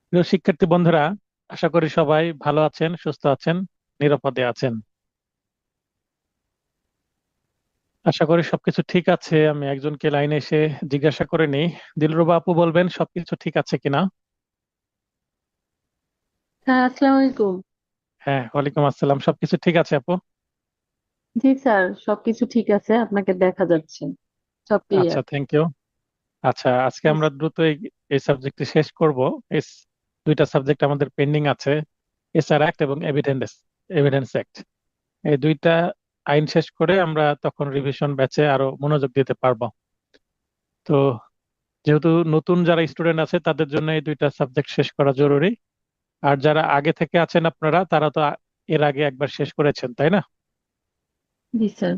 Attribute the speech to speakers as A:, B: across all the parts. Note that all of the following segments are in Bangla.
A: প্রিয় শিক্ষার্থী বন্ধুরা, আশা করি সবাই ভালো আছেন, সুস্থ আছেন, নিরাপদে আছেন। আশা করি সবকিছু ঠিক আছে। আমি একজনকে লাইনে এসে জিজ্ঞাসা করে নিই। দিলরুবা আপু, বলবেন সবকিছু ঠিক আছে কিনা?
B: হ্যাঁ, আসসালামু আলাইকুম।
A: হ্যাঁ, ওয়ালাইকুম আসসালাম। সবকিছু ঠিক আছে আপু?
B: জি স্যার, সবকিছু ঠিক আছে, আপনাকে দেখা যাচ্ছে, সব
A: আচ্ছা,
B: ক্লিয়ার।
A: Thank you. আচ্ছা, আজকে আমরা দ্রুত এই সাবজেক্টটি শেষ করব। এই দুইটা সাবজেক্ট আমাদের পেন্ডিং আছে, এসআর অ্যাক্ট এবং এভিডেন্স এভিডেন্স অ্যাক্ট। এই দুইটা আইন শেষ করে আমরা তখন রিভিশন ব্যাচে আরো মনোযোগ দিতে পারবো। তো যেহেতু নতুন যারা স্টুডেন্ট আছে তাদের জন্য এই দুইটা সাবজেক্ট শেষ করা জরুরি। আর যারা আগে থেকে আছেন আপনারা, তারা তো এর আগে একবার শেষ করেছেন, তাই না?
B: জি স্যার।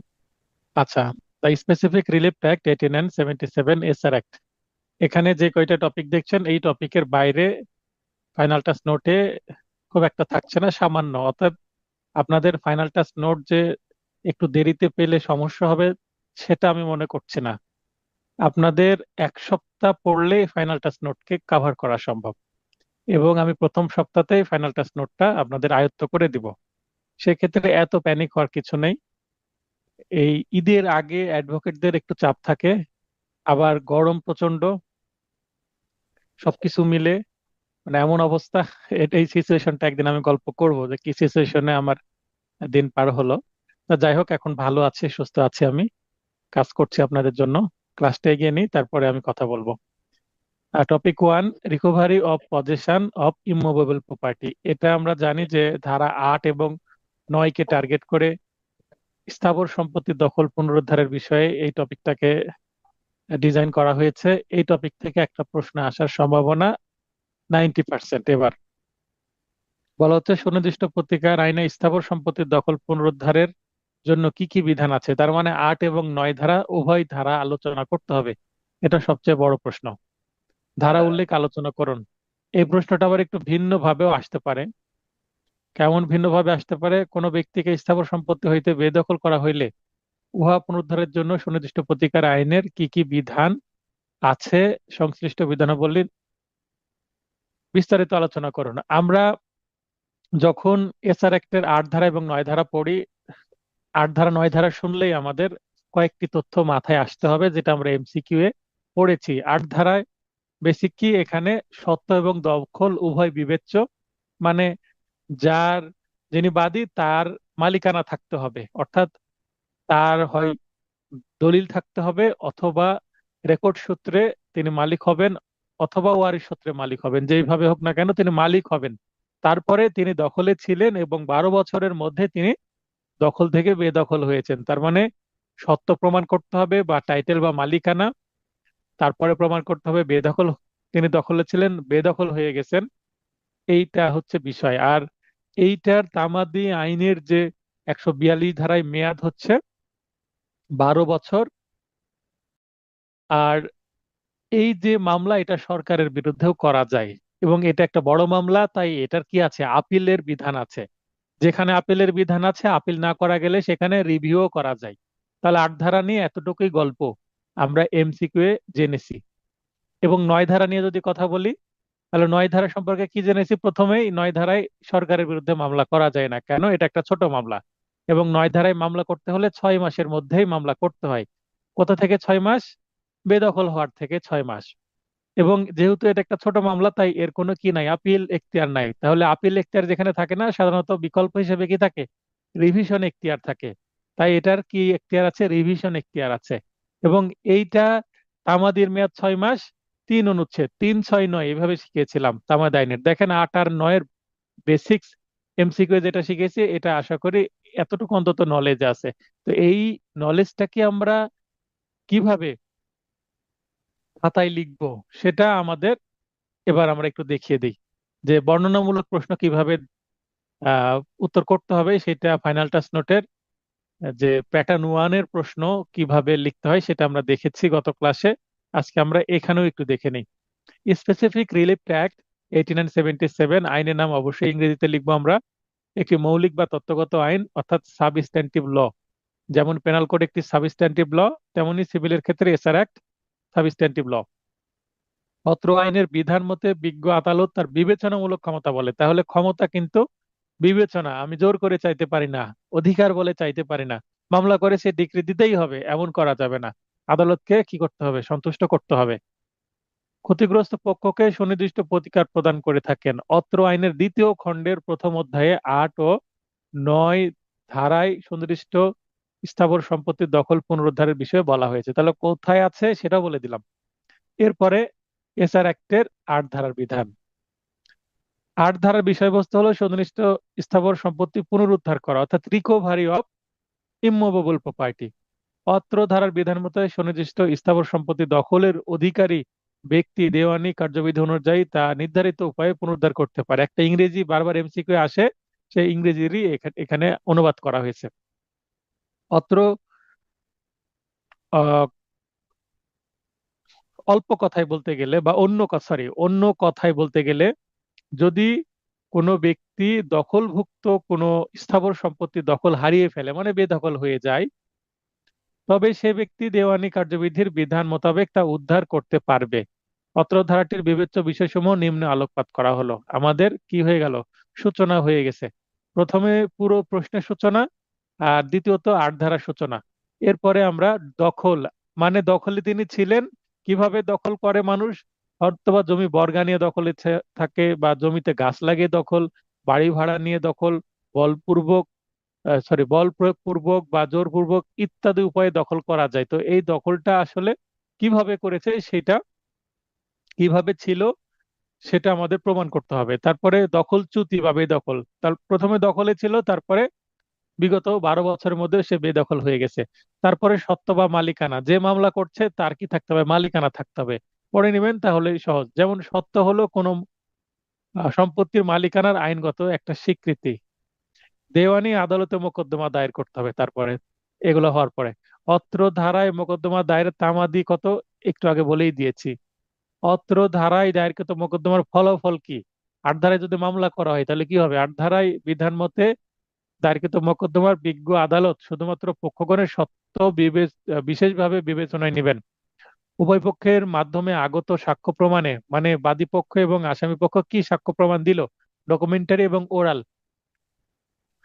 A: আচ্ছা, the specific relief act 1877 SR act, এখানে যে কয়টা টপিক দেখছেন এই টপিকের বাইরে ফাইনাল টাচ নোটে খুব একটা থাকছে না, সামান্য। অর্থাৎ আপনাদের ফাইনাল টাচ নোট যে একটু দেরিতে পেলে সমস্যা হবে, সেটা আমি মনে করছি না। আপনাদের এক সপ্তাহ পড়লে ফাইনাল টাচ নোটকে কাভার করা সম্ভব, এবং আমি প্রথম সপ্তাহতেই ফাইনাল টাচ নোটটা আপনাদের আয়ত্ত করে দিব। সেক্ষেত্রে এত প্যানিক হওয়ার কিছু নেই। এই ঈদের আগে অ্যাডভোকেটদের একটু চাপ থাকে, আবার গরম প্রচন্ড, সবকিছু মিলে মানে এমন অবস্থা। এই সিচুয়েশনটা একদিন আমি গল্প করব যে কি সিচুয়েশনে আমার দিন পার হলো। তা যাই হোক, এখন ভালো আছি, সুস্থ আছি, আমি কাজ করছি আপনাদের জন্য। ক্লাসটা এগিয়ে নিই, তারপরে আমি কথা বলবো। Topic one, recovery of possession of immovable property. এটা আমরা জানি যে ধারা 8 এবং 9-কে টার্গেট করে স্থাবর সম্পত্তি দখল পুনরুদ্ধারের বিষয়ে এই টপিকটাকে ডিজাইন করা হয়েছে। এই টপিক থেকে একটা প্রশ্ন আসার সম্ভাবনা 90%। এবার বলা হচ্ছে, সুনির্দিষ্ট প্রতিকার আইনে স্থাবর সম্পত্তির দখল পুনরুদ্ধারের জন্য কি কি বিধান আছে। তার মানে 8 এবং 9 ধারা, উভয় ধারা আলোচনা করতে হবে। এটা সবচেয়ে বড় প্রশ্ন। ধারা উল্লেখ আলোচনা করুন। এই প্রশ্নটা আবার একটু ভিন্ন ভাবেও আসতে পারে। কেমন ভিন্ন ভাবে আসতে পারে? কোনো ব্যক্তিকে স্থাবর সম্পত্তি হইতে বেদখল করা হইলে উহা পুনরুদ্ধারের জন্য সুনির্দিষ্ট প্রতিকার আইনের কি কি বিধান আছে, সংশ্লিষ্ট বিধানাবলী বিস্তারিত আলোচনা করুন। আমরা যখন এসআর অ্যাক্টের 8 ধারা এবং 9 ধারা পড়ি, 8 ধারা 9 ধারা শুনলেই আমাদের কয়েকটি তথ্য মাথায় আসতে হবে, যেটা আমরা এমসিকিউ এ পড়েছি। 8 ধারায় বেসিক কি, এখানে সত্য এবং দখল উভয় বিবেচ্য। মানে যার, যিনি বাদী, তার মালিকানা থাকতে হবে। অর্থাৎ তার হয় দলিল থাকতে হবে, অথবা রেকর্ড সূত্রে তিনি মালিক হবেন, অথবা ওয়ারিশ সূত্রে মালিক হবেন। যেইভাবে হোক না কেন তিনি মালিক হবেন। তারপরে তিনি দখলে ছিলেন এবং 12 বছরের মধ্যে তিনি দখল থেকে বেদখল হয়েছেন। তার মানে সত্য প্রমাণ করতে হবে, বা টাইটেল বা মালিকানা। তারপরে প্রমাণ করতে হবে বেদখল, তিনি দখলে ছিলেন, বেদখল হয়ে গেছেন। এইটা হচ্ছে বিষয়। আর এইটার তামাদি আইনের যে 142 ধারায় মেয়াদ হচ্ছে 12 বছর। আর এই যে মামলা, এটা সরকারের বিরুদ্ধেও করা যায়, এবং এটা একটা বড় মামলা, তাই এটার কি আছে, আপিলের বিধান আছে। যেখানে আপিলের বিধান আছে, আপিল না করা গেলে সেখানে রিভিউও করা যায়। তাহলে 8 ধারা নিয়ে এতটুকুই গল্প আমরা এমসিকিউ এ জেনেছি। এবং 9 ধারা নিয়ে যদি কথা বলি, তাহলে 9 ধারা সম্পর্কে কি জেনেছি? প্রথমেই 9 ধারায় সরকারের বিরুদ্ধে মামলা করা যায় না, কেন? এটা একটা ছোট মামলা। এবং 9 ধারায় মামলা করতে হলে 6 মাসের মধ্যেই মামলা করতে হয়। কোথা থেকে 6 মাস? বেদখল হওয়ার থেকে 6 মাস। এবং যেহেতু এটা একটা ছোট মামলা, তাই এর কোনো কি নাই, আপিল এখতিয়ার নাই। তাহলে আপিল এখতিয়ার যেখানে থাকে না, সাধারণত বিকল্প হিসেবে কি থাকে? রিভিশন এখতিয়ার থাকে। তাই এটার কি এখতিয়ার আছে? রিভিশন এখতিয়ার আছে। এবং এইটা তামাদির মেয়াদ 6 মাস। 3 অনুচ্ছেদ 3, 6, 9 এভাবে শিখিয়েছিলাম তামাদ আইনের। দেখেন, 8 আর 9-এর বেসিক্স এমসিকিউ যেটা শিখেছি, এটা আশা করি এতটুকু অন্তত নলেজ আছে। তো এই নলেজটাকে আমরা কিভাবে খাতায় লিখবো, সেটা আমাদের এবার আমরা একটু দেখিয়ে দিই। যে বর্ণনামূলক প্রশ্ন কিভাবে আহ, উত্তর করতে হবে, সেটা ফাইনাল টাচ নোটের যে প্যাটার্ন ওয়ানের প্রশ্ন কিভাবে লিখতে হয় সেটা আমরা দেখেছি গত ক্লাসে। আজকে আমরা এখানেও একটু দেখে নিই। স্পেসিফিক রিলিফ অ্যাক্ট 1877 আইনের নাম অবশ্যই ইংরেজিতে লিখবো আমরা। একটি মৌলিক বা তত্ত্বগত আইন, অর্থাৎ সাবস্ট্যান্টিভ ল। যেমন পেনাল কোড একটি সাবস্ট্যান্টিভ ল, তেমনি সিভিলের ক্ষেত্রে এসআর অ্যাক্ট সাবস্ট্যান্টিভ ল। অত্র আইনের বিধান মতে বিজ্ঞ আদালত তার বিবেচনামূলক ক্ষমতা বলে। তাহলে ক্ষমতা কিন্তু বিবেচনা, আমি জোর করে চাইতে পারি না, অধিকার বলে চাইতে পারি না। মামলা করে সে ডিক্রি দিতেই হবে এমন করা যাবে না। আদালতকে কি করতে হবে? সন্তুষ্ট করতে হবে। ক্ষতিগ্রস্ত পক্ষকে সুনির্দিষ্ট প্রতিকার প্রদান করে থাকেন। অত্র আইনের দ্বিতীয় খণ্ডের প্রথম অধ্যায়ে 8 ও 9 ধারায় সুনির্দিষ্ট স্থাবর সম্পত্তির দখল পুনরুদ্ধারের বিষয়ে বলা হয়েছে। তাহলে কোথায় আছে সেটা বলে দিলাম। এরপরে এসআর অ্যাক্টের 8 ধারার বিধান। 8 ধারার বিষয়বস্তু হলো সুনির্দিষ্ট স্থাবর সম্পত্তি পুনরুদ্ধার করা, অর্থাৎ রিকভারি অফ ইমুভেবল প্রপার্টি। অত্র ধারার বিধান মতে সুনির্দিষ্ট স্থাবর সম্পত্তি দখলের অধিকারী ব্যক্তি দেওয়ানি কার্যবিধি অনুযায়ী তা নির্ধারিত উপায়ে পুনরুদ্ধার করতে পারে। একটা ইংরেজি বারবার এমসিকিউ আসে, সেই ইংরেজিরই এখানে অনুবাদ করা হয়েছে। অত্র আহ, অল্প কথায় বলতে গেলে বা অন্য কথায় বলতে গেলে, যদি কোনো ব্যক্তি দখলভুক্ত কোনো স্থাবর সম্পত্তি দখল হারিয়ে ফেলে, মানে বেদখল হয়ে যায়, তবে সে ব্যক্তি দেওয়ানি কার্যবিধির বিধান মোতাবেক তা উদ্ধার করতে পারবে। অত্র ধারাটির বিবেচ্য বিষয়সমূহ নিম্নে আলোকপাত করা হলো। আমাদের কি হয়ে গেল? সূচনা হয়ে গেছে। প্রথমে পুরো প্রশ্নের সূচনা, আর দ্বিতীয়ত 8 ধারার সূচনা। এরপরে আমরা দখল, মানে দখলে তিনি ছিলেন, কিভাবে দখল করে মানুষ, অথবা জমি বর্গা নিয়ে দখলে থাকে, বা জমিতে গাছ লাগিয়ে দখল, বাড়ি ভাড়া নিয়ে দখল, বলপূর্বক বল প্রয়োগ পূর্বক বা জোরপূর্বক ইত্যাদি উপায়ে দখল করা যায়। তো এই দখলটা আসলে কিভাবে করেছে, সেটা কিভাবে ছিল, সেটা আমাদের প্রমাণ করতে হবে। তারপরে দখলচ্যুতি বা বেদখল, তার প্রথমে দখলে ছিল, তারপরে বিগত 12 বছরের মধ্যে সে বেদখল হয়ে গেছে। তারপরে সত্ত্ব বা মালিকানা, যে মামলা করছে তার কি থাকতে হবে? মালিকানা থাকতে হবে। পড়ে নেবেন, তাহলেই সহজ। যেমন সত্ত্ব হলো কোনো সম্পত্তির মালিকানার আইনগত একটা স্বীকৃতি। দেওয়ানি আদালতে মোকদ্দমা দায়ের করতে হবে। তারপরে এগুলো হওয়ার পরে অত্র ধারায় মোকদ্দমা দায়েরের তামাদি কত, একটু আগে বলেই দিয়েছি। অত্র ধারায় দায়েরকৃত মোকদ্দমার ফলাফল কি? 8 ধারায় যদি মামলা করা হয় তাহলে কি হবে? 8 ধারায় বিধান মতে দায়েরকৃত মোকদ্দমার বিজ্ঞ আদালত শুধুমাত্র পক্ষগণের সত্য বিশেষভাবে বিবেচনায় নেবেন। উভয় পক্ষের মাধ্যমে আগত সাক্ষ্য প্রমাণে, মানে বাদী পক্ষ এবং আসামি পক্ষ কি সাক্ষ্য প্রমাণ দিল, ডকুমেন্টারি এবং ওরাল,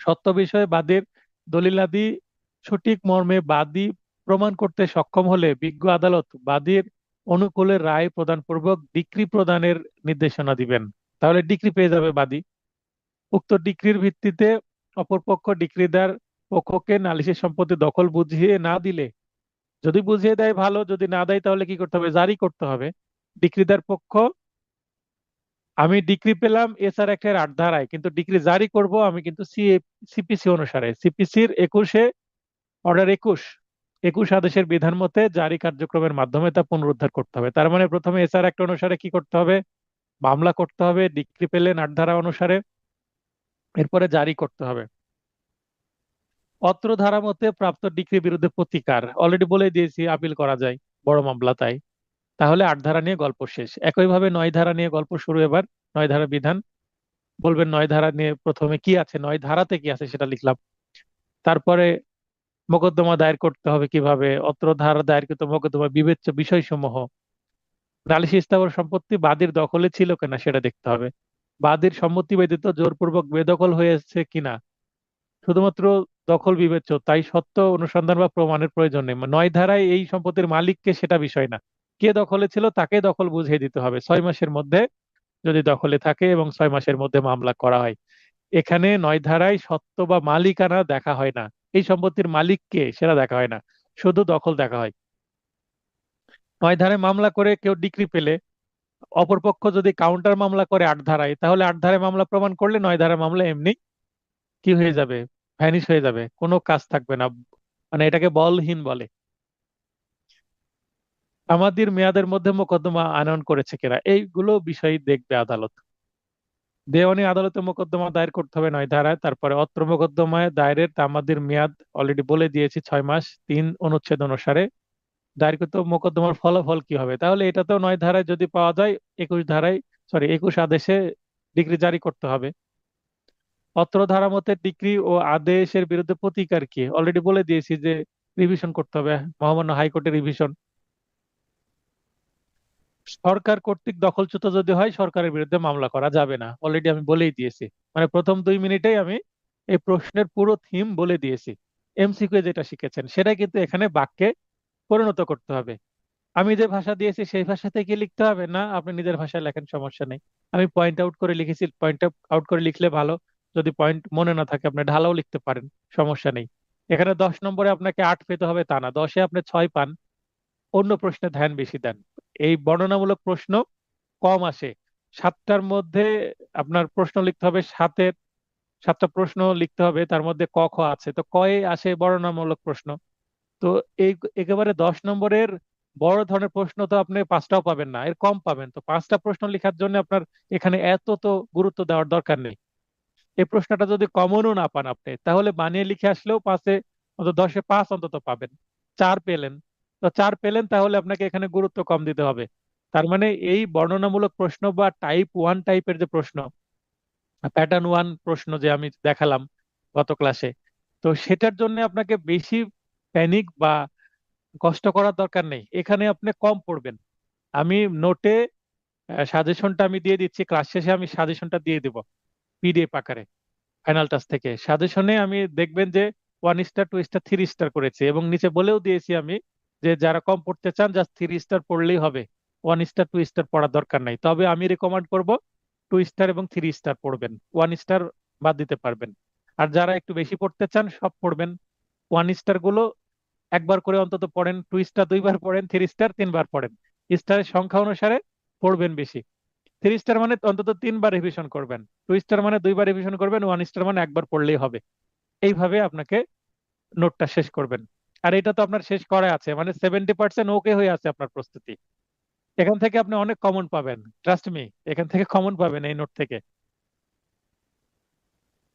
A: সত্য বিষয়ে বাদীর দলিলাদি সঠিক মর্মে বাদী প্রমাণ করতে সক্ষম হলে বিজ্ঞ আদালত বাদীর অনুকূলে রায় প্রদান পূর্বক ডিক্রি প্রদানের নির্দেশনা দিবেন। তাহলে ডিক্রি পেয়ে যাবে বাদী। উক্ত ডিক্রির ভিত্তিতে অপরপক্ষ ডিক্রিদার পক্ষকে নালিশের সম্পত্তি দখল বুঝিয়ে না দিলে, যদি বুঝিয়ে দেয় ভালো, যদি না দেয় তাহলে কি করতে হবে? জারি করতে হবে। ডিক্রিদার পক্ষ, আমি ডিগ্রি পেলাম এসআর অ্যাক্টের 8 ধারায়, কিন্তু ডিগ্রি জারি করব আমি কিন্তু সিপিসি অনুসারে, সিপিসির 21-এ, অর্ডার 21 আদেশের বিধান মতে জারি কার্যক্রমের মাধ্যমে তা পুনরুদ্ধার করতে হবে। তার মানে প্রথমে এসআর অ্যাক্ট অনুসারে কি করতে হবে? মামলা করতে হবে, ডিগ্রি পেলেন 8 ধারা অনুসারে, এরপরে জারি করতে হবে। অত্র ধারা মতে প্রাপ্ত ডিগ্রির বিরুদ্ধে প্রতিকার অলরেডি বলে দিয়েছি, আপিল করা যায়, বড় মামলা তাই। তাহলে 8 ধারা নিয়ে গল্প শেষ। একইভাবে 9 ধারা নিয়ে গল্প শুরু এবার। 9 ধারা বিধান, বলবেন 9 ধারা নিয়ে প্রথমে কি আছে, 9 ধারাতে কি আছে সেটা লিখলাম। তারপরে মোকদ্দমা দায়ের করতে হবে কিভাবে, অত্র ধারা দায়েরকৃত মোকদ্দমা বিবেচ্য বিষয়সমূহ, নালিশি স্থাবর সম্পত্তি বাদীর দখলে ছিল কিনা সেটা দেখতে হবে, বাদীর সম্মতি ব্যতীত জোরপূর্বক বেদখল হয়েছে কিনা, শুধুমাত্র দখল বিবেচ্য, তাই সত্য অনুসন্ধান বা প্রমাণের প্রয়োজন নেই। 9 ধারায় এই সম্পত্তির মালিককে সেটা বিষয় না, কে দখলে ছিল তাকে দখল বুঝিয়ে দিতে হবে 6 মাসের মধ্যে, যদি দখলে থাকে এবং 6 মাসের মধ্যে মামলা করা হয়। এখানে 9 ধারায় সত্ত্ব বা মালিকানা দেখা হয় না, এই সম্পত্তির মালিক কে সেটা দেখা হয় না, শুধু দখল দেখা হয়। 9 ধারায় মামলা করে কেউ ডিক্রি পেলে, অপরপক্ষ যদি কাউন্টার মামলা করে 8 ধারায়, তাহলে 8 ধারায় মামলা প্রমাণ করলে 9 ধারার মামলা এমনি কি হয়ে যাবে? ভ্যানিশ হয়ে যাবে, কোনো কাজ থাকবে না, মানে এটাকে বলহীন বলে। আমাদের মেয়াদের মধ্যে মোকদ্দমা আনয়ন করেছে কিনা, এইগুলো বিষয় দেখবে আদালত। দেওয়ানি আদালতে মোকদ্দমা দায়ের করতে হবে 9 ধারায়। তারপরে অত্র মোকদ্দমায় দায়েরের তামাদির মেয়াদ অলরেডি বলে দিয়েছি, 6 মাস, 3 অনুচ্ছেদ অনুসারে। দায়েরকৃত মোকদ্দমার ফলাফল কি হবে? তাহলে এটাতেও 9 ধারায় যদি পাওয়া যায়, 21 ধারায়, 21 আদেশে ডিক্রি জারি করতে হবে। অত্র ধারা মতে ডিক্রি ও আদেশের বিরুদ্ধে প্রতিকার কি, অলরেডি বলে দিয়েছি যে রিভিশন করতে হবে, মহামান্য হাইকোর্টে রিভিশন। সরকার কর্তৃক দখলচ্যুত যদি হয় সরকারের বিরুদ্ধে মামলা করা যাবে না, অলরেডি আমি বলেই দিয়েছি। মানে প্রথম 2 মিনিটেই আমি এই প্রশ্নের পুরো থিম বলে দিয়েছি। এমসিকিউ যেটা শিখেছেন সেটা কিন্তু এখানে বাক্যে পরিণত করতে হবে। আমি যে ভাষা দিয়েছি সেই ভাষাতে কি লিখতে হবে না, আপনি নিজের ভাষায় লেখেন, সমস্যা নেই। আমি পয়েন্ট আউট করে লিখেছি, পয়েন্ট আউট করে লিখলে ভালো। যদি পয়েন্ট মনে না থাকে আপনি ঢালাও লিখতে পারেন, সমস্যা নেই। এখানে 10 নম্বরে আপনাকে 8 পেতে হবে তা না, 10-এ আপনি 6 পান, অন্য প্রশ্নে ধ্যান বেশি দেন। এই বর্ণনামূলক প্রশ্ন কম আসে। 7টার মধ্যে আপনার প্রশ্ন লিখতে হবে, 7টা প্রশ্ন লিখতে হবে, তার মধ্যে ক খ আছে, তো কয়ে আসে বর্ণনামূলক প্রশ্ন। তো এই একেবারে 10 নম্বরের বড় ধরনের প্রশ্ন তো আপনি 5টাও পাবেন না, এর কম পাবেন। তো 5টা প্রশ্ন লেখার জন্য আপনার এখানে এত তো গুরুত্ব দেওয়ার দরকার নেই। এই প্রশ্নটা যদি কমনও না পান আপনি, তাহলে বানিয়ে লিখে আসলেও 5-এ অন্তত 10-এ 5 অন্তত পাবেন। 4 পেলেন, তো 4 পেলেন, তাহলে আপনাকে এখানে গুরুত্ব কম দিতে হবে। তার মানে এই বর্ণনামূলক প্রশ্ন বা টাইপ 1 টাইপের যে প্রশ্ন, প্যাটার্ন 1 প্রশ্ন যে আমি দেখালাম গত ক্লাসে, তো সেটার জন্য আপনাকে বেশি প্যানিক বা কষ্ট করার দরকার নেই। এখানে আপনি কম পড়বেন। আমি নোটে সাজেশনটা আমি দিয়ে দিচ্ছি, ক্লাস শেষে আমি সাজেশনটা দিয়ে দিব পিডিএফ আকারে। ফাইনাল টাচ থেকে সাজেশনে আমি দেখবেন যে 1 স্টার 2 স্টার 3 স্টার করেছি, এবং নিচে বলেও দিয়েছি আমি যে যারা কম পড়তে চান জাস্ট 3 স্টার পড়লেই হবে, 1 স্টার 2 স্টার পড়ার দরকার নাই। তবে আমি রেকমেন্ড করব 2 স্টার এবং 3 স্টার পড়বেন, 1 স্টার বাদ দিতে পারবেন। আর যারা একটু বেশি পড়তে চান সব পড়বেন, 1 স্টার গুলো একবার করে অন্তত পড়েন, 2 স্টার 2 বার পড়েন, 3 স্টার 3 বার পড়েন। স্টারের সংখ্যা অনুসারে পড়বেন বেশি। 3 স্টার মানে অন্তত 3 বার রিভিশন করবেন, 2 স্টার মানে 2 বার রিভিশন করবেন, 1 স্টার মানে একবার পড়লেই হবে। এইভাবে আপনাকে নোটটা শেষ করবেন। আর এটা তো আপনার শেষ করা আছে, মানে 70% ওকে হয়ে আছে আপনার প্রস্তুতি। এখান থেকে আপনি অনেক কমন পাবেন, ট্রাস্ট মি, এখান থেকে কমন পাবেন এই নোট থেকে।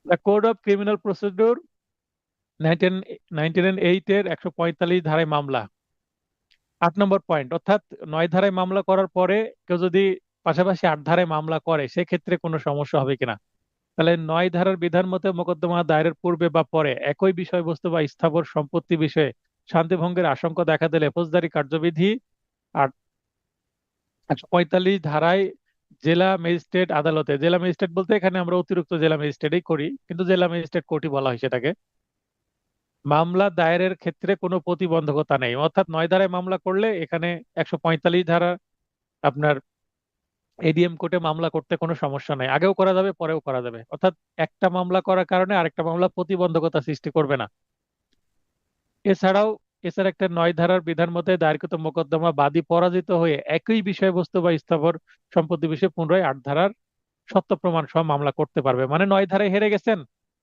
A: The code of criminal procedure 1908-এর 145 ধারায় মামলা। 8 নম্বর পয়েন্ট, অর্থাৎ 9 ধারায় মামলা করার পরে কেউ যদি পাশাপাশি 8 ধারায় মামলা করে সেক্ষেত্রে কোনো সমস্যা হবে কিনা। তাহলে 9 ধারার বিধান মতে মোকদ্দমা দায়েরের পূর্বে বা পরে একই বিষয়বস্তু বা স্থাবর সম্পত্তি বিষয়ে শান্তিভঙ্গের আশঙ্কা দেখা দিলে ফৌজদারি কার্যবিধি। আর 145 ধারায় জেলা ম্যাজিস্ট্রেট আদালতে, জেলা ম্যাজিস্ট্রেট বলতে এখানে আমরা অতিরিক্ত জেলা ম্যাজিস্ট্রেটই করি, কিন্তু জেলা ম্যাজিস্ট্রেট কোর্টই বলা হয় সেটাকে, মামলা দায়েরের ক্ষেত্রে কোনো প্রতিবন্ধকতা নেই। অর্থাৎ 9 ধারায় মামলা করলে এখানে 145 ধারা আপনার এডিএম কোর্টে মামলা করতে কোনো সমস্যা নাই, আগেও করা যাবে পরেও করা যাবে। অর্থাৎ একটা মামলা করার কারণে আরেকটা মামলা প্রতিবন্ধকতা সৃষ্টি করবে না। এছাড়াও এছাড়া একটা 9 ধারার বিধান মতে দায়েরকৃত মোকদ্দমা বাদী পরাজিত হয়ে একই বিষয়বস্তু বা স্থাবর সম্পত্তি বিষয়ে পুনরায় 8 ধারার সত্য প্রমাণ সহ মামলা করতে পারবে। মানে 9 ধারায় হেরে গেছেন,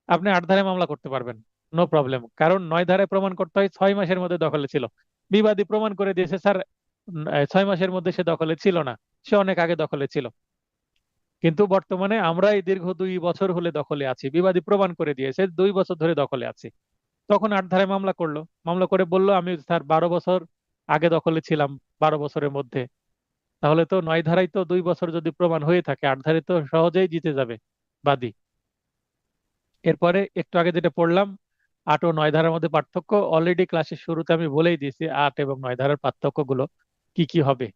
A: আপনি 8 ধারায় মামলা করতে পারবেন, নো প্রবলেম। কারণ 9 ধারায় প্রমাণ করতে হয় 6 মাসের মধ্যে দখলে ছিল। বিবাদী প্রমাণ করে দিয়েছে স্যার 6 মাসের মধ্যে সে দখলে ছিল না, সে অনেক আগে দখলে ছিল। কিন্তু বর্তমানে আমরা এই দীর্ঘ 2 বছর হলে দখলে আছি, বিবাদী প্রমাণ করে দিয়েছে 2 বছর ধরে দখলে আছি। তখন 8 ধারায় মামলা করলো, মামলা করে বললো আমি স্যার 12 বছর আগে দখলে ছিলাম, 12 বছরের মধ্যে। তাহলে তো 9 ধারায় তো 2 বছর যদি প্রমাণ হয়ে থাকে, 8 ধারায় তো সহজেই জিতে যাবে বাদী। এরপরে একটু আগে যেটা পড়লাম, 8 ও 9 ধারার মধ্যে পার্থক্য অলরেডি ক্লাসের শুরুতে আমি বলেই দিয়েছি, 8 এবং 9 ধারার পার্থক্য গুলো কি কি হবে।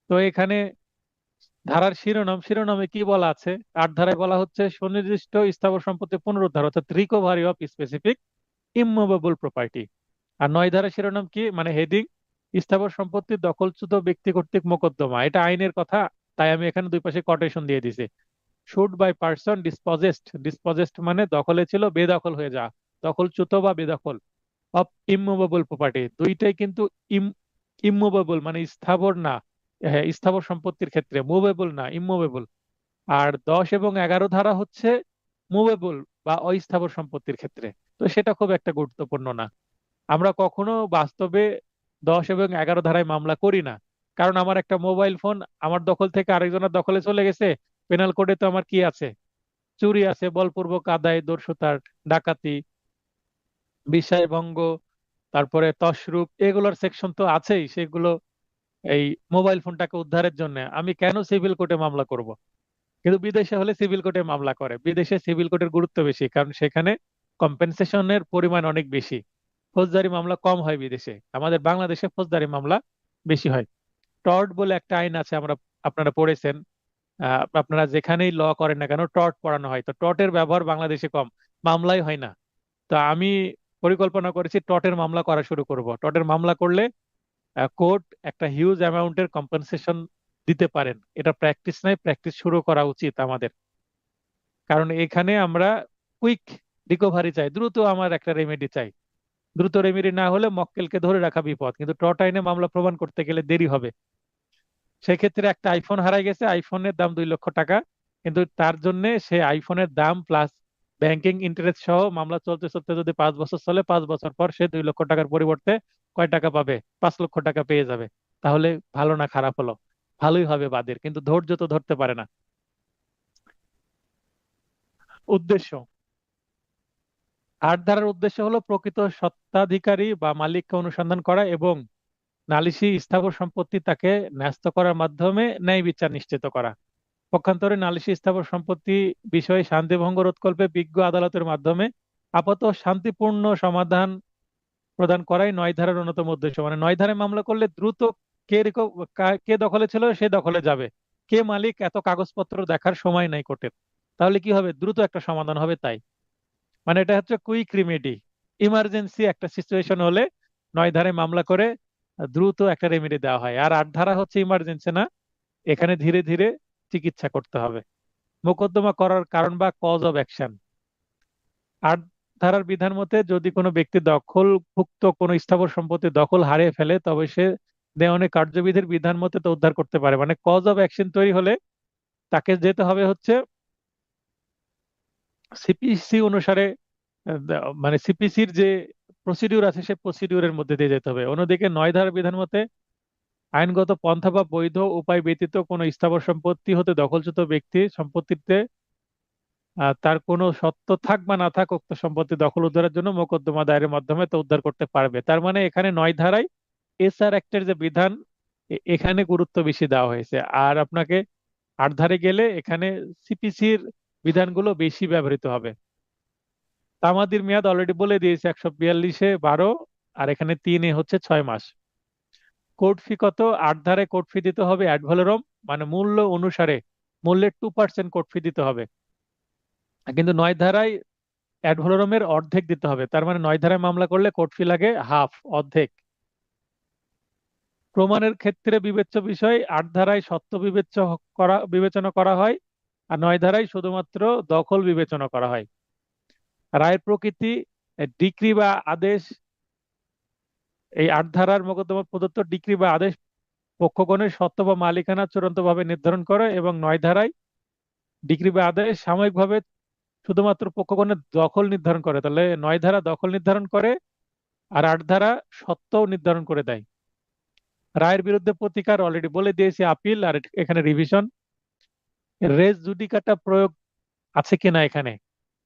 A: তো এখানে ধারার শিরোনামে কি বলা আছে? 8 ধারায় বলা হচ্ছে সুনির্দিষ্ট স্থাবর সম্পত্তি পুনরুদ্ধার, অর্থাৎ recovery of specific immovable property. আর 9 ধারার শিরোনাম কি, মানে হেডিং, স্থাবর সম্পত্তি দখলচ্যুত ব্যক্তি কর্তৃক মোকদ্দমা। এটা আইনের কথা, তাই আমি এখানে দুই পাশে কোটেশন দিয়ে দিছি। শুড বাই পার্সন ডিসপজেসড, ডিসপজেসড মানে দখলে ছিল বেদখল হয়ে যাওয়া, দখলচ্যুত বা বেদখল, অফ ইমুভেবল প্রপার্টি, দুইটাই কিন্তু ইমুভেবল মানে স্থাবর না। হ্যাঁ, স্থাবর সম্পত্তির ক্ষেত্রে মুভেবল না, ইমুভেবল। আর 10 এবং 11 ধারা হচ্ছে মুভেবল বা অস্থাবর সম্পত্তির ক্ষেত্রে। তো সেটা খুব একটা গুরুত্বপূর্ণ না। আমরা কখনো বাস্তবে 10 এবং 11 ধারায় মামলা করি না, কারণ আমার একটা মোবাইল ফোন আমার দখল থেকে আরেকজনের দখলে চলে গেছে। পেনাল কোডে তো আমার কি আছে? চুরি আছে, বলপূর্বক আদায়, দস্যুতা, ডাকাতি, বিষয়ভঙ্গ, তারপরে তছরূপ, এগুলোর সেকশন তো আছেই। সেগুলো এই মোবাইল ফোনটাকে উদ্ধারের জন্য আমি কেন সিভিল কোর্টে মামলা করব? কিন্তু বিদেশে হলে সিভিল কোর্টে মামলা করে, বিদেশে সিভিল কোর্টের গুরুত্ব বেশি, কারণ সেখানে কম্পেনসেশনের পরিমাণ অনেক বেশি। ফৌজদারি মামলা কম হয় বিদেশে, আমাদের বাংলাদেশে ফৌজদারি মামলা বেশি হয়। টর্ট বলে একটা আইন আছে, আপনারা পড়েছেন। আপনারা যেখানেই ল করেন না কেন টর্ট পড়ানো হয়, তো টর্টের ব্যবহার বাংলাদেশে কম, মামলাই হয় না। তো আমি পরিকল্পনা করেছি টর্টের মামলা করা শুরু করব। টর্টের মামলা করলে কোর্ট একটা হিউজ অ্যামাউন্টের কম্পেনসেশন দিতে পারেন। এটা প্র্যাকটিস নাই, প্র্যাকটিস শুরু করা উচিত আমাদের। কারণ এখানে আমরা কুইক রিকভারি চাই, দ্রুত আমার একটা রেমেডি চাই। দ্রুত রেমেডি না হলে মক্কেলকে ধরে রাখা বিপদ, কিন্তু টর্ট আইনে মামলা প্রমাণ করতে গেলে দেরি হবে। সেক্ষেত্রে একটা আইফোন হারাই গেছে, আইফোনের দাম 2 লক্ষ টাকা, কিন্তু তার জন্য সে আইফোনের দাম প্লাস ব্যাংকিং ইন্টারেস্ট সহ মামলা চলতে চলতে যদি 5 বছর চলে, 5 বছর পর সে 2 লক্ষ টাকার পরিবর্তে কয় টাকা পাবে? 5 লক্ষ টাকা পেয়ে যাবে। তাহলে ভালো না খারাপ হলো? ভালোই হবে বাদীর, কিন্তু ধৈর্য তো ধরতে পারে না। উদ্দেশ্য, আট ধারার উদ্দেশ্য হলো প্রকৃত স্বত্বাধিকারী বা মালিককে অনুসন্ধান করা এবং নালিশি স্থাবর সম্পত্তি তাকে ন্যস্ত করার মাধ্যমে ন্যায় বিচার নিশ্চিত করা। পক্ষান্তরে নালিশি স্থাবর সম্পত্তি বিষয়ে শান্তিভঙ্গ রোধকল্পে বিজ্ঞ আদালতের মাধ্যমে আপাতত শান্তিপূর্ণ সমাধান প্রদান করাই 9 ধারার অন্যতম উদ্দেশ্য। মানে 9 ধারায় মামলা করলে দ্রুত কে দখলে ছিল সে দখলে যাবে, কে মালিক এত কাগজপত্র দেখার সময় নাই কোর্টের। তাহলে কি হবে? দ্রুত একটা সমাধান হবে তাই। মানে এটা হচ্ছে কুইক রেমেডি। ইমার্জেন্সি একটা সিচুয়েশন হলে 9 ধারায় মামলা করে দ্রুত একটা রেমেডি দেওয়া হয়। আর 8 ধারা হচ্ছে ইমার্জেন্সি না, এখানে ধীরে ধীরে চিকিৎসা করতে হবে। মোকদ্দমা করার কারণ বা কজ অফ অ্যাকশন, 8 ধারার বিধান মতে যদি কোনো ব্যক্তি দখলভুক্ত কোনো স্থাবর সম্পত্তি দখল হারিয়ে ফেলে তবে সে দেওয়ানি কার্যবিধির বিধান মতে তো উদ্ধার করতে পারে। মানে কজ অফ অ্যাকশন তৈরি হলে তাকে যেতে হবে হচ্ছে সিপিসি অনুসারে, মানে সিপিসির যে প্রসিডিউর আছে সেই প্রসিডিউরের মধ্যে দিয়ে যেতে হবে। অন্যদিকে 9 ধারার বিধান মতে আইনগত পন্থা বা বৈধ উপায় ব্যতীত কোনো স্থাবর সম্পত্তি হতে দখলচ্যুত ব্যক্তি সম্পত্তিতে তার কোনো সত্ত্ব থাক বা না থাক উক্ত সম্পত্তি দখল উদ্ধারের জন্য মোকদ্দমা দায়েরের মাধ্যমে তা উদ্ধার করতে পারবে। তার মানে এখানে 9 ধারায় এসআর অ্যাক্টের যে বিধান, এখানে গুরুত্ব বেশি দেওয়া হয়েছে। আর আপনাকে 8 ধারে গেলে এখানে সিপিসির বিধানগুলো বেশি ব্যবহৃত হবে। তামাদির মেয়াদ অলরেডি বলে দিয়েছে, 142-এ 12, আর এখানে 3-এ হচ্ছে 6 মাস। কোর্ট ফি কত? 8 ধারায় কোর্ট ফি দিতে হবে অ্যাড ভ্যালোরম, মানে মূল্য অনুসারে মূল্যের 2% কোর্ট ফি দিতে হবে। কিন্তু 9 ধারায় অ্যাড ভ্যালোরমের অর্ধেক দিতে হবে। তার মানে 9 ধারায় মামলা করলে কোর্ট ফি লাগে হাফ, অর্ধেক। প্রমাণের ক্ষেত্রে বিবেচ্য বিষয়, 8 ধারায় সত্য বিবেচনা করা হয়, আর 9 ধারায় শুধুমাত্র দখল বিবেচনা করা হয়। রায়ের প্রকৃতি, ডিক্রি বা আদেশ, এই 8 ধারার মোকদ্দমা প্রদত্ত ডিক্রি বা আদেশ পক্ষগণের সত্ত্ব বা মালিকানা চূড়ান্তভাবে নির্ধারণ করে, এবং 9 ধারায় ডিক্রি বা আদেশ সাময়িকভাবে শুধুমাত্র পক্ষগণের দখল নির্ধারণ করে। তাহলে 9 ধারা দখল নির্ধারণ করে, আর 8 ধারা সত্ত্বও নির্ধারণ করে দেয়। রায়ের বিরুদ্ধে প্রতিকার অলরেডি বলে দিয়েছি, আপিল, আর এখানে রিভিশন। রেস জুডিকাটা প্রয়োগ আছে কিনা এখানে?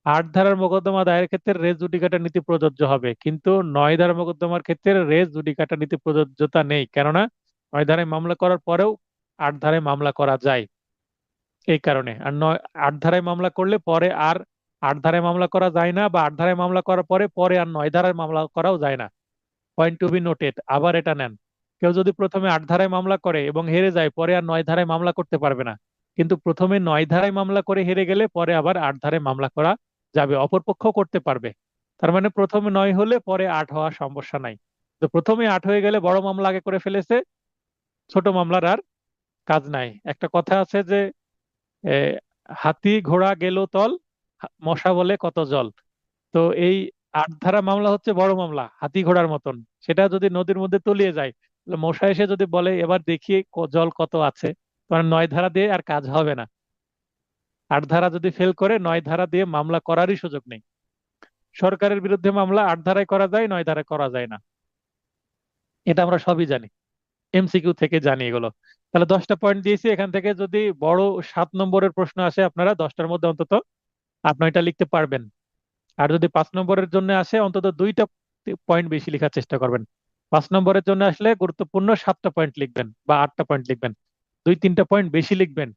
A: 8 ধারার মোকদ্দমা দায়েরের ক্ষেত্রে রেস জুডিকাটা নীতি প্রযোজ্য হবে, কিন্তু 9 ধারার মোকদ্দমার ক্ষেত্রে রেস জুডিকাটা নীতি প্রযোজ্যতা নেই, কেননা 9 ধারায় মামলা করার পরেও 8 ধারায় মামলা করা যায়। এই কারণে আর 8 ধারায় মামলা করলে পরে আর 8 ধারায় মামলা করা যায় না, বা 8 ধারায় মামলা করার পরে পরে আর 9 ধারায় মামলা করাও যায় না। Point to be noted. আবার এটা নেন, কেউ যদি প্রথমে 8 ধারায় মামলা করে এবং হেরে যায় পরে আর 9 ধারায় মামলা করতে পারবে না। কিন্তু প্রথমে 9 ধারায় মামলা করে হেরে গেলে পরে আবার 8 ধারায় মামলা করা যাবে, অপরপক্ষ করতে পারবে। তার মানে প্রথমে 9 হলে পরে 8 হওয়ার সমস্যা নাই। তো প্রথমে 8 হয়ে গেলে বড় মামলা আগে করে ফেলেছে, ছোট মামলার আর কাজ নাই। একটা কথা আছে যে এ, হাতি ঘোড়া গেল তল, মশা বলে কত জল। তো এই 8 ধারা মামলা হচ্ছে বড় মামলা, হাতি ঘোড়ার মতন। সেটা যদি নদীর মধ্যে তলিয়ে যায়, তাহলে মশা এসে যদি বলে এবার দেখি জল কত আছে, তখন 9 ধারা দিয়ে আর কাজ হবে না। 8 ধারা যদি ফেল করে, 9 ধারা দিয়ে মামলা করারই সুযোগ নেই। সরকারের বিরুদ্ধে মামলা 8 ধারায় করা যায়, 9 ধারায় করা যায় না। এটা আমরা সবই জানি, এমসিকিউ থেকে জানি এগুলো। তাহলে 10টা পয়েন্ট দিয়েছি, এখান থেকে যদি বড় 7 নম্বরের প্রশ্ন আসে আপনারা 10টার মধ্যে অন্তত আপনি এটা লিখতে পারবেন। আর যদি 5 নম্বরের জন্য আসে অন্তত 2টা পয়েন্ট বেশি লেখার চেষ্টা করবেন। 5 নম্বরের জন্য আসলে গুরুত্বপূর্ণ 7টা পয়েন্ট লিখবেন বা 8টা পয়েন্ট লিখবেন, 2-3টা পয়েন্ট বেশি লিখবেন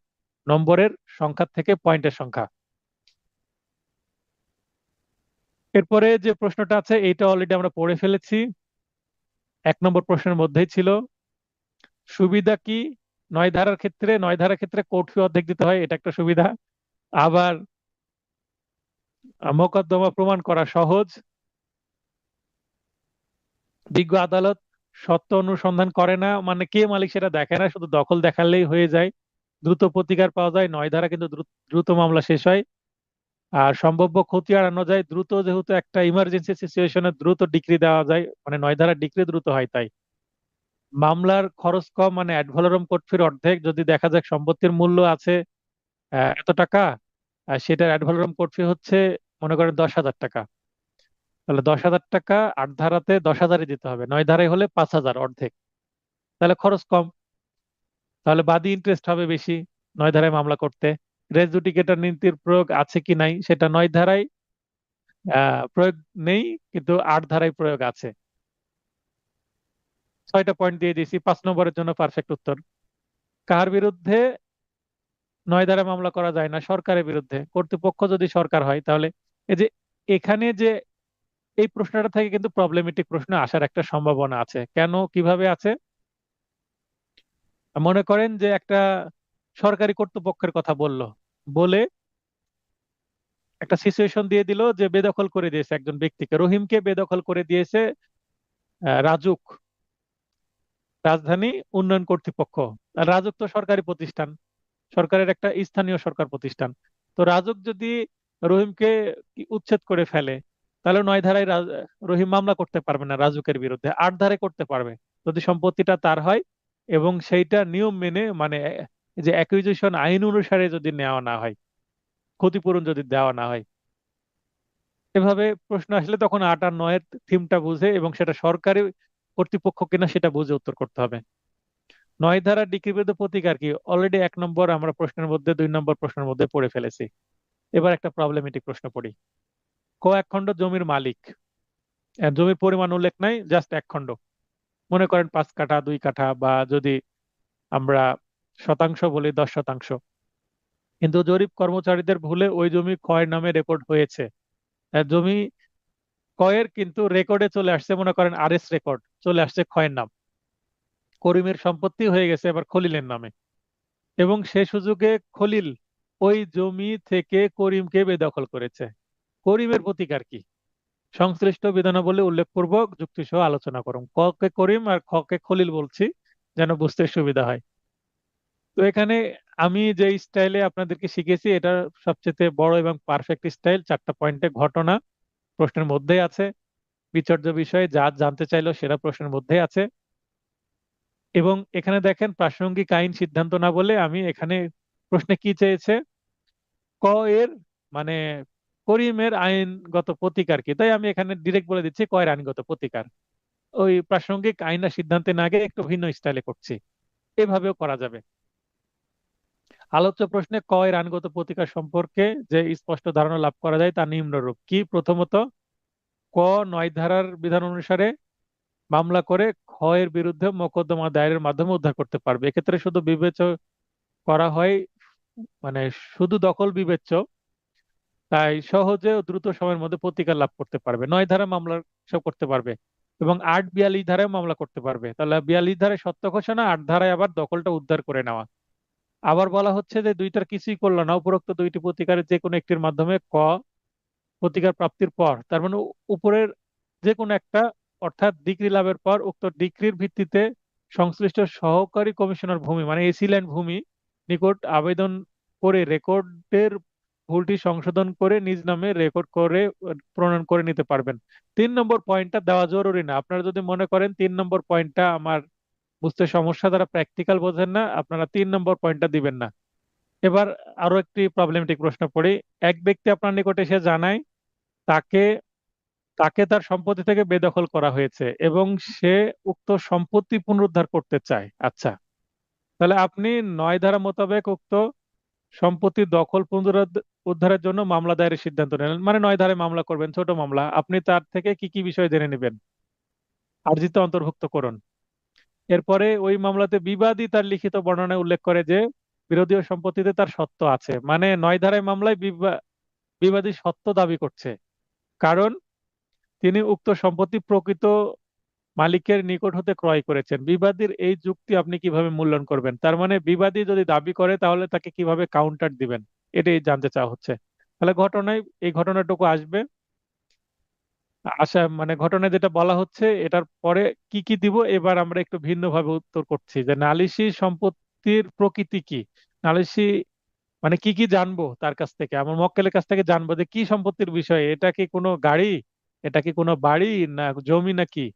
A: নম্বরের সংখ্যা থেকে পয়েন্টের সংখ্যা। এরপরে যে প্রশ্নটা আছে এইটা অলরেডি আমরা পড়ে ফেলেছি, 1 নম্বর প্রশ্নের মধ্যেই ছিল। সুবিধা কি? 9 ধারার ক্ষেত্রে 9 ধারার ক্ষেত্রে কোর্ট ফি অর্ধেক দিতে হয়, এটা একটা সুবিধা। আবার মোকদ্দমা প্রমাণ করা সহজ। বিজ্ঞ আদালত সত্য অনুসন্ধান করে না, মানে কে মালিক সেটা দেখে না, শুধু দখল দেখালেই হয়ে যায়। দ্রুত প্রতিকার পাওয়া যায়, 9 ধারা কিন্তু দ্রুত মামলা শেষ হয়। আর সম্ভাব্য ক্ষতি এড়ানো যায় দ্রুত, যেহেতু একটা ইমার্জেন্সি সিচুয়েশনে দ্রুত ডিক্রি দেওয়া যায়, মানে 9 ধারা ডিক্রি দ্রুত হয় তাই। মামলার খরচ কম, মানে অ্যাড ভ্যালোরাম কোর্ট ফির অর্ধেক। যদি দেখা যাক সম্পত্তির মূল্য আছে এত টাকা, আর সেটার অ্যাড ভ্যালোরাম কোর্ট ফি হচ্ছে মনে করেন 10,000 টাকা, তাহলে 10,000 টাকা 8 ধারাতে 10,000-ই দিতে হবে, 9 ধারায় হলে 5,000, অর্ধেক। তাহলে খরচ কম, তাহলে বাদী ইন্টারেস্ট হবে বেশি 9 ধারায় মামলা করতে। রেস জুডিকেটর নীতির প্রয়োগ আছে কি নাই, সেটা 9 ধারায় প্রয়োগ নেই, কিন্তু 8 ধারায় প্রয়োগ আছে। 6টা পয়েন্ট দিয়ে দিয়েছি, 5 নম্বরের জন্য পারফেক্ট উত্তর। কার বিরুদ্ধে 9 ধারায় মামলা করা যায় না? সরকারের বিরুদ্ধে। কর্তৃপক্ষ যদি সরকার হয় তাহলে এই যে এখানে যে এই প্রশ্নটা থেকে কিন্তু প্রবলেমেটিক প্রশ্ন আসার একটা সম্ভাবনা আছে। কেন, কিভাবে আছে? মনে করেন যে একটা সরকারি কর্তৃপক্ষের কথা বললো, বলে একটা সিচুয়েশন দিয়ে দিল যে বেদখল করে দিয়েছে একজন ব্যক্তিকে, রহিমকে বেদখল করে দিয়েছে রাজুক, রাজধানী উন্নয়ন কর্তৃপক্ষ। আর রাজুক তো সরকারি প্রতিষ্ঠান, সরকারের একটা স্থানীয় সরকার প্রতিষ্ঠান। তো রাজুক যদি রহিমকে উচ্ছেদ করে ফেলে, তাহলে 9 ধারায় রহিম মামলা করতে পারবে না রাজুকের বিরুদ্ধে, 8 ধারায় করতে পারবে, যদি সম্পত্তিটা তার হয় এবং সেইটা নিয়ম মেনে, মানে যে অ্যাকুইজিশন আইন অনুসারে যদি নেওয়া না হয়, ক্ষতিপূরণ যদি দেওয়া না হয়। এভাবে প্রশ্ন আসলে তখন 8 আর 9-এর থিমটা বুঝে এবং সেটা সরকারি কর্তৃপক্ষ কিনা সেটা বুঝে উত্তর করতে হবে। 9 ধারা ডিক্রিভেদ প্রতিকার কি, অলরেডি 1 নম্বর আমরা প্রশ্নের মধ্যে, 2 নম্বর প্রশ্নের মধ্যে পড়ে ফেলেছি। এবার একটা প্রবলেমেটিক প্রশ্ন পড়ি। ক এক খণ্ড জমির মালিক, জমির পরিমাণ উল্লেখ নাই, জাস্ট এক খণ্ড, মনে করেন 5 কাঠা, 2 কাঠা, বা যদি আমরা শতাংশ বলি 10 শতাংশ। কিন্তু জরিপ কর্মচারীদের ভুলে ওই জমি ক্ষয় নামে রেকর্ড হয়েছে। জমি ক্ষয়ের কিন্তু রেকর্ডে চলে আসছে, মনে করেন আরএস রেকর্ড চলে আসছে ক্ষয়ের নাম, করিমের সম্পত্তি হয়ে গেছে এবার খলিলের নামে, এবং সে সুযোগে খলিল ওই জমি থেকে করিমকে বেদখল করেছে। করিমের প্রতিকার কি? সংশ্লিষ্ট বিধানাবলী উল্লেখপূর্বক যুক্তি সহ আলোচনা করুন। ক কে করিম আর খ কে খলিল বলছি, যেন বুঝতে সুবিধা হয়। তো এখানে আমি যে স্টাইলে আপনাদেরকে শিখেছি, এটা সবচেয়ে বড় এবং পারফেক্ট স্টাইল। 4টা পয়েন্টে ঘটনা প্রশ্নের মধ্যেই আছে, বিচার্য বিষয়ে যা জানতে চাইলো সেটা প্রশ্নের মধ্যেই আছে। এবং এখানে দেখেন প্রাসঙ্গিক আইন সিদ্ধান্ত না বলে আমি এখানে প্রশ্নে কি চেয়েছে, ক এর মানে করিমের আইনগত প্রতিকার কি, তাই আমি এখানে ডিরেক্ট বলে দিচ্ছি ক এর আইনগত প্রতিকার। ওই প্রাসঙ্গিক আইন আর সিদ্ধান্তে না গিয়ে একটু ভিন্ন স্টাইলে করছি, এভাবেও করা যাবে। আলোচ্য প্রশ্নে ক এর আইনগত প্রতিকার সম্পর্কে যে স্পষ্ট ধারণা লাভ করা যায় তা নিম্নরূপ কি। প্রথমত, ক 9 ধারার বিধান অনুসারে মামলা করে খ এর বিরুদ্ধে মোকদ্দমা দায়েরের মাধ্যমে উদ্ধার করতে পারবে। এক্ষেত্রে শুধু বিবেচ্য করা হয়, মানে শুধু দখল বিবেচ্য, তাই সহজে ও দ্রুত সময়ের মধ্যে প্রতিকার লাভ করতে পারবে। 9 ধারা মামলা সব করতে পারবে, এবং 8 42 ধারায় মামলা করতে পারবে। তাহলে 42 ধারায় সত্য ঘোষণা, 8 ধারায় আবার দখলটা উদ্ধার করে নেওয়া। আবার বলা হচ্ছে যে দুইটার কিছুই করলো না, উপরোক্ত দুইটি প্রতিকারের যে কোনো একটির মাধ্যমে ক প্রতিকার প্রাপ্তির পর, তার মানে উপরের যে কোনো একটা, অর্থাৎ ডিগ্রি লাভের পর উক্ত ডিগ্রির ভিত্তিতে সংশ্লিষ্ট সহকারী কমিশনার ভূমি, মানে এসি ল্যান্ড ভূমি নিকট আবেদন করে রেকর্ডের ভুলটি সংশোধন করে নিজ নামে রেকর্ড করে প্রণয়ন করে নিতে পারবেন। 3 নম্বর পয়েন্টটা দেওয়া জরুরি না, আপনারা যদি মনে করেন 3 নম্বর পয়েন্টটা আমার বুঝতে সমস্যা, দ্বারা প্র্যাকটিক্যাল বোঝেন না, আপনারা 3 নম্বর পয়েন্টটা দিবেন না। এবার আরো একটি প্রবলেমেটিক প্রশ্ন পড়ি। এক ব্যক্তি আপনার নিকটে এসে জানায় তাকে তাকে তার সম্পত্তি থেকে বেদখল করা হয়েছে এবং সে উক্ত সম্পত্তি পুনরুদ্ধার করতে চায়। আচ্ছা, তাহলে আপনি 9 ধারা মোতাবেক উক্ত সম্পত্তি দখল উদ্ধারের জন্য মামলা দায়েরের সিদ্ধান্ত নিলেন, মানে 9 ধারায় মামলা করবেন, ছোট মামলা। আপনি তার থেকে কি কি বিষয় জেনে নেবেন, আর্জিতে অন্তর্ভুক্ত করুন। এরপরে ওই মামলাতে বিবাদী তার লিখিত বর্ণনায় উল্লেখ করে যে বিরোধীয় সম্পত্তিতে তার সত্ত্ব আছে, মানে 9 ধারায় মামলায় বিবাদী সত্ত্ব দাবি করছে, কারণ তিনি উক্ত সম্পত্তি প্রকৃত মালিকের নিকট হতে ক্রয় করেছেন। বিবাদীর এই যুক্তি আপনি কিভাবে মূল্যায়ন করবেন? তার মানে বিবাদী যদি দাবি করে তাহলে তাকে কিভাবে কাউন্টার দিবেন, এটাই জানতে চাওয়া হচ্ছে। তাহলে ঘটনায় এই ঘটনাটুকু আসবে। আশা মানে ঘটনায় যেটা বলা হচ্ছে এটার পরে কি কি দিব, এবার আমরা একটু ভিন্নভাবে উত্তর করছি যে নালিশি সম্পত্তির প্রকৃতি কি। নালিশি মানে কি কি জানবো তার কাছ থেকে, আমার মক্কেলের কাছ থেকে জানবো যে কি সম্পত্তির বিষয়, এটা কি কোনো গাড়ি, এটা কি কোনো বাড়ি, না জমি নাকি।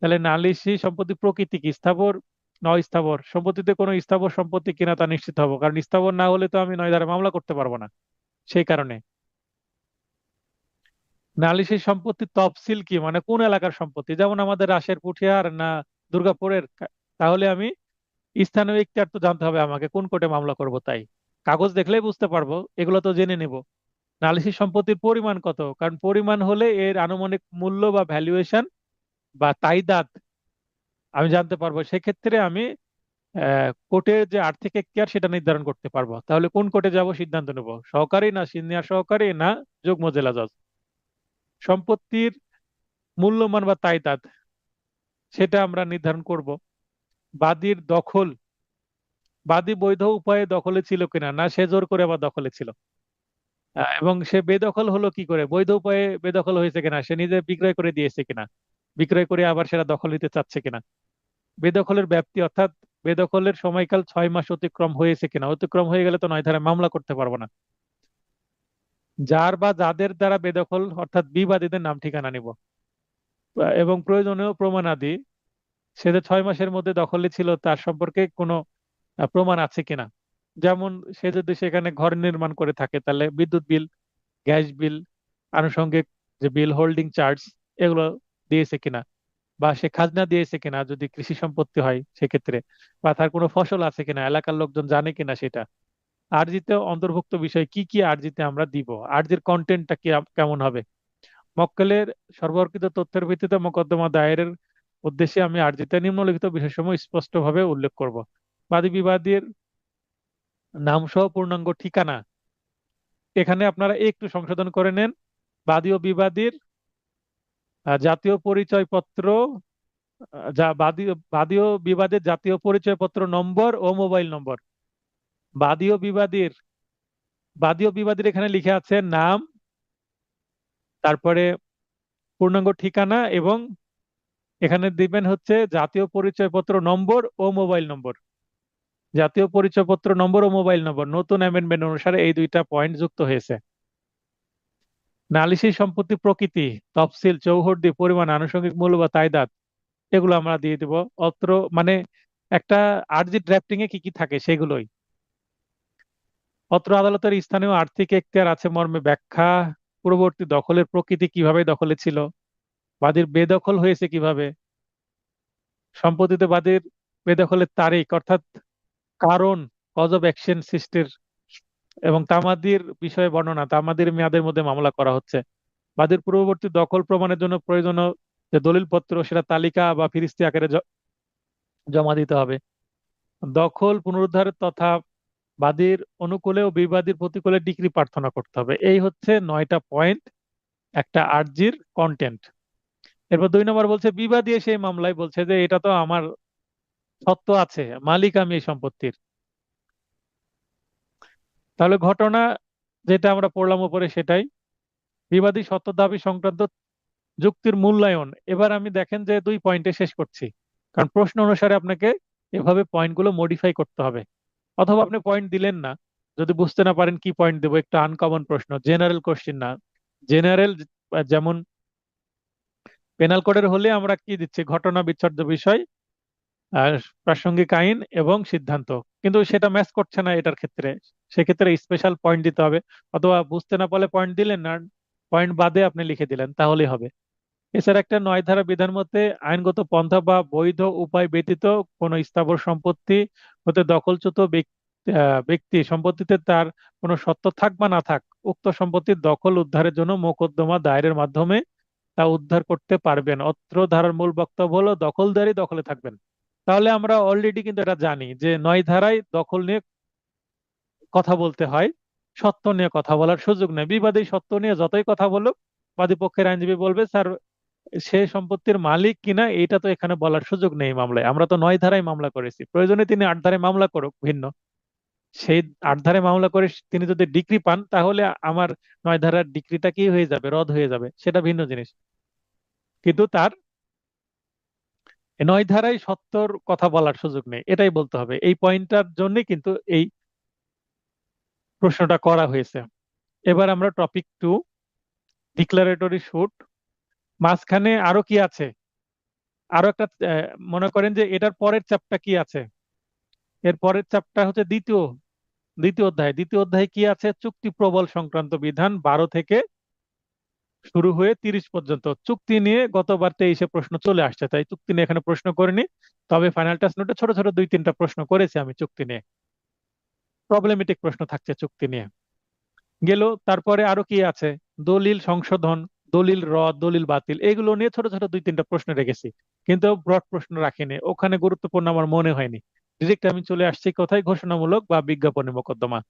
A: তাহলে নালিশি সম্পত্তি প্রকৃতি কি, স্থাবর না অস্থাবর। সম্পত্তিতে কোনো স্থাবর সম্পত্তি কিনা তা নিশ্চিত হবো, কারণ স্থাবর না হলে তো আমি নয় ধারা মামলা করতে পারবো না। সেই কারণে নালিশি সম্পত্তির তফসিল কি, মানে কোন এলাকার সম্পত্তি, যেমন আমাদের রাজশাহীর পুঠিয়ার না দুর্গাপুরের তাহলে আমি স্থানীয় এখতিয়ার তো জানতে হবে আমাকে, কোন কোর্টে মামলা করব। তাই কাগজ দেখলেই বুঝতে পারবো, এগুলো তো জেনে নেব। নালিশি সম্পত্তির পরিমাণ কত, কারণ পরিমাণ হলে এর আনুমানিক মূল্য বা ভ্যালুয়েশন বা তাইদাদ আমি জানতে পারবো। সেক্ষেত্রে আমি কোর্টের যে আর্থিক এখতিয়ার সেটা নির্ধারণ করতে পারবো। তাহলে কোন কোর্টে যাব সিদ্ধান্ত নেব, সহকারী না সিনিয়র সহকারী না যুগ্ম জেলা জজ। সম্পত্তির মূল্যমান বা তাইদাদ সেটা আমরা নির্ধারণ করব। বাদীর দখল, বাদী বৈধ উপায়ে দখলে ছিল কিনা, না সে জোর করে আবার দখলে ছিল। এবং সে বেদখল হলো কি করে, বৈধ উপায়ে বেদখল হয়েছে কিনা, সে নিজে বিক্রয় করে দিয়েছে কিনা, বিক্রয় করে আবার সেটা দখল নিতে চাচ্ছে কিনা। বেদখলের ব্যাপ্তি অর্থাৎ বেদখলের সময়কাল 6 মাস অতিক্রম হয়েছে কিনা, অতিক্রম হয়ে গেলে তো নয় ধারায় মামলা করতে পারবো না। যার বা যাদের দ্বারা বেদখল অর্থাৎ বিবাদীদের নাম ঠিকানা নিব। এবং প্রয়োজনীয় প্রমাণাদি, সে যে 6 মাসের মধ্যে দখলে ছিল তার সম্পর্কে কোনো প্রমাণ আছে কিনা। যেমন সে যদি সেখানে ঘর নির্মাণ করে থাকে তাহলে বিদ্যুৎ বিল, গ্যাস বিল, আনুষঙ্গিক যে বিল, হোল্ডিং চার্জ, এগুলো দিয়েছে কিনা, বা সে খাজনা দিয়েছে কিনা যদি কৃষি সম্পত্তি হয় সেক্ষেত্রে, বা তার কোনো ফসল আছে কিনা, এলাকার লোকজন জানে কিনা সেটা। আরজিতে অন্তর্ভুক্ত বিষয় কি কি আরজিতে আমরা দিব, আরজির কন্টেন্টটা কি কেমন হবে। মক্কেলের সর্বর্কিত তথ্যের ভিত্তিতে মোকদ্দমা দায়েরের উদ্দেশ্যে আমি আরজিতে নিম্নলিখিত বিষয়সমূহ স্পষ্টভাবে উল্লেখ করব। বাদী বিবাদীর নাম সহ পূর্ণাঙ্গ ঠিকানা, এখানে আপনারা একটু সংশোধন করে নেন। বাদী ও বিবাদীর জাতীয় পরিচয়পত্র, যা বাদী বাদী ও বিবাদের জাতীয় পরিচয়পত্র নম্বর ও মোবাইল নম্বর। বাদী ও বিবাদীর বাদী ও বিবাদীর এখানে লিখে আছে নাম, তারপরে পূর্ণাঙ্গ ঠিকানা, এবং এখানে দিবেন হচ্ছে জাতীয় পরিচয়পত্র নম্বর ও মোবাইল নম্বর। জাতীয় পরিচয়পত্র নম্বর ও মোবাইল নম্বর নতুন অ্যামেন্ডমেন্ট অনুসারে এই দুইটা পয়েন্ট যুক্ত হয়েছে। নালিশি সম্পত্তি প্রকৃতি, তফসিল, চৌহদ্দি, পরিমাণ, আনুষঙ্গিক মূল্য বা তাইদাদ, এগুলো আমরা দিয়ে দিব। অত্র মানে একটা আরজি ড্রাফটিং এ কি কি থাকে সেগুলোই। অত্র আদালতের স্থানীয় আর্থিক এখতিয়ার আছে মর্মে ব্যাখ্যা, পূর্ববর্তী দখলের প্রকৃতি, কিভাবে দখলে ছিল, বাদীর বেদখল হয়েছে কিভাবে, সম্পত্তিতে বাদীর বেদখলের তারিখ অর্থাৎ কারণ, কজ অফ অ্যাকশন সৃষ্টির, এবং তামাদির বিষয়ে বর্ণনা, তামাদির মেয়াদের মধ্যে মামলা করা হচ্ছে। বাদীর পূর্ববর্তী দখল প্রমাণের জন্য প্রয়োজনীয় যে দলিলপত্র সেটা তালিকা বা ফিরিস্তি আকারে জমা দিতে হবে। দখল পুনরুদ্ধার তথা বাদীর অনুকূলে ও বিবাদীর প্রতিকূলে ডিক্রি প্রার্থনা করতে হবে। এই হচ্ছে 9টা পয়েন্ট একটা আর্জির কন্টেন্ট। এরপর 2 নম্বর বলছে বিবাদী এসে এই মামলায় বলছে যে এটা তো আমার সত্ত্ব আছে, মালিক আমি এই সম্পত্তির। তাহলে ঘটনা যেটা আমরা পড়লাম উপরে সেটাই। বিবাদী সত্য দাবি সংক্রান্ত যুক্তির মূল্যায়ন, এবার আমি দেখেন যে 2 পয়েন্টে শেষ করছি, কারণ প্রশ্ন অনুসারে আপনাকে এভাবে পয়েন্টগুলো মডিফাই করতে হবে। অথবা আপনি পয়েন্ট দিলেন না, যদি বুঝতে না পারেন কি পয়েন্ট দেবো, একটা আনকমন প্রশ্ন, জেনারেল কোশ্চিন না। জেনারেল যেমন পেনাল কোডের হলে আমরা কি দিচ্ছি, ঘটনা বিচ্ছেদ্য বিষয়, আর প্রাসঙ্গিক আইন এবং সিদ্ধান্ত, কিন্তু সেটা ম্যাচ করছে না এটার ক্ষেত্রে। সেক্ষেত্রে স্পেশাল পয়েন্ট দিতে হবে। অথবা বুঝতে না পারলে পয়েন্ট দিলেন না, পয়েন্ট বাদে আপনি লিখে দিলেন তাহলেই হবে। এছাড়া একটা 9 ধারা বিধান মতে আইনগত পন্থা বা বৈধ উপায় ব্যতীত কোনো স্থাবর সম্পত্তি হতে দখলচ্যুত ব্যক্তি সম্পত্তিতে তার কোনো সত্ত্ব থাক বা না থাক, উক্ত সম্পত্তির দখল উদ্ধারের জন্য মোকদ্দমা দায়েরের মাধ্যমে তা উদ্ধার করতে পারবেন। অত্র ধারার মূল বক্তব্য হলো দখলদারই দখলে থাকবেন। তাহলে আমরা অলরেডি কিন্তু এটা জানি যে 9 ধারায় দখল নিয়ে কথা বলতে হয়, সত্ত্ব নিয়ে কথা বলার সুযোগ নেই। বিবাদী সত্ত্ব নিয়ে যতই কথা বলুক, বাদী পক্ষের আইনজীবী বলবে স্যার সে সম্পত্তির মালিক কিনা এটা তো এখানে বলার সুযোগ নেই মামলায়। আমরা তো 9 ধারায় মামলা করেছি, প্রয়োজনে তিনি 8 ধারায় মামলা করুক ভিন্ন। সেই 8 ধারায় মামলা করে তিনি যদি ডিক্রি পান, তাহলে আমার 9 ধারার ডিক্রিটা কি হয়ে যাবে, রদ হয়ে যাবে, সেটা ভিন্ন জিনিস। কিন্তু তার 9 ধারায় সত্যর কথা বলার সুযোগ নেই, এটাই বলতে হবে। এই পয়েন্টটার জন্যই কিন্তু এই প্রশ্নটা করা হয়েছে। এবার আমরা টপিক 2, ডিক্লারেটরি শুট। মাঝখানে আরো কি আছে? আরো একটা মনে করেন যে এটার পরের চাপটা কি আছে? এর পরের চাপটা হচ্ছে দ্বিতীয় দ্বিতীয় অধ্যায়। দ্বিতীয় অধ্যায়ে কি আছে? চুক্তি প্রবল সংক্রান্ত বিধান 12 থেকে শুরু হয়ে 30 পর্যন্ত। চুক্তি নিয়ে গতবার 23-এ প্রশ্ন চলে আসছে, তাই চুক্তি নিয়ে এখানে প্রশ্ন করিনি। তবে ফাইনাল টেস্ট নোটে ছোট ছোট 2-3টা প্রশ্ন করেছি আমি চুক্তি নিয়ে। প্রবলেমেটিক প্রশ্ন থাকছে চুক্তি নিয়ে। গেল, তারপরে আরো কি আছে? দলিল সংশোধন, দলিল রদ, দলিল বাতিল, এগুলো নিয়ে ছোট ছোট 2-3টা প্রশ্ন রেখেছি। কিন্তু ব্রড প্রশ্ন রাখিনি, ওখানে গুরুত্বপূর্ণ আমার মনে হয়নি। ডিরেক্ট আমি চলে আসছি কোথায়? ঘোষণামূলক বা বিজ্ঞাপনী মোকদ্দমা।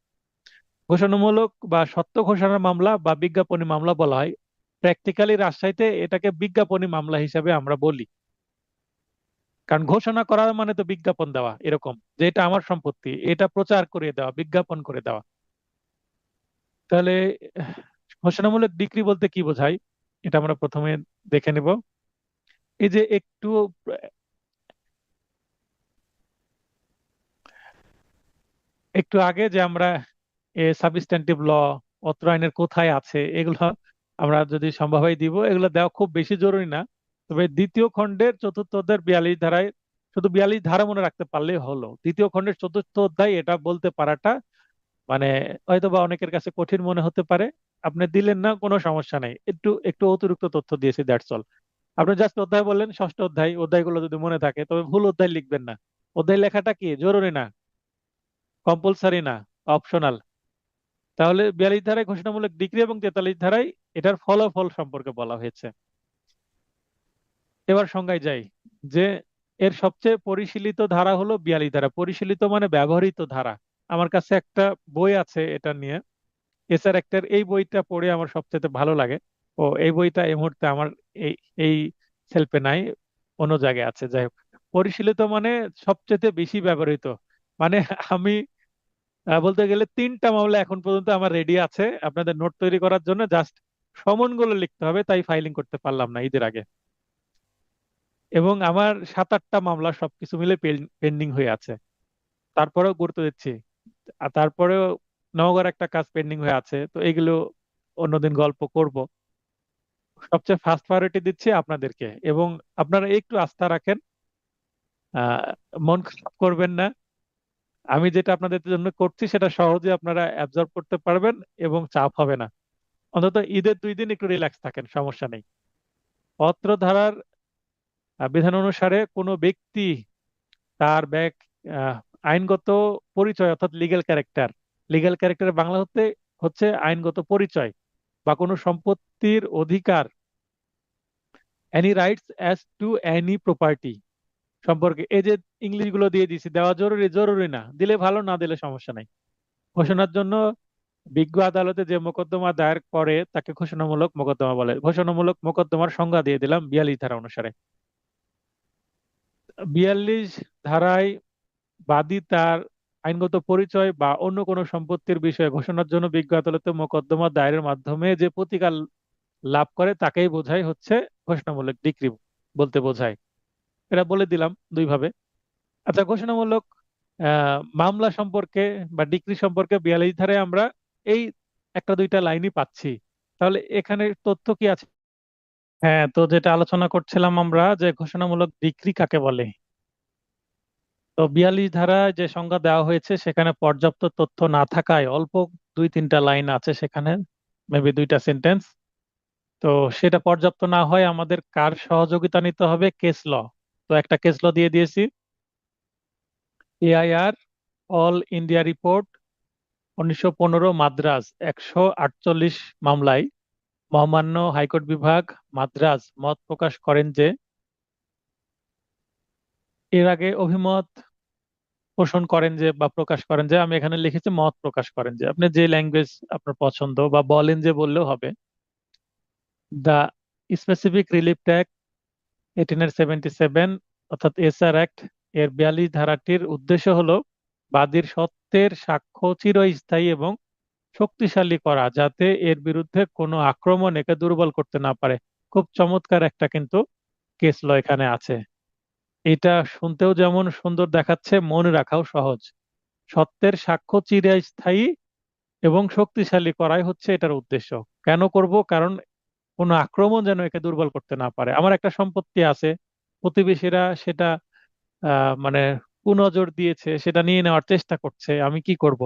A: ঘোষণামূলক বা সত্য ঘোষণার মামলা বা বিজ্ঞাপনী মামলা বলা হয়। প্র্যাকটিক্যালি রাজশাহীতে এটাকে বিজ্ঞাপনী মামলা হিসাবে আমরা বলি। কারণ ঘোষণা করা মানে তো বিজ্ঞাপন দেওয়া, এরকম যে এটা আমার সম্পত্তি, এটা প্রচার করে দেওয়া, বিজ্ঞাপন করে দেওয়া। তাহলে আহ, ঘোষণামূলক ডিক্রি বলতে কি বোঝায়, এটা আমরা প্রথমে দেখে নেব। এই যে একটু আগে যে আমরা সাবস্ট্যান্টিভ ল, অত্র আইনের কোথায় আছে, এগুলো আমরা যদি সম্ভব হয় দিব। এগুলো দেওয়া খুব বেশি জরুরি না। তবে দ্বিতীয় খণ্ডের চতুর্থ অধ্যায়ের 42 ধারায়, শুধু 42 ধারা মনে রাখতে পারলেই হলো। দ্বিতীয় খণ্ডের চতুর্থ অধ্যায় এটা বলতে পারাটা মানে হয়তো বা অনেকের কাছে কঠিন মনে হতে পারে। আপনি দিলেন না, কোনো সমস্যা নাই, একটু একটু অতিরিক্ত তথ্য দিয়েছি, দ্যাটস অল। আপনি জাস্ট অধ্যায় বললেন, ষষ্ঠ অধ্যায়, অধ্যায়গুলো যদি মনে থাকে, তবে ভুল অধ্যায় লিখবেন না। অধ্যায় লেখাটা কি জরুরি না, কম্পালসারি না, অপশনাল। তাহলে 42 ধারায় ঘোষণামূলক ডিগ্রি এবং 43 ধারায় এটার ফলাফল সম্পর্কে বলা হয়েছে। এবার সংজ্ঞায় যাই, যে এর সবচেয়ে পরিশীলিত ধারা হলো 42 ধারা। পরিশীলিত মানে ব্যবহৃত ধারা। আমার কাছে একটা বই আছে এটা নিয়ে, এসআর অ্যাক্টের। এই বইটা পড়ে আমার সবচেয়ে ভালো লাগে। ও এই বইটা এই মুহূর্তে আমার এই এই সেলফে নাই, অন্য জায়গায় আছে। যাই হোক, পরিশীলিত মানে সবচেয়ে বেশি ব্যবহৃত। মানে আমি বলতে গেলে 3টা মামলা এখন পর্যন্ত আমার রেডি আছে আপনাদের নোট তৈরি করার জন্য। জাস্ট সমনগুলো লিখতে হবে, তাই ফাইলিং করতে পারলাম না ঈদের আগে। এবং আমার 7-8টা মামলা সবকিছু মিলে পেন্ডিং হয়ে আছে, তারপরেও গুরুত্ব দিচ্ছি। আর তারপরেও নওগাঁর একটা কাজ পেন্ডিং হয়ে আছে, তো এগুলো অন্যদিন গল্প করব। সবচেয়ে ফার্স্ট প্রায়োরিটি দিচ্ছি আপনাদেরকে, এবং আপনারা একটু আস্থা রাখেন। আহ মন খারাপ করবেন না। আমি যেটা আপনাদের জন্য করছি সেটা সহজে আপনারা অ্যাবজর্ব করতে পারবেন, এবং চাপ হবে না। অন্তত ঈদের 2 দিন একটু রিল্যাক্স থাকেন, সমস্যা নেই। অত্র ধারার বিধান অনুসারে কোনো ব্যক্তি তার আহ, আইনগত পরিচয় অর্থাৎ legal character, legal character Bangla হতে হচ্ছে আইনগত পরিচয়, বা কোনো সম্পত্তির অধিকার, any rights as to any property সম্পর্কে। এই যে ইংলিশ গুলো দিয়ে দিছি, দেওয়া জরুরি জরুরি না, দিলে ভালো, না দিলে সমস্যা নাই। ঘোষণার জন্য বিজ্ঞ আদালতে যে মোকদ্দমা দায়ের করে তাকে ঘোষণামূলক মোকদ্দমা বলে। ঘোষণামূলক মোকদ্দমার সংজ্ঞা দিয়ে দিলাম 42 ধারা অনুসারে। 42 ধারায় বাদী তার আইনগত পরিচয় বা অন্য কোনো সম্পত্তির বিষয়ে ঘোষণার জন্য বিজ্ঞ আদালতে মোকদ্দমা দায়েরের মাধ্যমে যে প্রতিকার লাভ করে তাকেই বোঝায় হচ্ছে ঘোষণামূলক ডিক্রি বলতে বোঝায়। এটা বলে দিলাম 2 ভাবে। আচ্ছা, ঘোষণামূলক মামলা সম্পর্কে বা ডিক্রি সম্পর্কে 42 ধারায় আমরা এই 1-2টা লাইনই পাচ্ছি। তাহলে এখানে তথ্য কি আছে? হ্যাঁ, তো যেটা আলোচনা করছিলাম আমরা, যে ঘোষণামূলক ডিক্রি কাকে বলে। তো 42 ধারায় যে সংজ্ঞা দেওয়া হয়েছে সেখানে পর্যাপ্ত তথ্য না থাকায় অল্প 2-3টা লাইন আছে সেখানে, মেবি 2টা সেন্টেন্স। তো সেটা পর্যাপ্ত না হয় আমাদের কার সহযোগিতা নিতে হবে? কেস ল। তো একটা কেস ল দিয়ে দিয়েছি, AIR, all India report, 1915 Madras 148 মামলায় মহামান্য হাইকোর্ট বিভাগ মাদ্রাজ মত প্রকাশ করেন যে, এর আগে অভিমত পোষণ করেন যে বা প্রকাশ করেন যে, আমি এখানে লিখেছি মত প্রকাশ করেন যে, আপনি যে ল্যাঙ্গুয়েজ আপনার পছন্দ বা বলেন যে বললেও হবে। স্পেসিফিক রিলিফ অ্যাক্ট 1877 অর্থাৎ এসআর অ্যাক্ট এর 42 ধারাটির উদ্দেশ্য হলো বাদীর সত্যের সাক্ষ্য চিরস্থায়ী এবং শক্তিশালী করা, যাতে এর বিরুদ্ধে কোনো আক্রমণ একে দুর্বল করতে না পারে। খুব চমৎকার একটা কিন্তু কেস ল এখানে আছে। এটা শুনতেও যেমন সুন্দর দেখাচ্ছে, মনে রাখাও সহজ। সত্যের সাক্ষ্য চিরস্থায়ী এবং শক্তিশালী করাই হচ্ছে এটার উদ্দেশ্য। কেন করব? কারণ কোনো আক্রমণ যেন একে দুর্বল করতে না পারে। আমার একটা সম্পত্তি আছে, প্রতিবেশীরা সেটা মানে কুনজর দিয়েছে, সেটা নিয়ে নেওয়ার চেষ্টা করছে, আমি কি করব?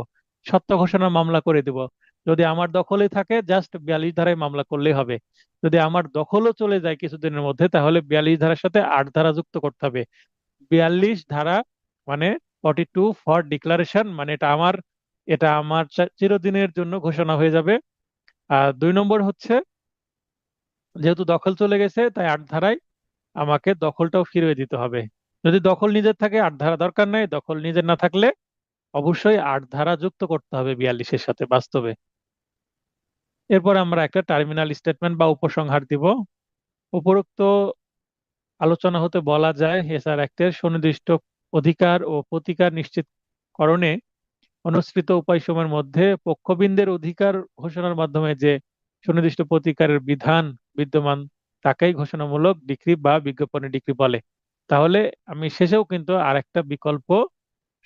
A: সত্য ঘোষণা মামলা করে দিব। যদি আমার দখলে থাকে জাস্ট 42 ধারায় মামলা করলেই হবে। যদি আমার দখলও চলে যায় কিছুদিনের মধ্যে, তাহলে 42 ধারার সাথে 8 ধারা যুক্ত করতে হবে। 42 ধারা মানে 42 ফর ডিক্লারেশন, মানে এটা আমার চিরদিনের জন্য ঘোষণা হয়ে যাবে। আর 2 নম্বর হচ্ছে, যেহেতু দখল চলে গেছে তাই 8 ধারায় আমাকে দখলটাও ফিরিয়ে দিতে হবে। যদি দখল নিজের থাকে 8 ধারা দরকার নাই, দখল নিজের না থাকলে অবশ্যই 8 ধারা যুক্ত করতে হবে 42-এর সাথে বাস্তবে। এরপর আমরা একটা টার্মিনাল স্টেটমেন্ট বা উপসংহার দিব। উপরোক্ত আলোচনা হতে বলা যায় এসআর অ্যাক্টের সুনির্দিষ্ট অধিকার ও প্রতিকার নিশ্চিতকরণে অনুসৃত উপায়সমূহের মধ্যে পক্ষবিন্দের অধিকার ঘোষণার মাধ্যমে যে সুনির্দিষ্ট প্রতিকারের বিধান বিদ্যমান তাকেই ঘোষণামূলক ডিক্রি বা বিজ্ঞাপনী ডিক্রি বলে। তাহলে আমি শেষেও কিন্তু আরেকটা বিকল্প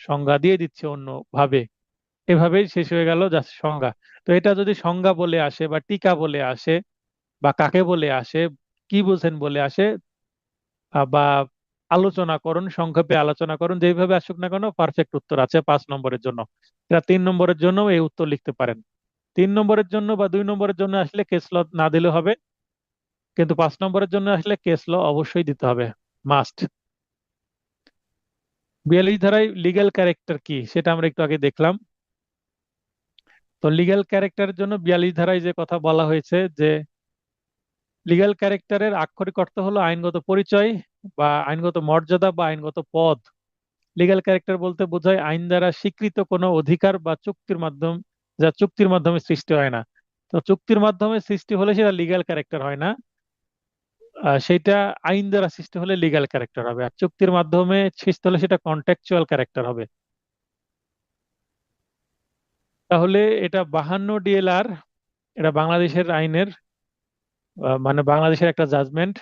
A: সংজ্ঞা দিয়ে দিচ্ছি অন্যভাবে। এভাবেই শেষ হয়ে গেল জাস্ট সংজ্ঞা। তো এটা যদি সংজ্ঞা বলে আসে বা টিকা বলে আসে বা কাকে বলে আসে, কি বুঝেন বলে আসে, বা আলোচনা করুন, সংক্ষেপে আলোচনা করুন, যেইভাবে আসুক না কেন পারফেক্ট উত্তর আছে 5 নম্বরের জন্য। এটা 3 নম্বরের জন্য এই উত্তর লিখতে পারেন। 3 নম্বরের জন্য বা 2 নম্বরের জন্য আসলে কেস ল না দিলে হবে, কিন্তু 5 নম্বরের জন্য আসলে কেস ল অবশ্যই দিতে হবে, মাস্ট। 42 ধারায় লিগ্যাল ক্যারেক্টার কি সেটা আমরা একটু আগে দেখলাম। তো লিগ্যাল ক্যারেক্টারের জন্য 42 ধারায় যে কথা বলা হয়েছে যে লিগ্যাল ক্যারেক্টারের আক্ষরিক অর্থ হলো আইনগত পরিচয় বা আইনগত মর্যাদা বা আইনগত পদ। লিগ্যাল ক্যারেক্টার বলতে বোঝায় আইন দ্বারা স্বীকৃত কোনো অধিকার বা চুক্তির মাধ্যম, যা চুক্তির মাধ্যমে সৃষ্টি হয় না। তো চুক্তির মাধ্যমে সৃষ্টি হলে সেটা লিগ্যাল ক্যারেক্টার হয় না, সেটা আইন দ্বারা সৃষ্টি হলে লিগ্যাল ক্যারেক্টার হবে। আর চুক্তির মাধ্যমে সৃষ্টি হলে সেটা কন্ট্রাকচুয়াল ক্যারেক্টার হবে। তাহলে এটা 52 ডিএলআর, এটা বাংলাদেশের আইনের মানে বাংলাদেশের একটা জাজমেন্ট,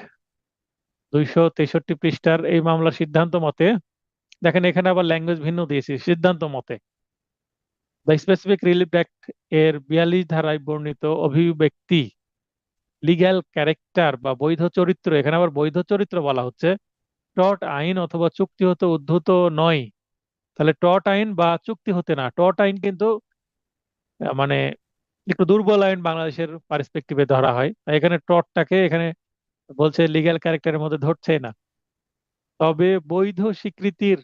A: 263 পৃষ্ঠার এই মামলার সিদ্ধান্ত মতে, দেখেন এখানে আবার ল্যাঙ্গুয়েজ ভিন্ন দিয়েছি, সিদ্ধান্ত মতে দ্য স্পেসিফিক রিলিফ অ্যাক্ট এর 42 ধারায় বর্ণিত অভিব্যক্তি লিগ্যাল ক্যারেক্টার বা বৈধ চরিত্র, এখানে আবার বৈধ চরিত্র বলা হচ্ছে, টর্ট আইন অথবা চুক্তি হতে উদ্ভূত নয়। তাহলে টর্ট আইন বা চুক্তি হতে না, টর্ট আইন কিন্তু মানে একটু দুর্বল আইন বাংলাদেশের পার্সপেক্টিভে ধরা হয়, তাই এখানে টর্টটাকে এখানে বলছে লিগ্যাল ক্যারেক্টারের মধ্যে ধরছে না। তবে বৈধ স্বীকৃতির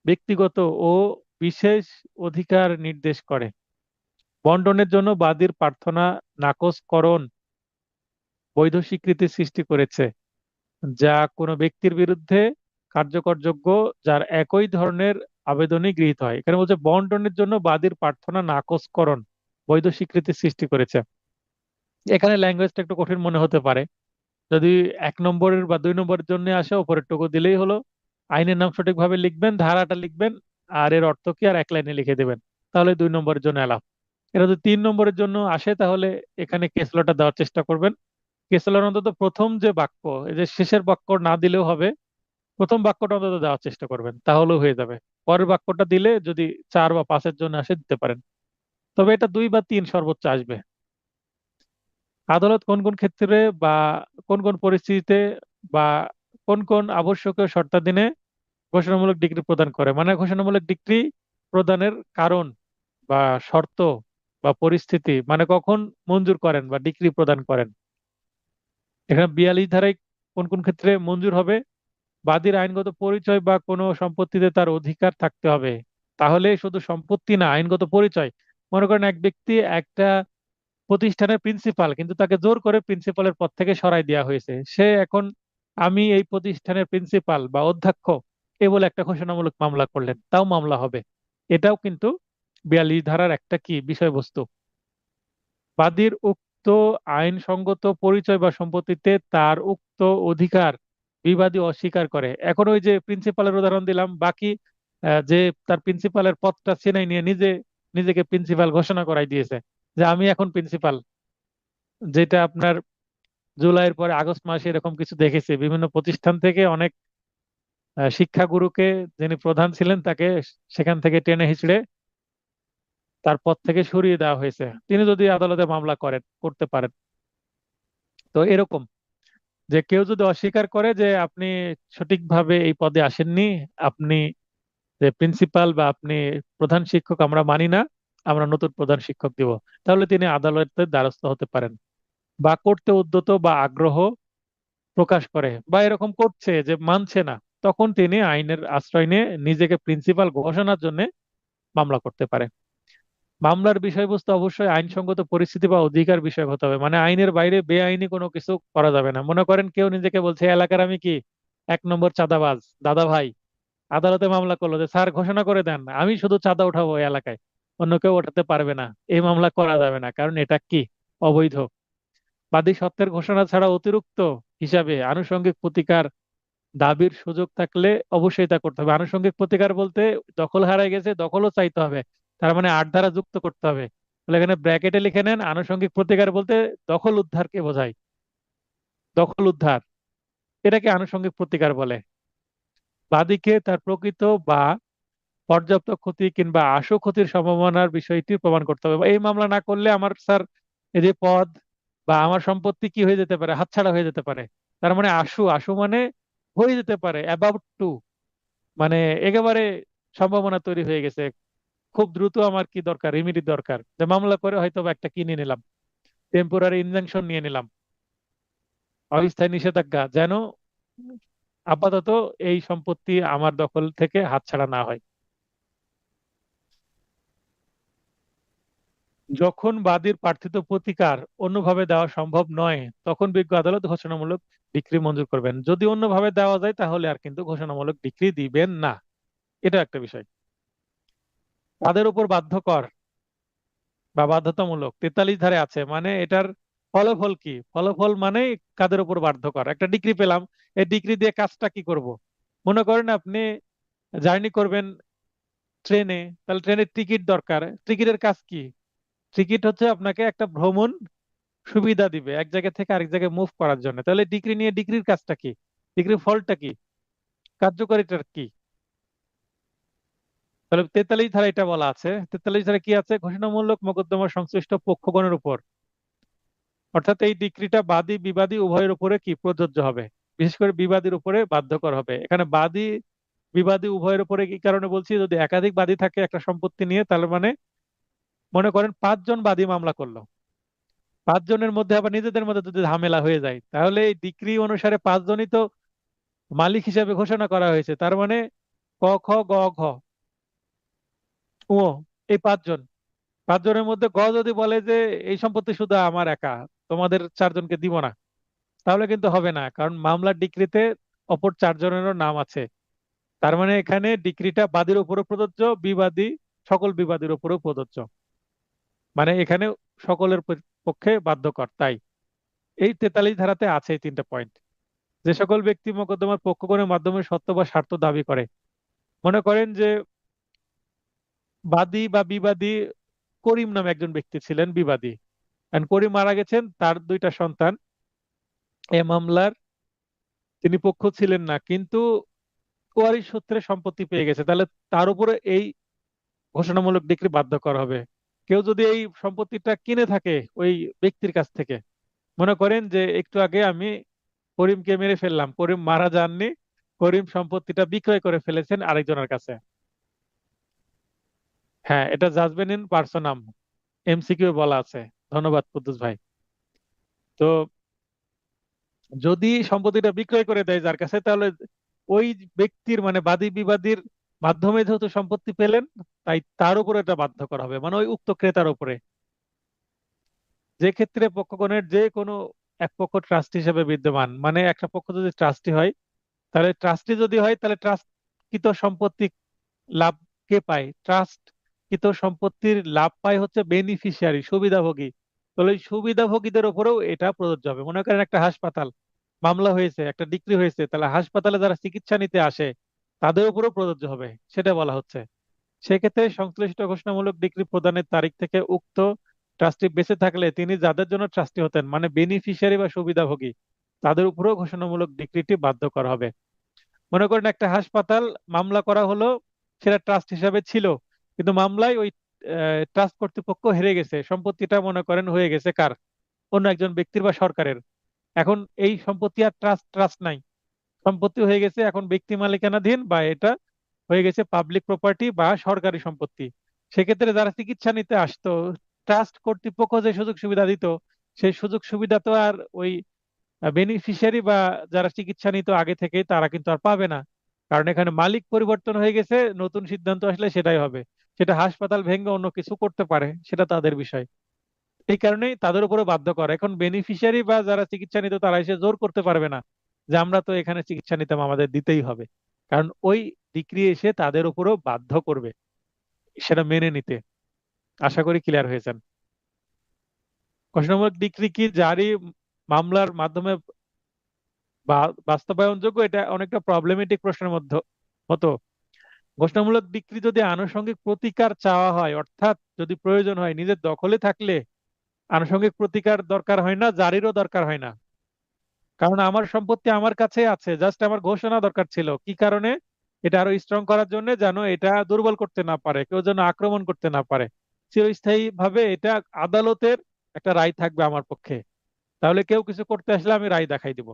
A: ব্যক্তিগত ও বিশেষ অধিকার নির্দেশ করে। বন্টনের জন্য বাদীর প্রার্থনা নাকচকরণ বৈধ স্বীকৃতি সৃষ্টি করেছে, যা কোনো ব্যক্তির বিরুদ্ধে কার্যকরযোগ্য, যার একই ধরনের আবেদনই গৃহীত হয়। এখানে বলছে বন্টনের জন্য বাদীর প্রার্থনা নাকচকরণ বৈধ স্বীকৃতি সৃষ্টি করেছে। এখানে ল্যাঙ্গুয়েজটা একটু কঠিন মনে হতে পারে। যদি 1 নম্বরের বা 2 নম্বরের জন্য আসে ওপরের টুকু দিলেই হলো। আইনের নাম সঠিকভাবে লিখবেন, ধারাটা লিখবেন, আর এর অর্থ কি আর 1 লাইনে লিখে দেবেন, তাহলে 2 নম্বরের জন্য এলাও। এটা যদি 3 নম্বরের জন্য আসে তাহলে এখানে কেসলটা দেওয়ার চেষ্টা করবেন। কেসলর অন্তত প্রথম যে বাক্য, এই যে শেষের বাক্য না দিলেও হবে, প্রথম বাক্যটা অন্তত দেওয়ার চেষ্টা করবেন, তাহলেও হয়ে যাবে। পরের বাক্যটা দিলে যদি 4 বা 5-এর জন্য আসে দিতে পারেন, তবে এটা 2 বা 3 সর্বোচ্চ আসবে। আদালত কোন কোন ক্ষেত্রে বা কোন কোন পরিস্থিতিতে বা কোন কোন আবশ্যকীয় শর্তাধীনে ঘোষণামূলক ডিগ্রি প্রদান করে, মানে ঘোষণামূলক ডিগ্রি প্রদানের কারণ বা শর্ত বা পরিস্থিতি, মানে কখন মঞ্জুর করেন বা ডিগ্রি প্রদান করেন। এখানে 42 ধারায় কোন কোন ক্ষেত্রে মঞ্জুর হবে? বাদীর আইনগত পরিচয় বা কোনো সম্পত্তিতে তার অধিকার থাকতে হবে। তাহলে শুধু সম্পত্তি না, আইনগত পরিচয়। মনে করেন এক ব্যক্তি একটা প্রতিষ্ঠানের প্রিন্সিপাল, কিন্তু তাকে জোর করে প্রিন্সিপালের পদ থেকে সরাই দেওয়া হয়েছে, সে এখন আমি এই প্রতিষ্ঠানের প্রিন্সিপাল বা অধ্যক্ষ এ বলে একটা ঘোষণামূলক মামলা করলেন, তাও মামলা হবে। এটাও কিন্তু 42 ধারার একটা কি বিষয়বস্তু। বাদীর উক্ত আইনসঙ্গত পরিচয় বা সম্পত্তিতে তার উক্ত অধিকার বিবাদী অস্বীকার করে। এখন ওই যে প্রিন্সিপালের উদাহরণ দিলাম, বাকি যে তার প্রিন্সিপালের পদটা ছিনাই নিয়ে নিজেকে প্রিন্সিপাল ঘোষণা করাই দিয়েছে যে আমি এখন প্রিন্সিপাল, যেটা আপনার জুলাইয়ের পরে আগস্ট মাসে এরকম কিছু দেখেছি বিভিন্ন প্রতিষ্ঠান থেকে অনেক শিক্ষাগুরুকে, যিনি প্রধান ছিলেন, তাকে সেখান থেকে টেনে হিঁচড়ে তার পদ থেকে সরিয়ে দেওয়া হয়েছে, তিনি যদি আদালতে মামলা করতে পারেন। তো এরকম যে কেউ যদি অস্বীকার করে যে আপনি সঠিকভাবে এই পদে আসেননি, আপনি যে প্রিন্সিপাল বা আপনি প্রধান শিক্ষক আমরা মানি না, আমরা নতুন প্রধান শিক্ষক দিব, তাহলে তিনি আদালতের দ্বারস্থ হতে পারেন। বা করতে উদ্যত বা আগ্রহ প্রকাশ করে বা এরকম করছে যে মানছে না, তখন তিনি আইনের আশ্রয় নিয়ে নিজেকে প্রিন্সিপাল ঘোষণার জন্য মামলা করতে পারে। মামলার বিষয়বস্তু অবশ্যই আইনসঙ্গত পরিস্থিতি বা অধিকার বিষয়ক হতে হবে, মানে আইনের বাইরে বেআইনি কোনো কিছু করা যাবে না। মনে করেন কেউ নিজেকে বলছে "এই এলাকার আমি কি 1 নম্বর চাঁদাবাজ দাদা ভাই", আদালতে মামলা করলো যে স্যার ঘোষণা করে দেন আমি শুধু চাঁদা উঠাবো এই এলাকায়, অন্য কেউ ওঠাতে পারবে না, এই মামলা করা যাবে না, কারণ এটা কি অবৈধ। বাদী সত্ত্বের ঘোষণা ছাড়া অতিরিক্ত হিসাবে আনুষঙ্গিক প্রতিকার দাবির সুযোগ থাকলে অবশ্যই তা করতে হবে। আনুষঙ্গিক প্রতিকার বলতে দখল হারায় গেছে দখলও চাইতে হবে, তার মানে 8 ধারা যুক্ত করতে হবে। তাহলে এখানে ব্র্যাকেটে লিখে নেন, আনুষঙ্গিক প্রতিকার বলতে দখল উদ্ধারকে বোঝায়। দখল উদ্ধার, এটাকে আনুষঙ্গিক প্রতিকার বলে। বাদীকে তার প্রকৃত বা পর্যাপ্ত ক্ষতি কিংবা আশু ক্ষতির সম্ভাবনার বিষয়টি প্রমাণ করতে হবে। এই মামলা না করলে আমার স্যার এই যে পদ বা আমার সম্পত্তি কি হয়ে যেতে পারে, হাতছাড়া হয়ে যেতে পারে। তার মানে আশু, আশু মানে হয়ে যেতে পারে, অ্যাবাউট টু, মানে একেবারে সম্ভাবনা তৈরি হয়ে গেছে, খুব দ্রুত আমার কি দরকার, রিমিডি দরকার, যে মামলা করে হয়তো বা একটা কিনে নিলাম, টেম্পোরারি ইনজাংশন নিয়ে নিলাম, অস্থায়ী নিষেধাজ্ঞা, যেন আপাতত এই সম্পত্তি আমার দখল থেকে হাতছাড়া না হয়। যখন বাদীর প্রার্থিত প্রতিকার অন্যভাবে দেওয়া সম্ভব নয়, তখন বিজ্ঞ আদালত ঘোষণামূলক ডিক্রি মঞ্জুর করবেন। যদি অন্যভাবে দেওয়া যায় তাহলে আর কিন্তু ঘোষণামূলক ডিক্রি দিবেন না। এটা একটা বিষয়। তাদের উপর বাধ্যকর বা বাধ্যতামূলক 43 ধারে আছে, মানে এটার ফলাফল কি, ফলাফল মানে কাদের উপর বাধ্যকর। একটা ডিগ্রি পেলাম, এই ডিগ্রি দিয়ে কাজটা কি করব। মনে করেন আপনি জার্নি করবেন ট্রেনে, তাহলে ট্রেনের টিকিট দরকার, টিকিটের কাজ কি? টিকিট হচ্ছে আপনাকে একটা ভ্রমণ সুবিধা দিবে এক জায়গা থেকে আরেক জায়গায় মুভ করার জন্য। তাহলে ডিগ্রি নিয়ে ডিগ্রির কাজটা কি, ডিগ্রির ফলটা কি, কার্যকারিতা কি? তাহলে 43 ধারা এটা বলা আছে। 43 ধারা কি আছে? ঘোষণামূলক মোকদ্দমা সংশ্লিষ্ট পক্ষগণের উপর, অর্থাৎ এই ডিক্রিটা বাদী বিবাদী উভয়ের উপরে কি প্রযোজ্য হবে, বিশেষ করে বিবাদীর উপরে বাধ্যকর হবে। এখানে বাদী বিবাদী উভয়ের উপরে কি কারণে বলছি, যদি একাধিক বাদী থাকে একটা সম্পত্তি নিয়ে, তাহলে মানে মনে করেন 5 জন বাদী মামলা করলো, 5 জনের মধ্যে আবার নিজেদের মধ্যে যদি ঝামেলা হয়ে যায়, তাহলে এই ডিক্রি অনুসারে 5 জনই তো মালিক হিসেবে ঘোষণা করা হয়েছে। তার মানে ক খ গ ঘ ও, এই 5 জন, 5 জনের মধ্যে গ যদি বলে যে এই সম্পত্তি শুধু আমার একা, তোমাদের 4 জনকে দিব না, তাহলে কিন্তু হবে না, কারণ মামলার ডিক্রিতে অপর 4 জনেরও নাম আছে। তার মানে এখানে ডিক্রিটা বাদীর উপরও প্রযোজ্য, বিবাদী সকল বিবাদীর উপরও প্রযোজ্য, মানে এখানে সকলের পক্ষে বাধ্যকর। তাই এই 43 ধারাতে আছে এই 3টা পয়েন্ট। যে সকল ব্যক্তি মোকদ্দমার পক্ষগণের মাধ্যমে সত্য বা স্বার্থ দাবি করে, মনে করেন যে বাদী বা বিবাদী করিম নামে একজন ব্যক্তি ছিলেন বিবাদী, and করিম মারা গেছেন, তার 2টা সন্তান এ মামলার তিনি পক্ষ ছিলেন না, কিন্তু ওয়ারিশ সূত্রে সম্পত্তি পেয়ে গেছে, তাহলে তার উপরে এই ঘোষণামূলক ডিক্রি বাধ্যকর হবে। কেউ যদি এই সম্পত্তিটা কিনে থাকে ওই ব্যক্তির কাছ থেকে, মনে করেন যে একটু আগে আমি করিমকে মেরে ফেললাম, করিম মারা যাননি, করিম সম্পত্তিটা বিক্রয় করে ফেলেছেন আরেকজনের কাছে। হ্যাঁ, এটা জাজমেন্ট ইন পার্সোনাম, এমসিকিউ বলা আছে। ধন্যবাদ কুদ্দুস ভাই। তো যদি সম্পত্তিটা বিক্রয় করে দেয় যার কাছে, তাহলে ওই ব্যক্তির মানে বাদী বিবাদীর মাধ্যমে যেহেতু সম্পত্তি পেলেন, তাই তার উপরে এটা বাধ্যকর হবে, মানে ওই উক্ত ক্রেতার উপরে। যে ক্ষেত্রে পক্ষগণের যে কোনো এক পক্ষ ট্রাস্টি হিসেবে বিদ্যমান, মানে একটা পক্ষ যদি ট্রাস্টি হয়, তাহলে ট্রাস্টি যদি হয় তাহলে ট্রাস্টকৃত সম্পত্তি লাভ কে পায়? ট্রাস্টকৃত সম্পত্তির লাভ পায় হচ্ছে বেনিফিশিয়ারি, সুবিধাভোগী। তাহলে ওই সুবিধাভোগীদের উপরেও এটা প্রযোজ্য হবে। মনে করেন একটা হাসপাতাল, মামলা হয়েছে, একটা ডিক্রি হয়েছে, তাহলে হাসপাতালে যারা চিকিৎসা নিতে আসে তাদের উপরেও প্রযোজ্য হবে, সেটা বলা হচ্ছে। সেক্ষেত্রে সংশ্লিষ্ট ঘোষণামূলক ডিক্রি প্রদানের তারিখ থেকে উক্ত ট্রাস্টি বেঁচে থাকলে তিনি যাদের জন্য ট্রাস্টি হতেন, মানে বেনিফিশিয়ারি বা সুবিধাভোগী, তাদের উপরেও ঘোষণামূলক ডিক্রিটি বাধ্য করা হবে। মনে করেন একটা হাসপাতাল, মামলা করা হলো, সেটা ট্রাস্ট হিসাবে ছিল, কিন্তু মামলায় ওই ট্রাস্ট কর্তৃপক্ষ হেরে গেছে, সম্পত্তিটা মনে করেন হয়ে গেছে কার, অন্য একজন ব্যক্তির বা সরকারের। এখন এই সম্পত্তি আর ট্রাস্ট ট্রাস্ট নাই, সম্পত্তি হয়ে গেছে এখন ব্যক্তি মালিকানাধীন, বা এটা হয়ে গেছে পাবলিক প্রপার্টি বা সরকারি সম্পত্তি। সেক্ষেত্রে যারা চিকিৎসা নিতে আসতো, ট্রাস্ট কর্তৃপক্ষ যে সুযোগ সুবিধা দিত, সেই সুযোগ সুবিধা তো আর ওই বেনিফিশিয়ারি বা যারা চিকিৎসা নিত আগে থেকে তারা কিন্তু আর পাবে না। কারণ এখানে মালিক পরিবর্তন হয়ে গেছে, নতুন সিদ্ধান্ত আসলে সেটাই হবে। সেটা হাসপাতাল ভেঙে অন্য কিছু করতে পারে, সেটা তাদের বিষয়। এই কারণেই তাদের উপরে বাধ্য করা। এখন বেনিফিশিয়ারি বা যারা চিকিৎসা নিত তারা এসে জোর করতে পারবে না যে আমরা তো এখানে চিকিৎসা নিতাম, আমাদের দিতেই হবে। কারণ ওই ডিক্রি এসে তাদের উপরেও বাধ্য করবে সেটা মেনে নিতে। আশা করি ক্লিয়ার হয়েছেন। ঘোষণামূলক ডিক্রি কি জারি মামলার মাধ্যমে বাস্তবায়নযোগ্য? এটা অনেকটা প্রবলেমেটিক প্রশ্নের মধ্যে মতো। ঘোষণামূলক ডিক্রি যদি আনুষঙ্গিক প্রতিকার চাওয়া হয়, অর্থাৎ যদি প্রয়োজন হয়, নিজের দখলে থাকলে আনুষঙ্গিক প্রতিকার দরকার হয় না, জারিরও দরকার হয় না। কারণ আমার সম্পত্তি আমার কাছে আছে, জাস্ট আমার ঘোষণা দরকার ছিল কি কারণে, এটা আরো স্ট্রং করার জন্য, যেন এটা দুর্বল করতে না পারে, কেউ যেন আক্রমণ করতে না পারে। চিরস্থায়ী ভাবে এটা আদালতের একটা রায় থাকবে আমার পক্ষে, তাহলে কেউ কিছু করতে আসলে আমি রায় দেখাই দিব।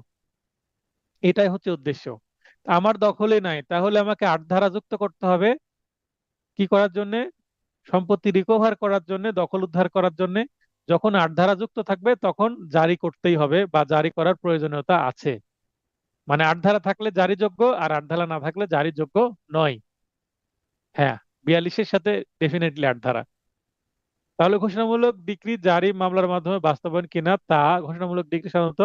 A: এটাই হচ্ছে উদ্দেশ্য। আমার দখলে নাই, তাহলে আমাকে আট ধারা যুক্ত করতে হবে। কি করার জন্য? সম্পত্তি রিকভার করার জন্য, দখল উদ্ধার করার জন্য। যখন আট ধারা যুক্ত থাকবে তখন জারি করতেই হবে বা জারি করার প্রয়োজনীয়তা আছে। মানে আট ধারা থাকলে জারিযোগ্য, আর আট ধারা না থাকলে জারিযোগ্য নয়। হ্যাঁ, 42-এর সাথে ডেফিনেটলি আট ধারা। তাহলে ঘোষণামূলক ডিক্রি জারি মামলার মাধ্যমে বাস্তবায়ন কিনা, তা ঘোষণামূলক ডিক্রি সাধারণত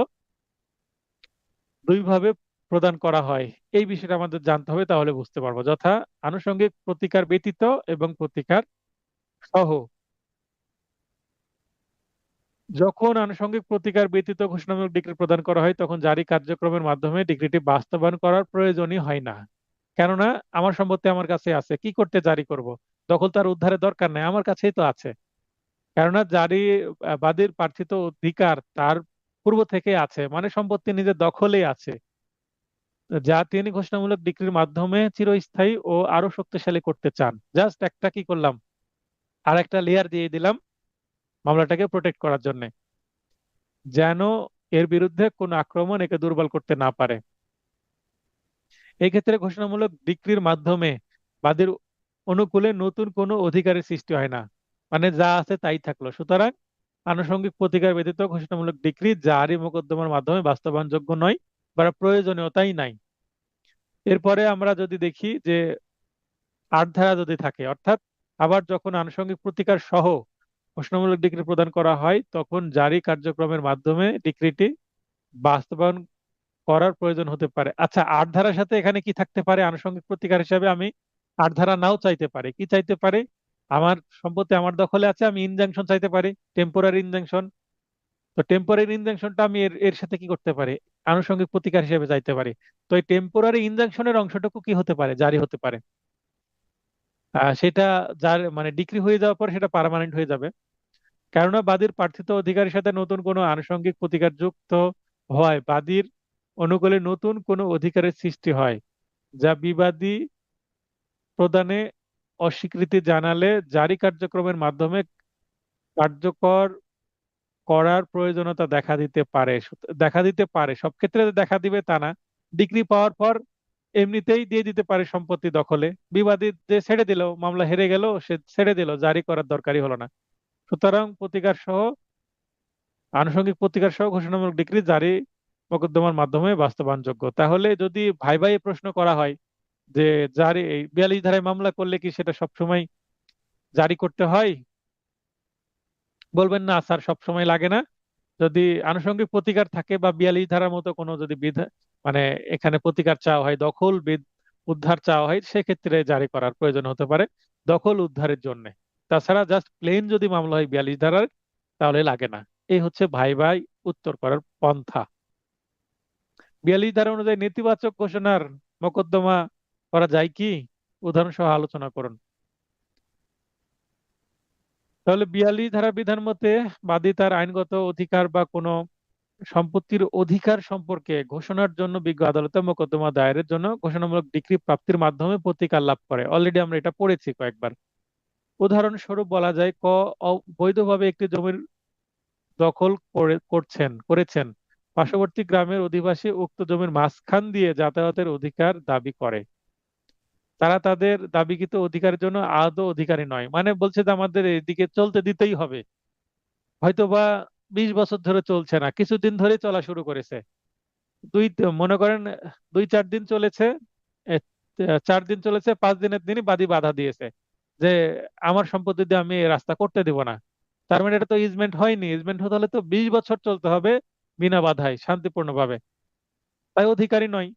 A: দুই ভাবে প্রদান করা হয়। এই বিষয়টা আমাদের জানতে হবে, তাহলে বুঝতে পারবো। যথা আনুষঙ্গিক প্রতিকার ব্যতীত এবং প্রতিকার সহ। যখন আনুষঙ্গিক প্রতিকার ব্যতীত ঘোষণামূলক ডিক্রি প্রদান করা হয়, তখন জারি কার্যক্রমের মাধ্যমে ডিক্রিটি বাস্তবায়ন করার প্রয়োজনই হয় না। কেননা আমার সম্পত্তি আমার কাছে আছে, কি করতে জারি করব? দখল তো আর উদ্ধারের দরকার নেই, আমার কাছেই তো আছে। কেননা জারি বাদীর প্রার্থিত অধিকার তার পূর্ব থেকে আছে, মানে সম্পত্তি নিজের দখলেই আছে, যা তিনি ঘোষণামূলক ডিক্রির মাধ্যমে চিরস্থায়ী ও আরো শক্তিশালী করতে চান। জাস্ট একটা কি করলাম, আর একটা লেয়ার দিয়ে দিলাম মামলাটাকে প্রোটেক্ট করার জন্য, যেন এর বিরুদ্ধে কোনো আক্রমণ একে দুর্বল করতে না পারে। এই ক্ষেত্রে ঘোষণামূলক ডিক্রির মাধ্যমে বাদীর অনুকূলে নতুন কোনো অধিকারের সৃষ্টি হয় না, মানে যা আছে তাই থাকলো। সুতরাং আনুষঙ্গিক প্রতিকার ব্যতীত ঘোষণামূলক ডিক্রি জারি মোকদ্দমার মাধ্যমে বাস্তবায়নযোগ্য নয় বা প্রয়োজনীয়তাই নাই। এরপরে আমরা যদি দেখি যে আট ধারা যদি থাকে, অর্থাৎ আবার যখন আনুষঙ্গিক প্রতিকার সহ ঘোষণামূলক ডিক্রি প্রদান করা হয়, তখন জারি কার্যক্রমের মাধ্যমে ডিক্রিটি বাস্তবায়ন করার প্রয়োজন হতে পারে। আচ্ছা, আট ধারার সাথে এখানে কি থাকতে পারে? আনুষঙ্গিক প্রতিকার হিসাবে আমি আট ধারা নাও চাইতে পারি। কি চাইতে পারি? আমার সম্পত্তি আমার দখলে আছে, আমি ইনজাংশন চাইতে পারি, টেম্পোরারি ইনজাংশন। তো টেম্পোরারি ইনজাংশনটা আমি এর এর সাথে কি করতে পারি? আনুষঙ্গিক প্রতিকার হিসেবে চাইতে পারি। তো এই টেম্পোরারি ইনজাংশনের অংশটুকু কি হতে পারে? জারি হতে পারে। সেটা যার মানে ডিক্রি হয়ে যাওয়ার পর সেটা পার্মানেন্ট হয়ে যাবে। কেননা বাদীর প্রার্থিত অধিকারের সাথে নতুন কোনো আনুষঙ্গিক প্রতিকার যুক্ত হয়, বাদীর অনুকূলে নতুন কোনো অধিকারের সৃষ্টি হয়, যা বিবাদী প্রদানে অস্বীকৃতি জানালে জারি কার্যক্রমের মাধ্যমে কার্যকর করার প্রয়োজনীয়তা দেখা দিতে পারে। সব ক্ষেত্রে যে দেখা দিবে তা না। ডিগ্রি পাওয়ার পর এমনিতেই দিয়ে দিতে পারে সম্পত্তি দখলে। বিবাদী যে ছেড়ে দিল, মামলা হেরে গেল, সে ছেড়ে দিল, জারি করার দরকারই হলো না। সুতরাং প্রতিকার সহ আনুষঙ্গিক প্রতিকার সহ ঘোষণামূলক ডিক্রি জারি মোকদ্দমার মাধ্যমে বাস্তবায়নযোগ্য। তাহলে যদি ভাই ভাই প্রশ্ন করা হয় যে জারি এই 42 ধারায় মামলা করলে কি সেটা সবসময় জারি করতে হয়, বলবেন না স্যার সব সময় লাগে না। যদি আনুষঙ্গিক প্রতিকার থাকে বা 42 ধারার মতো কোনো যদি মানে এখানে প্রতিকার চাওয়া হয়, উদ্ধার চাওয়া হয়, সেক্ষেত্রে জারি করার প্রয়োজন হতে পারে দখল উদ্ধারের জন্য। তাছাড়া জাস্ট প্লেন যদি মামলা হয় 42 ধারার, তাহলে লাগে না। এই হচ্ছে ভাই ভাই উত্তর করার পন্থা। 42 ধারা অনুযায়ী নেতিবাচক ঘোষণার মোকদ্দমা করা যায় কি? উদাহরণ সহ আলোচনা করুন। তাহলে 42 ধারা বিধান মতে বাদী তার আইনগত অধিকার বা কোনো সম্পত্তির অধিকার সম্পর্কে ঘোষণার জন্য বিজ্ঞ আদালতে মোকদ্দমা দায়েরের জন্য ঘোষণামূলক ডিক্রি প্রাপ্তির মাধ্যমে প্রতিকার লাভ করে। অলরেডি আমরা এটা পড়েছি কয়েকবার। উদাহরণস্বরূপ বলা যায়, বৈধভাবে একটি জমির দখল করেছেন পার্শ্ববর্তী গ্রামের অধিবাসী উক্ত জমির মাঝখান দিয়ে যাতায়াতের অধিকার দাবি করে। তারা তাদের দাবিকৃত অধিকারের জন্য আদৌ অধিকারী নয়, মানে বলছে যে আমাদের এদিকে চলতে দিতেই হবে। হয়তোবা 20 বছর ধরে চলছে না, কিছুদিন ধরে চলা শুরু করেছে। মনে করেন 2-4 দিন চলেছে, এ, 4 দিন চলেছে, 5 দিনের দিনই বাদী বাধা দিয়েছে যে আমার সম্পত্তি দিয়ে আমি এই রাস্তা করতে দিব না। তার মানে এটা তো ইজমেন্ট হয়নি। ইজমেন্ট হতে হলে তো 20 বছর চলতে হবে বিনা বাধায় শান্তিপূর্ণভাবে। তাই অধিকারী নয়।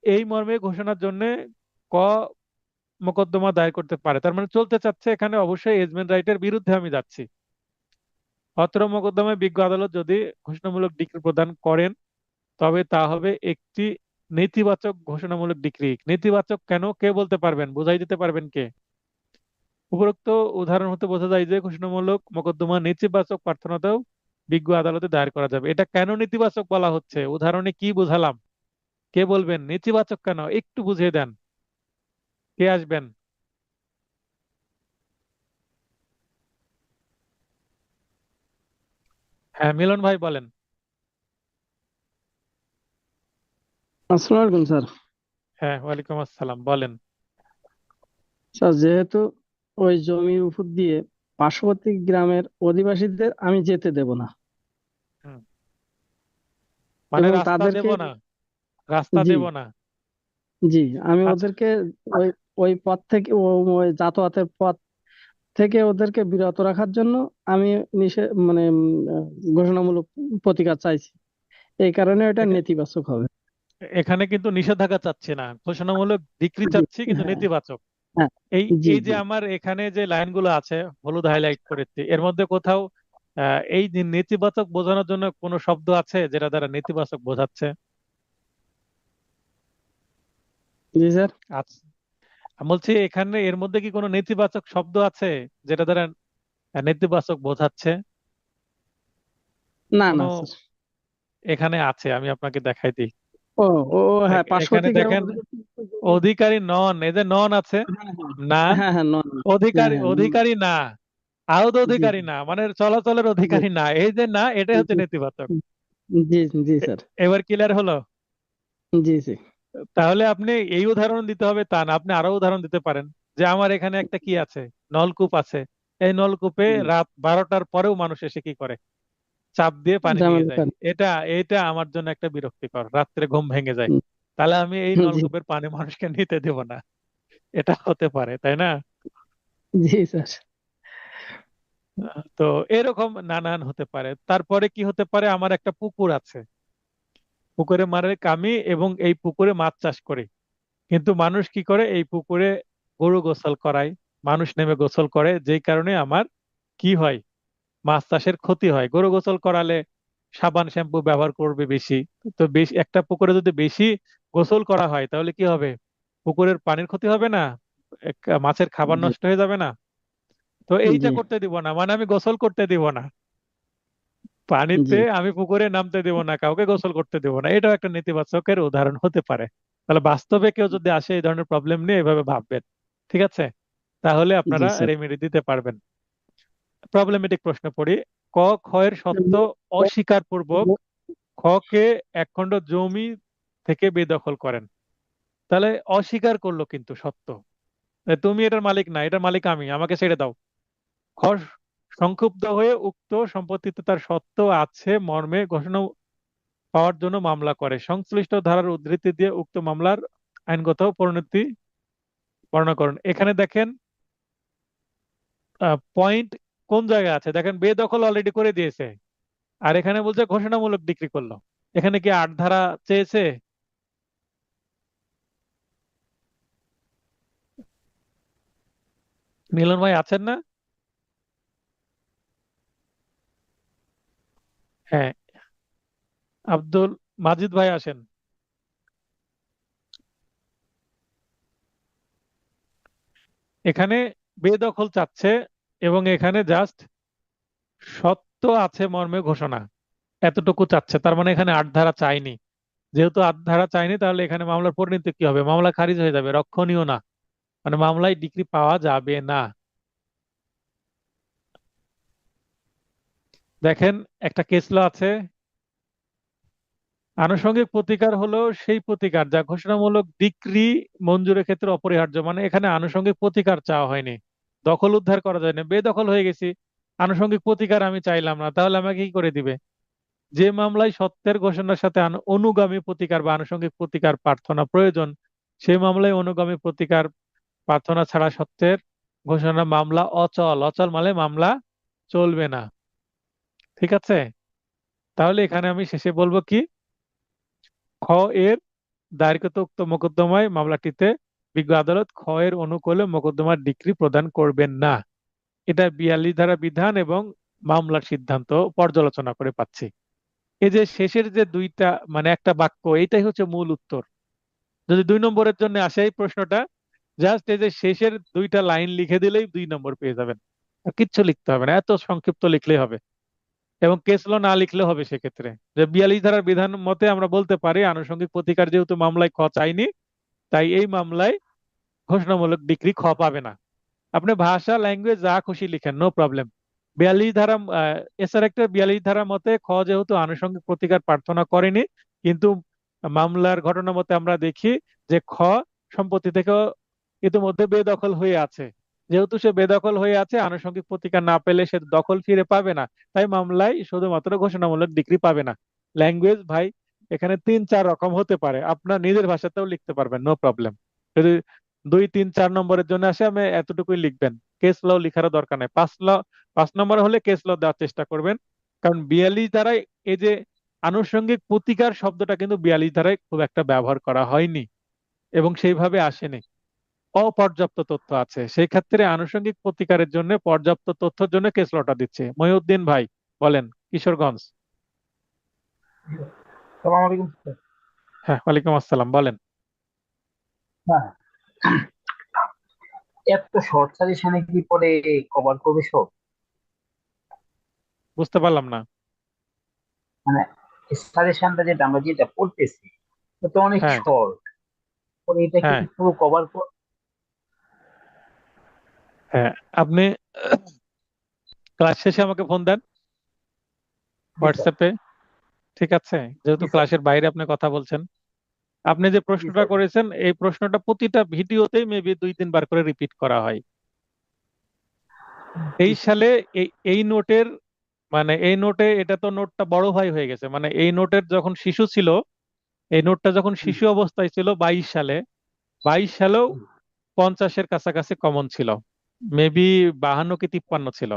A: এই মর্মে ঘোষণার জন্য ক মোকদ্দমা দায়ের করতে পারে। তার মানে চলতে চাচ্ছে, এখানে অবশ্যই এজমেন্ট রাইটের বিরুদ্ধে আমি যাচ্ছি। অত্র মোকদ্দমায় বিজ্ঞ আদালত যদি ঘোষণামূলক ডিক্রি প্রদান করেন, তবে তা হবে একটি নেতিবাচক ঘোষণামূলক ডিক্রি। নেতিবাচক কেন, কে বলতে পারবেন? বুঝাই দিতে পারবেন কে? উপরোক্ত উদাহরণ হতে বোঝা যায় যে ঘোষণামূলক মোকদ্দমা নেতিবাচক প্রার্থনাতেও বিজ্ঞ আদালতে দায়ের করা যাবে। এটা কেন নেতিবাচক বলা হচ্ছে, উদাহরণে কি বুঝালাম? কে বলবেন নেতিবাচক কেন, একটু বুঝিয়ে দেন। কে আসবেন? হ্যাঁ, মিলন ভাই বলেন।
C: আসসালামু আলাইকুম স্যার।
A: হ্যাঁ, ওয়ালাইকুম আসসালাম, বলেন।
C: স্যার, যেহেতু ওই জমির উপর দিয়ে পার্শ্ববর্তী গ্রামের অধিবাসীদের আমি যেতে দেব না,
A: হুম, মানে
C: এবং
A: রাস্তা দেব
C: তাদেরকে,
A: না? রাস্তা
C: জি
A: দেব না?
C: জি, আমি
A: আচ্ছা,
C: ওদেরকে ওই ওই পথ থেকে ওই যাতায়াতের পথ থেকে ওদেরকে বিরত রাখার জন্য আমি মানে ঘোষণামূলক প্রতিকার চাইছি। এই কারণে এটা
A: এখা-
C: নেতিবাচক হবে।
A: এখানে কিন্তু নিষেধাজ্ঞা চাচ্ছি না, ঘোষণামূলক ডিক্রি
C: জি,
A: চাচ্ছি, কিন্তু
C: হ্যাঁ,
A: নেতিবাচক।
C: হ্যাঁ,
A: এই
C: জি
A: এই যে
C: জি।
A: আমার এখানে যে লাইনগুলো আছে, হলুদ হাইলাইট করেছি, এর মধ্যে কোথাও এই যে নেতিবাচক বোঝানোর জন্য কোনো শব্দ আছে যেটা দ্বারা নেতিবাচক বোঝাচ্ছে?
C: জি স্যার।
A: আচ্ছা, আমি বলছি এখানে এর মধ্যে কি কোনো নেতিবাচক শব্দ আছে যেটা দ্বারা নেতিবাচক বোঝাচ্ছে?
C: না
A: কোনো
C: না স্যার।
A: এখানে আছে, আমি আপনাকে দেখাই দিই।
C: ও ও ও, হ্যাঁ,
A: এখানে
C: পার্শ্ববর্তী গ্রামের
A: দেখেন,
C: অধিবাসী জমি।
A: অধিকারী নন, এই যে নন আছে,
C: হ্যাঁ
A: না,
C: হ্যাঁ হ্যাঁ হ্যাঁ, নন। হ্যাঁ
A: অধিকারী
C: হ্যাঁ, নন।
A: অধিকারী না, আউদ
C: জি
A: অধিকারী
C: জি
A: না, মানে চলাচলের
C: জি
A: অধিকারী না, এই যে না, এটাই হচ্ছে
C: জি
A: নেতিবাচক।
C: জি জি
A: এ-
C: স্যার।
A: এবার ক্লিয়ার হলো?
C: জি জি
A: তাহলে আপনি এই উদাহরণ দিতে হবে তা না, আপনি আরো উদাহরণ দিতে পারেন। যে আমার এখানে একটা কি আছে, নলকূপ আছে। এই নলকূপে
C: জি।
A: রাত 12টার পরেও মানুষ এসে কি করে, চাপ দিয়ে পানি নিয়ে
C: ঝামেলা
A: যায়।
C: করে।
A: এটা এটা আমার জন্য একটা বিরক্তিকর, রাত্রে ঘুম ভেঙে যায়।
C: হুম,
A: তাহলে আমি এই
C: জি
A: নলকূপের পানি মানুষকে নিতে দেব না। এটা হতে পারে, তাই না?
C: জি স্যার।
A: তো এরকম নানান হতে পারে। তারপরে কি হতে পারে, আমার একটা পুকুর আছে, পুকুরে মারে আমি, এবং এই পুকুরে মাছ চাষ করি। কিন্তু মানুষ কি করে, এই পুকুরে গরু গোসল করায়, মানুষ নেমে গোসল করে, যেই কারণে আমার কি হয়, মাছ চাষের ক্ষতি হয়। গরু গোসল করালে সাবান শ্যাম্পু ব্যবহার করবে বেশি। তো বেশি একটা পুকুরে যদি বেশি গোসল করা হয় তাহলে কি হবে, পুকুরের পানির ক্ষতি হবে না? মাছের খাবার
C: জি
A: নষ্ট হয়ে যাবে না? তো এইটা
C: জি
A: করতে দিব না, মানে আমি গোসল করতে দিব না পানিতে,
C: জি
A: আমি পুকুরে নামতে দেব না, কাউকে গোসল করতে দেব না। এটাও একটা নেতিবাচকের উদাহরণ হতে পারে। তাহলে বাস্তবে কেউ যদি আসে এই ধরনের প্রবলেম নিয়ে, এভাবে ভাববেন। ঠিক আছে? তাহলে
C: জি
A: আপনারা
C: স্যার।
A: রেমেডি দিতে পারবেন। প্রবলেমেটিক প্রশ্ন পড়ি। ক, ক্ষয়ের সত্ত্ব অস্বীকার পূর্বক খকে একখণ্ড জমি থেকে বেদখল করেন। তাহলে অস্বীকার করলো কিন্তু সত্য, তুমি এটার মালিক না, এটার মালিক আমি, আমাকে ছেড়ে দাও। খ, সংক্ষুব্ধ হয়ে উক্ত সম্পত্তিতে তার সত্ত্ব আছে মর্মে ঘোষণা পাওয়ার জন্য মামলা করে। সংশ্লিষ্ট ধারার উদ্ধৃতি দিয়ে উক্ত মামলার আইনগত পরিণতি বর্ণনা করুন। এখানে দেখেন পয়েন্ট কোন জায়গায় আছে, দেখেন বেদখল অলরেডি করে দিয়েছে, আর এখানে বলছে ঘোষণামূলক ডিক্রি করলো। এখানে কি 8 ধারা চেয়েছে? মিলন ভাই আছেন না? হ্যাঁ, আব্দুল মাজিদ ভাই আসেন। এখানে বেদখল চাচ্ছে এবং এখানে জাস্ট সত্য আছে মর্মে ঘোষণা এতটুকু চাচ্ছে, তার মানে এখানে আট ধারা চাইনি। যেহেতু আট ধারা চাইনি, তাহলে এখানে মামলার পরিণতি কি হবে? মামলা খারিজ হয়ে যাবে, রক্ষণীয় না, মানে মামলায় ডিক্রি পাওয়া যাবে না। দেখেন, একটা কেস ল আছে, আনুষঙ্গিক প্রতিকার হলো সেই প্রতিকার যা ঘোষণামূলক ডিক্রি মঞ্জুরের ক্ষেত্রে অপরিহার্য। মানে এখানে আনুষঙ্গিক প্রতিকার চাওয়া হয়নি, দখল উদ্ধার করা যায় না, বেদখল হয়ে গেছি, আনুষঙ্গিক প্রতিকার আমি চাইলাম না, তাহলে আমাকে কি করে দিবে? যে মামলায় সত্যের ঘোষণার সাথে অনুগামী প্রতিকার বা আনুষঙ্গিক প্রতিকার প্রার্থনা প্রয়োজন, সেই মামলায় অনুগামী প্রতিকার প্রার্থনা ছাড়া সত্যের ঘোষণা মামলা অচল। অচল মানে মামলা চলবে না। ঠিক আছে? তাহলে এখানে আমি শেষে বলবো কি, খ এর দায়েরকৃত উক্ত মোকদ্দমায় মামলাটিতে বিজ্ঞ আদালত খ এর অনুকূলে মোকদ্দমার ডিক্রি প্রদান করবেন না। এটা 42 ধারা বিধান এবং মামলার সিদ্ধান্ত পর্যালোচনা করে পাচ্ছি। এই যে শেষের যে দুইটা, মানে একটা বাক্য, এটাই হচ্ছে মূল উত্তর। যদি 2 নম্বরের জন্য আসে এই প্রশ্নটা, জাস্ট এই যে শেষের দুইটা লাইন লিখে দিলেই 2 নম্বর পেয়ে যাবেন। আর কিচ্ছু লিখতে হবে না, এত সংক্ষিপ্ত লিখলেই হবে। এবং কেস ল না লিখলে হবে সেক্ষেত্রে, যে 42 ধারার বিধান মতে আমরা বলতে পারি আনুষঙ্গিক প্রতিকার যেহেতু মামলায় খ চাইনি, তাই এই মামলায় ঘোষণামূলক ডিক্রি খ পাবে না। আপনি ভাষা ল্যাঙ্গুয়েজ যা খুশি লিখেন, নো প্রবলেম। 42 ধারা এছাড়া একটা 42 ধারা মতে খ যেহেতু আনুষঙ্গিক প্রতিকার প্রার্থনা করেনি, কিন্তু মামলার ঘটনা মতে আমরা দেখি যে খ সম্পত্তি থেকে ইতিমধ্যে বেদখল হয়ে আছে। যেহেতু সে বেদখল হয়ে আছে, আনুষঙ্গিক প্রতিকার না পেলে সে দখল ফিরে পাবে না, তাই মামলায় শুধুমাত্র ঘোষণামূলক ডিক্রি পাবে না। ল্যাঙ্গুয়েজ ভাই এখানে 3-4 রকম হতে পারে, আপনার নিজের ভাষাতেও লিখতে পারবেন, নো প্রবলেম। যদি 2, 3, 4 নম্বরের জন্য আসে, আমি এতটুকুই লিখবেন, কেস ল লিখারও দরকার নেই। 5 নম্বর হলে কেস ল দেওয়ার চেষ্টা করবেন, কারণ 42 ধারায় এই যে আনুষঙ্গিক প্রতিকার শব্দটা কিন্তু 42 ধারায় খুব একটা ব্যবহার করা হয়নি এবং সেইভাবে আসেনি। অপর্যাপ্ত তথ্য আছে, সেই ক্ষেত্রে আনুষঙ্গিক প্রতিকারের জন্য পর্যাপ্ত তথ্যের জন্য কেস লটা দিচ্ছে। মহিউদ্দিন ভাই বলেন, কিশোরগঞ্জ।
D: সালাম আলাইকুম স্যার।
A: হ্যাঁ, ওয়ালাইকুম আসসালাম, বলেন।
D: হ্যাঁ, এত শর্ট সাজেশনে কি পরে কভার করবে সব?
A: বুঝতে পারলাম না।
D: মানে সাজেশনটা যেটা আমরা যেটা পড়তেছি এটা তো অনেক
A: হ্যাঁ,
D: শর্ট, পরে এটা কি
A: হ্যাঁ,
D: পুরো কভার?
A: হ্যাঁ, আপনি ক্লাস শেষে আমাকে ফোন দেন
D: জি স্যার।
A: হোয়াটসঅ্যাপে। ঠিক আছে? যেহেতু
D: জি স্যার।
A: ক্লাসের বাইরে আপনি কথা বলছেন, আপনি যে
D: জি
A: প্রশ্নটা
D: স্যার।
A: করেছেন এই প্রশ্নটা প্রতিটা ভিডিওতেই মেবি 2-3 বার করে রিপিট করা হয়।
D: জি
A: 23 সালে এই এই নোটের, মানে এই নোটে, এটা তো নোটটা বড় ভাই হয়ে গেছে, মানে এই নোটের যখন শিশু ছিল, এই নোটটা যখন
D: জি
A: শিশু অবস্থায় ছিল 22 সালে, 22 সালেও
D: জি
A: 50-এর কাছাকাছি কমন ছিল, মেবি 52 কি 53 ছিল।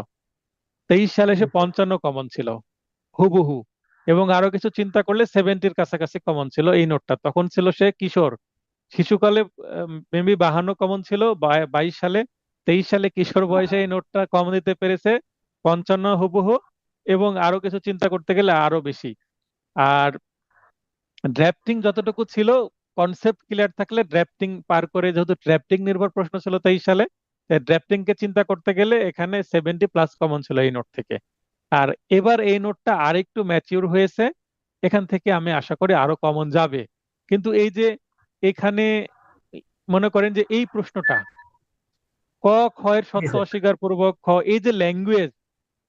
A: 23 সালে
D: জি
A: সে
D: স্যার।
A: 55 কমন ছিল হুবহু। এবং আরো কিছু চিন্তা করলে 70-র কাছাকাছি কমন ছিল এই নোটটা, তখন ছিল সে কিশোর। শিশুকালে মেবি 52 কমন ছিল 22 সালে, 23 সালে কিশোর বয়সে এই নোটটা কম দিতে পেরেছে 55 হুবহু। এবং আরো কিছু চিন্তা করতে গেলে আরো বেশি। আর ড্রাফটিং যতটুকু ছিল, কনসেপ্ট ক্লিয়ার থাকলে ড্রাফটিং পার করে, যেহেতু ড্রাফটিং নির্ভর প্রশ্ন ছিল 23 সালে, ড্রাফটিং কে চিন্তা করতে গেলে এখানে 70+ কমন ছিল এই নোট থেকে। আর এবার এই নোটটা আরেকটু ম্যাচিউর হয়েছে, এখান থেকে আমি আশা করি আরো কমন যাবে। কিন্তু এই যে এখানে মনে করেন যে এই প্রশ্নটা, ক খ এর
D: জি
A: সত্য
D: স্যার।
A: অস্বীকার পূর্বক খ, এই যে ল্যাঙ্গুয়েজ,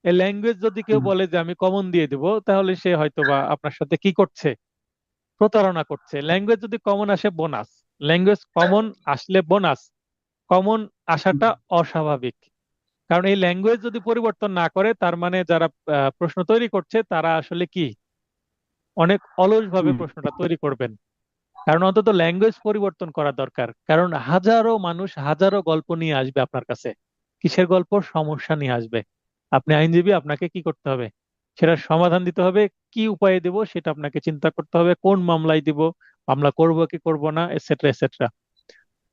A: এই ল্যাঙ্গুয়েজ যদি কেউ
D: হুম।
A: বলে যে আমি কমন দিয়ে দিব, তাহলে সে হয়তোবা আপনার সাথে কি করছে, প্রতারণা করছে। ল্যাঙ্গুয়েজ যদি কমন আসে বোনাস, ল্যাঙ্গুয়েজ কমন আসলে বোনাস, কমন আসাটা অস্বাভাবিক। কারণ এই ল্যাঙ্গুয়েজ যদি পরিবর্তন না করে, তার মানে যারা প্রশ্ন তৈরি করছে তারা আসলে কি অনেক অলস ভাবে
D: হুম।
A: প্রশ্নটা তৈরি করবেন। কারণ অন্তত ল্যাঙ্গুয়েজ পরিবর্তন করা দরকার, কারণ হাজারো মানুষ হাজারো গল্প নিয়ে আসবে আপনার কাছে। কিসের গল্প? সমস্যা নিয়ে আসবে। আপনি আইনজীবী, আপনাকে কি করতে হবে? সেটার সমাধান দিতে হবে। কি উপায়ে দেব সেটা আপনাকে চিন্তা করতে হবে, কোন মামলায় দিব, মামলা করব কি করব না, এটসেট্রা এটসেট্রা।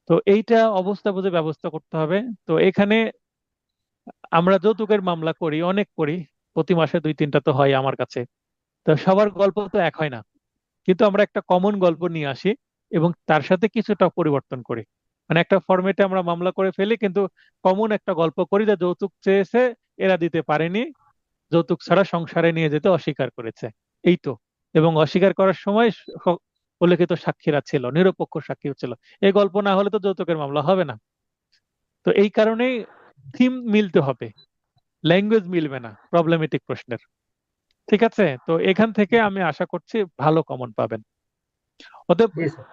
A: তো এইটা অবস্থা বুঝে ব্যবস্থা করতে হবে। তো এখানে আমরা যৌতুকের মামলা করি, অনেক করি, প্রতি মাসে 2-3টা তো হয় আমার কাছে। তো সবার গল্প তো এক হয় না, কিন্তু আমরা একটা কমন গল্প নিয়ে আসি এবং তার সাথে কিছুটা পরিবর্তন করি। মানে একটা ফরম্যাটে আমরা মামলা করে ফেলি, কিন্তু কমন একটা গল্প করি যে যৌতুক চেয়েছে, এরা দিতে পারেনি, যৌতুক ছাড়া সংসারে নিয়ে যেতে অস্বীকার করেছে, এই তো। এবং অস্বীকার করার সময় উল্লেখিত সাক্ষীরা ছিল, নিরপেক্ষ সাক্ষীও ছিল। এই গল্প না হলে তো যৌতুকের মামলা হবে না। তো এই কারণেই থিম মিলতে হবে, ল্যাঙ্গুয়েজ মিলবে না প্রবলেমেটিক প্রশ্নের। ঠিক আছে, তো এখান থেকে আমি আশা করছি ভালো কমন পাবেন। অতএব
D: জি স্যার।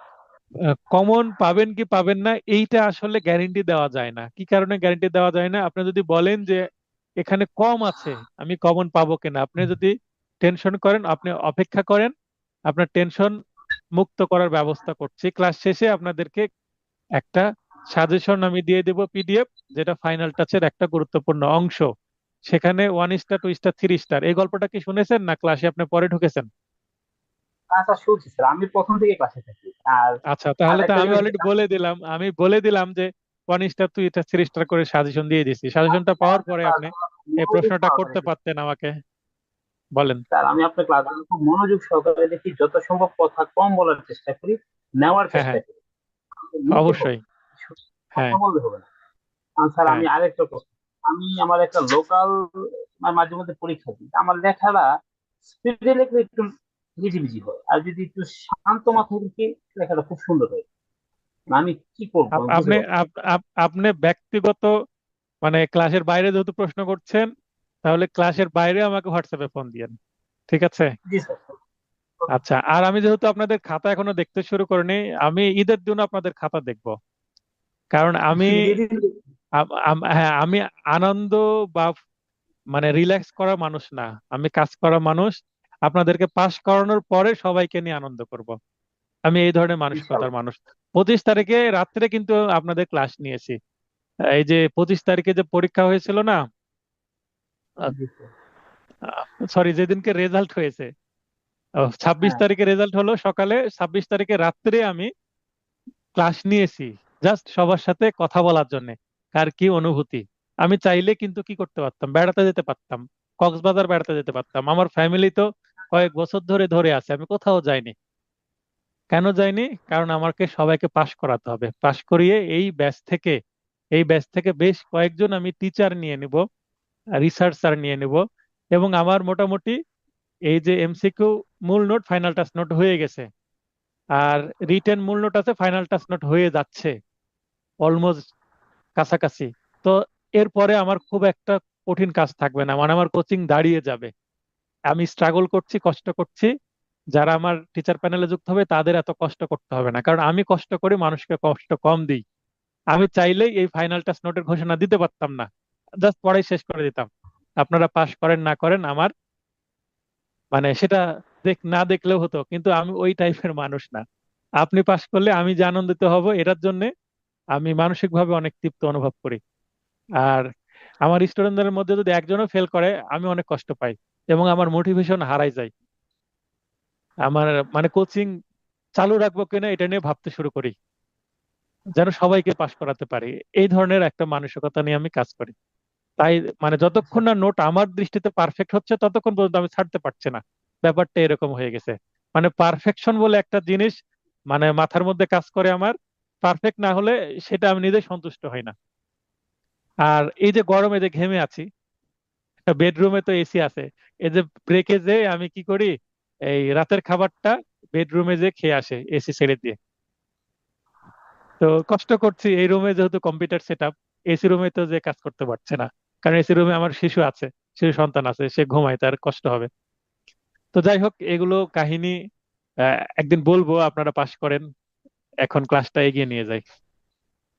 A: কমন পাবেন কি পাবেন না এইটা আসলে গ্যারেন্টি দেওয়া যায় না। কি কারণে গ্যারেন্টি দেওয়া যায় না? আপনি যদি বলেন যে এখানে কম আছে, আমি কমন পাবো কিনা, আপনি যদি টেনশন করেন, আপনি অপেক্ষা করেন, আপনার টেনশন মুক্ত করার ব্যবস্থা করছি। ক্লাস শেষে আপনাদেরকে একটা সাজেশন আমি দিয়ে দেব, পিডিএফ, যেটা ফাইনাল টাচের একটা গুরুত্বপূর্ণ অংশ। সেখানে 1 স্টার, 2 স্টার, 3 স্টার, এই গল্পটা কি শুনেছেন না ক্লাসে আপনি পরে ঢুকেছেন?
D: আচ্ছা শুনছি স্যার, আমি প্রথম থেকে ক্লাসে থাকি। আর
A: আচ্ছা,
D: আর
A: তাহলে তো
D: একটা
A: আমি
D: জিনিস
A: অলরেডি
D: যেটা
A: বলে দিলাম যে 1 স্টার, 2 স্টার, 3 স্টার করে সাজেশন দিয়ে দিচ্ছি। সাজেশনটা পাওয়ার পরে আপনি এই
D: মনোযোগ
A: প্রশ্নটা
D: সহকারে
A: করতে
D: দেখি।
A: পারতেন আমাকে। বলেন।
D: স্যার আমি আপনার ক্লাসগুলো খুব মনোযোগ সহকারে দেখি, যত সম্ভব কথা কম বলার চেষ্টা করি, নেওয়ার
A: হ্যাঁ,
D: চেষ্টা
A: হ্যাঁ,
D: করি। আমাকে নিতে হবে,
A: অবশ্যই।
D: শুধু কথা
A: হ্যাঁ,
D: বললে হবে না। স্যার
A: হ্যাঁ।
D: আমি আরেকটা প্রশ্ন, আমি আমার একটা লোকাল মাঝে মধ্যে পরীক্ষা দিই, আমার লেখাটা স্পিডে লেখলে একটু হিজিবিজি হয়, আর যদি একটু শান্ত মাথায় লিখি লেখাটা খুব সুন্দর হয়। আমি কি করবো আমি বুঝতে
A: আপনি
D: পারছি না।
A: আপনি ব্যক্তিগত, মানে ক্লাসের বাইরে যেহেতু প্রশ্ন করছেন, তাহলে ক্লাসের বাইরে আমাকে হোয়াটসঅ্যাপে ফোন দিয়েন। ঠিক আছে।
D: জি স্যার।
A: আচ্ছা, আর আমি যেহেতু আপনাদের খাতা এখনো দেখতে শুরু করিনি, আমি ঈদের দিন আপনাদের খাতা দেখব। কারণ আমি
D: যেদিন
A: হ্যাঁ, আমি আনন্দ বা মানে রিল্যাক্স করা মানুষ না, আমি কাজ করা মানুষ। আপনাদেরকে পাশ করানোর পরে সবাইকে নিয়ে আনন্দ করব, আমি এই ধরনের মানসিকতার
D: ইনশাল্লাহ।
A: মানুষ। 25 তারিখে রাত্রে কিন্তু আপনাদের ক্লাস নিয়েছি। এই যে 25 তারিখে যে পরীক্ষা হয়েছিল না,
D: জি স্যার।
A: সরি, যেদিনকে রেজাল্ট হয়েছে, ছাব্বিশ
D: হ্যাঁ।
A: তারিখে রেজাল্ট হলো সকালে, 26 তারিখে রাত্রে আমি ক্লাস নিয়েছি, জাস্ট সবার সাথে কথা বলার জন্য, কার কি অনুভূতি। আমি চাইলে কিন্তু কি করতে পারতাম, বেড়াতে যেতে পারতাম, কক্সবাজার বেড়াতে যেতে পারতাম। আমার ফ্যামিলি তো কয়েক বছর ধরে ধরে আছে, আমি কোথাও যাইনি। কেন যাইনি? কারণ আমাকে সবাইকে পাশ করাতে হবে। পাশ করিয়ে এই ব্যাচ থেকে বেশ কয়েকজন আমি টিচার নিয়ে নিব, রিসার্চার নিয়ে নিব। এবং আমার মোটামুটি এই যে এমসিকিউ মূল নোট, ফাইনাল টাচ নোট হয়ে গেছে, আর রিটেন মূল নোট আছে, ফাইনাল টাচ নোট হয়ে যাচ্ছে অলমোস্ট কাছাকাছি। তো এরপরে আমার খুব একটা কঠিন কাজ থাকবে না, মানে আমার কোচিং দাঁড়িয়ে যাবে। আমি স্ট্রাগল করছি, কষ্ট করছি, যারা আমার টিচার প্যানেলে যুক্ত হবে তাদের এত কষ্ট করতে হবে না, কারণ আমি কষ্ট করি, মানুষকে কষ্ট কম দিই। আমি চাইলেই এই ফাইনাল টাচ নোটের ঘোষণা দিতে পারতাম না, জাস্ট পড়াই শেষ করে দিতাম। আপনারা পাশ করেন না করেন আমার মানে সেটা না দেখলেও হতো, কিন্তু আমি ওই টাইপের মানুষ না। আপনি পাশ করলে আমি যে আনন্দিত হব, এটার জন্য আমি মানসিকভাবে অনেক তৃপ্ত অনুভব করি। আর আমার স্টুডেন্টদের মধ্যে যদি একজনও ফেল করে, আমি অনেক কষ্ট পাই এবং আমার মোটিভেশন হারাই যায়। আমার মানে কোচিং চালু রাখবো কিনা এটা নিয়ে ভাবতে শুরু করি, যেন সবাইকে পাশ করাতে পারি। এই ধরনের একটা মানসিকতা নিয়ে আমি কাজ করি। তাই মানে
D: আচ্ছা।
A: যতক্ষণ না নোট আমার দৃষ্টিতে পারফেক্ট হচ্ছে, ততক্ষণ পর্যন্ত আমি ছাড়তে পারছি না। ব্যাপারটা এরকম হয়ে গেছে। মানে পারফেকশন বলে একটা জিনিস মানে মাথার মধ্যে কাজ করে আমার, পারফেক্ট না হলে সেটা আমি নিজে সন্তুষ্ট হই না। আর এই যে গরমে যে ঘেমে আছি, বেডরুমে তো এসি আছে, এই যে ব্রেকে যে আমি কি করি, এই রাতের খাবারটা বেডরুমে যে খেয়ে আসে এসি ছেড়ে দিয়ে। তো কষ্ট করছি, এই রুমে যেহেতু কম্পিউটার সেট আপ, এসি রুমে তো যে কাজ করতে পারছে না, কারণ এসি রুমে আমার শিশু আছে, শিশু সন্তান আছে, সে ঘুমায়, তার কষ্ট হবে। তো যাই হোক, এগুলো কাহিনী একদিন বলবো, আপনারা পাশ করেন, এখন ক্লাসটা এগিয়ে নিয়ে যাই।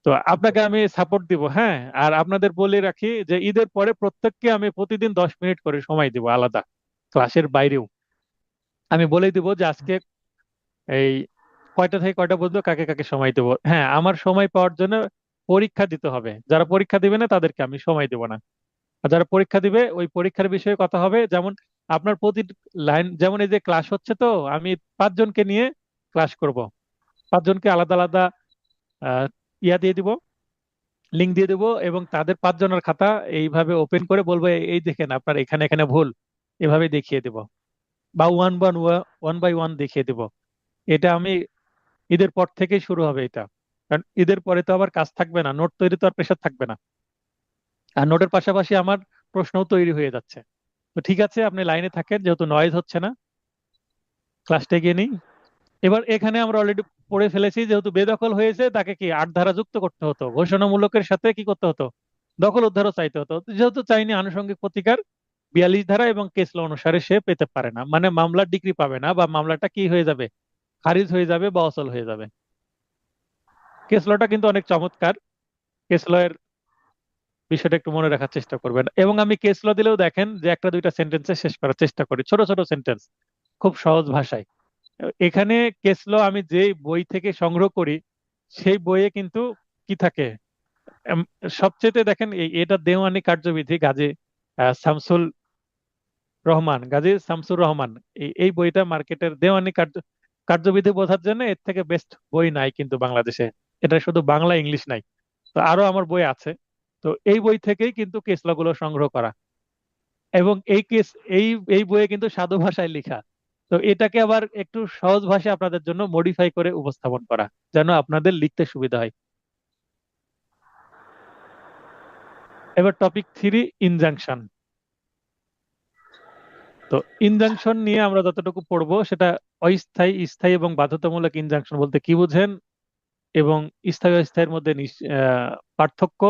A: তো আপনাকে আমি সাপোর্ট দিব, হ্যাঁ। আর আপনাদের বলে রাখি যে ঈদের পরে প্রত্যেককে আমি প্রতিদিন 10 মিনিট করে সময় দিব আলাদা, ক্লাসের বাইরেও। আমি বলে দিব যে আজকে এই কয়টা থেকে কয়টা পর্যন্ত কাকে কাকে সময় দেবো। হ্যাঁ, আমার সময় পাওয়ার জন্য পরীক্ষা দিতে হবে, যারা পরীক্ষা দিবে না তাদেরকে আমি সময় দেবো না। আর যারা পরীক্ষা দিবে ওই পরীক্ষার বিষয়ে কথা হবে। যেমন আপনার প্রতি লাইন, যেমন এই যে ক্লাস হচ্ছে, তো আমি 5 জনকে নিয়ে ক্লাস করব, 5 জনকে আলাদা আলাদা আহ, ইয়া দিয়ে দিব, লিঙ্ক দিয়ে দেবো, এবং তাদের 5 জনের খাতা এইভাবে ওপেন করে বলবো, এই দেখেন আপনার এখানে এখানে ভুল, এভাবে দেখিয়ে দেব। বা ওয়ান বাই ওয়ান দেখিয়ে দিব। এটা আমি ঈদের পর থেকেই শুরু হবে এটা, কারণ ঈদের পরে তো আবার কাজ থাকবে না, নোট তৈরি তো আর প্রেশার থাকবে না। আর নোটের পাশাপাশি আমার প্রশ্নও তৈরি হয়ে যাচ্ছে। তো ঠিক আছে, আপনি লাইনে থাকেন, যেহেতু নয়েজ হচ্ছে না, ক্লাসটা এগিয়ে নিই। এবার এখানে আমরা অলরেডি পড়ে ফেলেছি, যেহেতু বেদখল হয়েছে তাকে কি 8 ধারা যুক্ত করতে হতো, ঘোষণামূলকের সাথে কি করতে হতো, দখল উদ্ধারও চাইতে হতো। যেহেতু চাইনি, আনুষঙ্গিক প্রতিকার 42 ধারা এবং কেস ল অনুসারে সে পেতে পারে না, মানে মামলার ডিগ্রি পাবে না, বা মামলাটা কি হয়ে যাবে, খারিজ হয়ে যাবে বা অচল হয়ে যাবে। কেস লটা কিন্তু অনেক চমৎকার। কেস ল এর বিষয়টা একটু মনে রাখার চেষ্টা করবেন, এবং আমি কেস ল দিলেও দেখেন যে একটা দুইটা সেন্টেন্সে শেষ করার চেষ্টা করি, ছোট ছোট সেন্টেন্স, খুব সহজ ভাষায়। এখানে কেস ল আমি যে বই থেকে সংগ্রহ করি, সেই বইয়ে কিন্তু কি থাকে, এম, সবচেয়ে দেখেন এটা দেওয়ানি কার্যবিধি শামসুল গাজী শামসুর রহমান। এই বইটা মার্কেটের দেওয়ানি কার্যবিধি বোঝার জন্য এর থেকে বেস্ট বই নাই কিন্তু বাংলাদেশে। এটা শুধু বাংলা ইংলিশ নাই, তো আরো আমার বই আছে। তো এই বই থেকেই কিন্তু কেস ল গুলো সংগ্রহ করা, এবং এই কেস এই এই বইয়ে কিন্তু সাধু ভাষায় লেখা। তো এটাকে আবার একটু সহজ ভাষায় আপনাদের জন্য মডিফাই করে উপস্থাপন করা, যেন আপনাদের লিখতে সুবিধা হয়। এবার টপিক 3, ইনজাংশন। তো ইনজাংশন নিয়ে আমরা যতটুকু পড়বো সেটা অস্থায়ী, স্থায়ী এবং বাধ্যতামূলক ইনজাংশন বলতে কি বুঝেন, এবং স্থায়ী অস্থায়ীর মধ্যে পার্থক্য,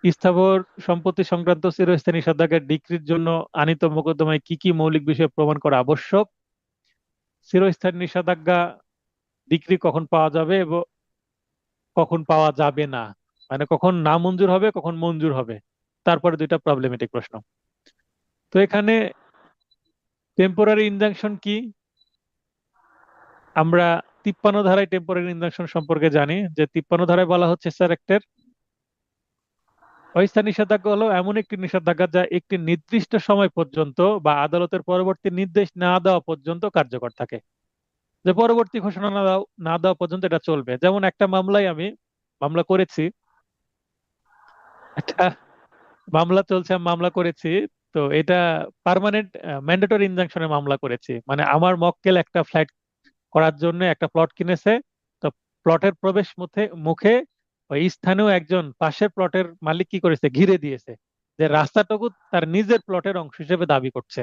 A: স্থাবর সম্পত্তি সংক্রান্ত চিরস্থায়ী নিষেধাজ্ঞার ডিক্রির জন্য আনীত মোকদ্দমায় কি কি মৌলিক বিষয় প্রমাণ করা আবশ্যক, চিরস্থায়ী নিষেধাজ্ঞা ডিক্রি কখন পাওয়া যাবে এবং কখন পাওয়া যাবে না, মানে কখন না মঞ্জুর হবে কখন মঞ্জুর হবে। তারপরে দুইটা প্রবলেমেটিক প্রশ্ন। তো এখানে টেম্পোরারি ইনজাংশন কি, আমরা 53 ধারায় টেম্পোরারি ইনজাংশন সম্পর্কে জানি, যে 53 ধারায় বলা হচ্ছে স্যার একটের অস্থায়ী নিষেধাজ্ঞা হলো এমন একটি নিষেধাজ্ঞা যা একটি নির্দিষ্ট সময় পর্যন্ত বা আদালতের পরবর্তী নির্দেশ না দেওয়া পর্যন্ত কার্যকর থাকে। যে পরবর্তী ঘোষণা না দেওয়া পর্যন্ত এটা চলবে। যেমন একটা মামলায় আমি মামলা করেছি, একটা মামলা চলছে, আমি মামলা করেছি। তো এটা পার্মানেন্ট ম্যান্ডেটরি ইনজাংশনের মামলা করেছি, মানে আমার মক্কেল একটা ফ্ল্যাট করার জন্য একটা প্লট কিনেছে। তো প্লটের প্রবেশ মুখে মুখে ওই স্থানীয় একজন পাশের প্লটের মালিক কি করেছে, ঘিরে দিয়েছে, যে রাস্তাটুকু তার নিজের প্লটের অংশ হিসেবে দাবি করছে।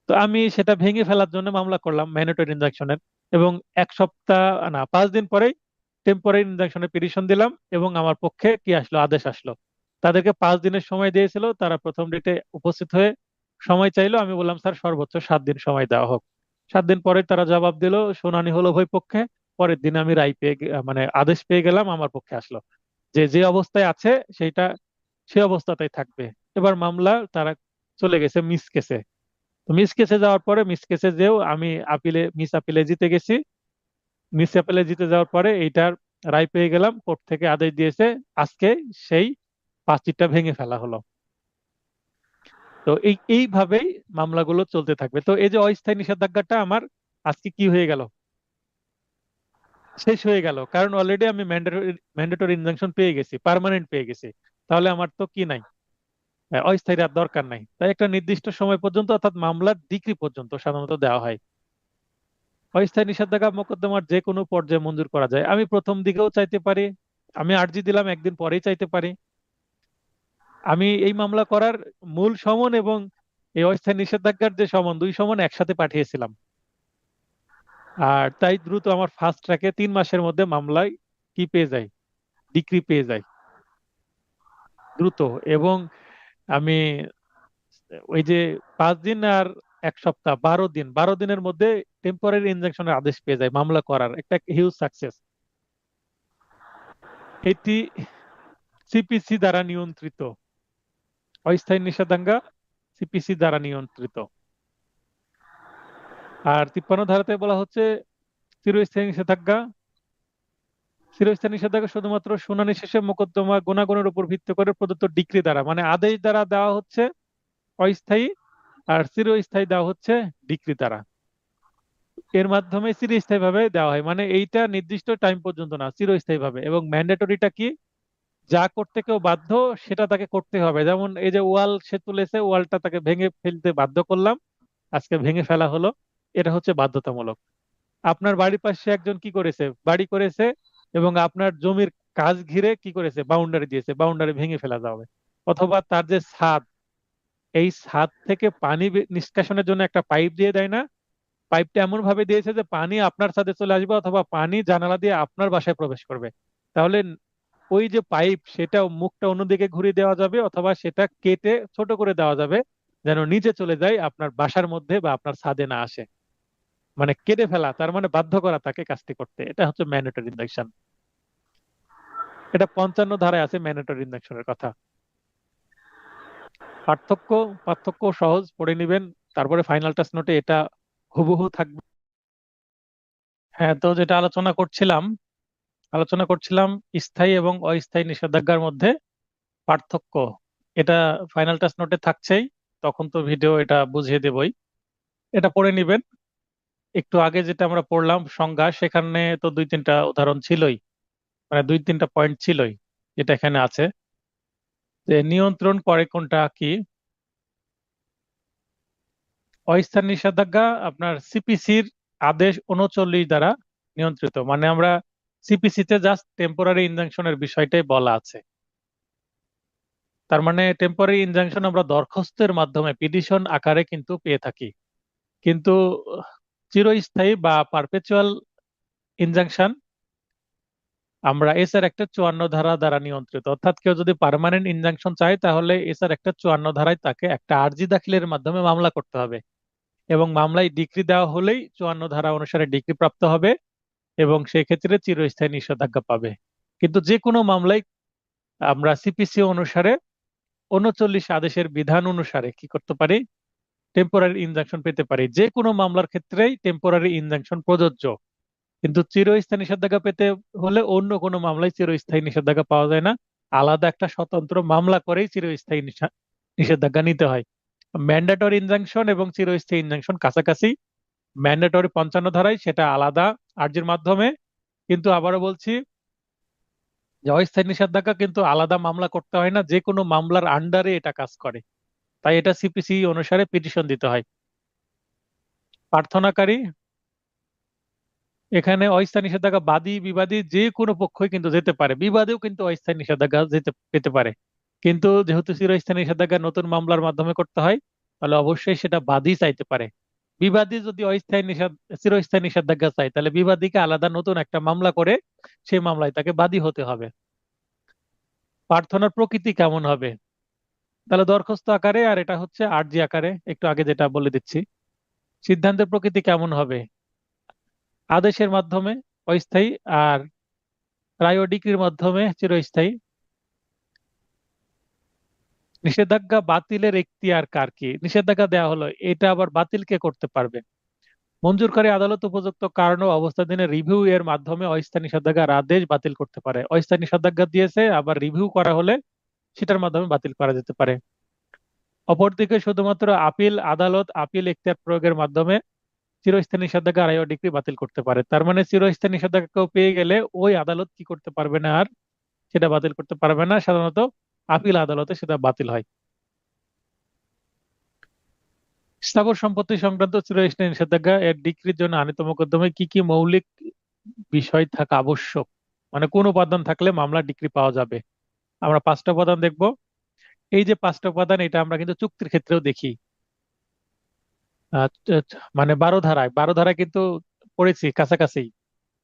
A: তো আমি সেটা ভেঙে ফেলার জন্য মামলা করলাম ম্যান্ডেটরি ইনজাংশনের, এবং 1 সপ্তাহ না 5 দিন পরেই টেম্পোরারি ইনজাংশনের পিটিশন দিলাম, এবং আমার পক্ষে কি আসলো, আদেশ আসলো। তাদেরকে 5 দিনের সময় দিয়েছিল, তারা প্রথম ডেটে উপস্থিত হয়ে সময় চাইলো, আমি বললাম স্যার সর্বোচ্চ 7 দিন সময় দেওয়া হোক। 7 দিন পরে তারা জবাব দিল, শুনানি হলো উভয় পক্ষে। পরের দিন আমি মানে আদেশ পেয়ে গেলাম, আমার পক্ষে আসলো, যে যে অবস্থায় আছে সেইটা সে অবস্থাতেই থাকবে। এবার মামলা তারা চলে গেছে মিস কেসে। তো মিস কেসে যাওয়ার পরে মিস কেসে যেও আমি মিস আপিলে জিতে গেছি। মিস আপিলে জিতে যাওয়ার পরে এইটার রায় পেয়ে গেলাম, কোর্ট থেকে আদেশ দিয়েছে আজকে সেই পাঁচিরটা ভেঙে ফেলা হলো। তো এইভাবেই মামলাগুলো চলতে থাকবে। তো এই যে অস্থায়ী নিষেধাজ্ঞাটা আমার আজকে কি হয়ে গেল, শেষ হয়ে গেল, কারণ অলরেডি আমি ম্যান্ডেটরি ইনজাংশন পেয়ে গেছি, পার্মানেন্ট পেয়ে গেছি। তাহলে আমার তো কি নাই, অস্থায়ী আর দরকার নাই। তাই একটা নির্দিষ্ট সময় পর্যন্ত, অর্থাৎ মামলার ডিক্রি পর্যন্ত সাধারণত দেওয়া হয়। অস্থায়ী নিষেধাজ্ঞা মোকদ্দমার যে কোনো পর্যায়ে মঞ্জুর করা যায়। আমি প্রথম দিকেও চাইতে পারি, আমি আর্জি দিলাম একদিন পরেই চাইতে পারি। আমি এই মামলা করার মূল সমন এবং এই অস্থায়ী নিষেধাজ্ঞার যে সমন, দুই সমন একসাথে পাঠিয়েছিলাম। আর তাই দ্রুত আমার ফাস্ট ট্র্যাকে 3 মাসের মধ্যে মামলায় কি পেয়ে যায়, ডিক্রি পেয়ে যায় দ্রুত। এবং আমি ওই যে 5 দিন আর 1 সপ্তাহ, 12 দিন, 12 দিনের মধ্যে টেম্পোরারি ইনজাংশনের আদেশ পেয়ে যায়, মামলা করার একটা হিউজ সাকসেস। এটি সিপিসি দ্বারা নিয়ন্ত্রিত, অস্থায়ী নিষেধাজ্ঞা সিপিসি দ্বারা নিয়ন্ত্রিত। আর 53 ধারাতে বলা হচ্ছে চিরস্থায়ী নিষেধাজ্ঞা। চিরস্থায়ী নিষেধাজ্ঞা শুধুমাত্র শুনানি শেষে মোকদ্দমা গুনাগুনের উপর ভিত্তি করে প্রদত্ত ডিক্রি দ্বারা, মানে আদেশ দ্বারা দেওয়া হচ্ছে অস্থায়ী, আর চিরস্থায়ী দেওয়া হচ্ছে ডিক্রি দ্বারা। এর মাধ্যমে চিরস্থায়ী ভাবে দেওয়া হয়, মানে এইটা নির্দিষ্ট টাইম পর্যন্ত না, চিরস্থায়ী ভাবে। এবং ম্যান্ডেটরিটা কি, যা করতে কেউ বাধ্য সেটা তাকে করতে হবে। যেমন এই যে ওয়াল সে তুলেছে, ওয়ালটা তাকে ভেঙে ফেলতে বাধ্য করলাম, আজকে ভেঙে ফেলা হলো, এটা হচ্ছে বাধ্যতামূলক। আপনার বাড়ির পাশে একজন কি করেছে, বাড়ি করেছে, এবং আপনার জমির কাজ ঘিরে কি করেছে, বাউন্ডারি দিয়েছে, বাউন্ডারি ভেঙে ফেলা যাবে। অথবা তার যে ছাদ, এই ছাদ থেকে পানি নিষ্কাশনের জন্য একটা পাইপ দিয়ে দেয় না, পাইপটা এমন ভাবে দিয়েছে যে পানি আপনার ছাদে চলে আসবে, অথবা পানি জানালা দিয়ে আপনার বাসায় প্রবেশ করবে। তাহলে ওই যে পাইপ, সেটা মুখটা অন্যদিকে ঘুরিয়ে দেওয়া যাবে, অথবা সেটা কেটে ছোট করে দেওয়া যাবে, যেন নিচে চলে যায়, আপনার বাসার মধ্যে বা আপনার ছাদে না আসে। মানে কেটে ফেলা, তার মানে বাধ্য করা তাকে কাজটি করতে, এটা হচ্ছে ম্যান্ডেটরি ইনজাংশন। এটা 55 ধারায় আছে ম্যান্ডেটরি ইনজাংশনের কথা। পার্থক্য, পার্থক্য সহজ, পড়ে নিবেন, তারপরে ফাইনাল টাচ নোটে এটা হুবহু থাকবে। হ্যাঁ, তো যেটা আলোচনা করছিলাম স্থায়ী এবং অস্থায়ী নিষেধাজ্ঞার মধ্যে পার্থক্য, এটা ফাইনাল টাচ নোটে থাকছেই, তখন তো ভিডিও এটা বুঝিয়ে দেবই, এটা পড়ে নিবেন। একটু আগে যেটা আমরা পড়লাম সংজ্ঞা, সেখানে তো দুই তিনটা উদাহরণ ছিলই, মানে দুই তিনটা পয়েন্ট ছিলই, যেটা এখানে আছে, যে নিয়ন্ত্রণ করে কোনটা কি। অস্থায়ী নিষেধাজ্ঞা আপনার সিপিসির আদেশ 39 দ্বারা নিয়ন্ত্রিত, মানে আমরা সিপিসিতে জাস্ট টেম্পোরারি ইনজাংশনের বিষয়টাই বলা আছে। তার মানে টেম্পোরারি ইনজাংশন আমরা দরখাস্তের মাধ্যমে পিটিশন আকারে কিন্তু পেয়ে থাকি, কিন্তু চিরস্থায়ী বা পারপেচুয়াল ইনজাংশন আমরা এসআর একটা 54 ধারা দ্বারা নিয়ন্ত্রিত। অর্থাৎ কেউ যদি পার্মানেন্ট ইনজাংশন চায়, তাহলে এসআর একটা 54 ধারায় তাকে একটা আর্জি দাখিলের মাধ্যমে মামলা করতে হবে, এবং মামলায় ডিক্রি দেওয়া হলেই 54 ধারা অনুসারে ডিক্রি প্রাপ্ত হবে, এবং সেক্ষেত্রে চিরস্থায়ী নিষেধাজ্ঞা পাবে। কিন্তু যে কোনো মামলায় আমরা সিপিসি অনুসারে 39 আদেশের বিধান অনুসারে কি করতে পারি, টেম্পোরারি ইনজাংশন পেতে পারি। যে কোনো মামলার ক্ষেত্রেই টেম্পোরারি ইনজাংশন প্রযোজ্য, কিন্তু চিরস্থায়ী নিষেধাজ্ঞা পেতে হলে অন্য কোনো মামলায় চিরস্থায়ী নিষেধাজ্ঞা পাওয়া যায় না, আলাদা একটা স্বতন্ত্র মামলা করেই চিরস্থায়ী নিষেধাজ্ঞা নিতে হয়। ম্যান্ডেটরি ইনজাংশন এবং চিরস্থায়ী ইনজাংশন কাছাকাছি। ম্যান্ডেটরি 55 ধারায় সেটা আলাদা আর্জির মাধ্যমে, কিন্তু আবারও বলছি যে অস্থায়ী নিষেধাজ্ঞা কিন্তু আলাদা মামলা করতে হয় না, যে কোনো মামলার আন্ডারে এটা কাজ করে, তাই এটা সিপিসি অনুসারে পিটিশন দিতে হয়। প্রার্থনাকারী, এখানে অস্থায়ী নিষেধাজ্ঞা বাদী বিবাদী যে কোনো পক্ষই কিন্তু যেতে পারে, বিবাদেও কিন্তু অস্থায়ী নিষেধাজ্ঞা যেতে পেতে পারে, কিন্তু যেহেতু চিরস্থায়ী নিষেধাজ্ঞা নতুন মামলার মাধ্যমে করতে হয়, তাহলে অবশ্যই সেটা বাদী চাইতে পারে। বিবাদী যদি চিরস্থায়ী নিষেধাজ্ঞা চায়, তাহলে বিবাদীকে আলাদা নতুন একটা মামলা করে সেই মামলায় তাকে বাদী হতে হবে। প্রার্থনার প্রকৃতি কেমন হবে, তাহলে দরখাস্ত আকারে, আর এটা হচ্ছে আরজি আকারে, একটু আগে যেটা বলে দিচ্ছি। সিদ্ধান্তের প্রকৃতি কেমন হবে, আদেশের মাধ্যমে অস্থায়ী, আর রায় ও ডিক্রির মাধ্যমে চিরস্থায়ী। নিষেধাজ্ঞা বাতিলের এখতিয়ার কার, কি নিষেধাজ্ঞা দেওয়া হলো, এটা আবার বাতিল কে করতে পারবে। মঞ্জুরকারী আদালত উপযুক্ত কারণ ও অবস্থা দিনে রিভিউ এর মাধ্যমে অস্থায়ী নিষেধাজ্ঞার আদেশ বাতিল করতে পারে। অস্থায়ী নিষেধাজ্ঞা দিয়েছে, আবার রিভিউ করা হলে সেটার মাধ্যমে বাতিল করা যেতে পারে। অপরদিকে শুধুমাত্র আপিল আদালত আপিল এখতিয়ার প্রয়োগের মাধ্যমে চিরস্থায়ী নিষেধাজ্ঞা রায় ও ডিক্রি বাতিল করতে পারে। তার মানে চিরস্থায়ী নিষেধাজ্ঞা কেউ পেয়ে গেলে ওই আদালত কি করতে পারবে না, আর সেটা বাতিল করতে পারবে না, সাধারণত আপিল আদালতে সেটা বাতিল হয়। স্থাবর সম্পত্তি সংক্রান্ত চিরস্থায়ী নিষেধাজ্ঞা এর ডিক্রির জন্য আনিত মোকদ্দমায় কি কি মৌলিক বিষয় থাকা আবশ্যক, মানে কোন উপাদান থাকলে মামলা ডিক্রি পাওয়া যাবে। আমরা 5টা উপাদান দেখব। এই যে 5টা উপাদান, এটা আমরা কিন্তু চুক্তির ক্ষেত্রেও দেখি। মানে 12 ধারায় কিন্তু পড়েছি কাছাকাছি।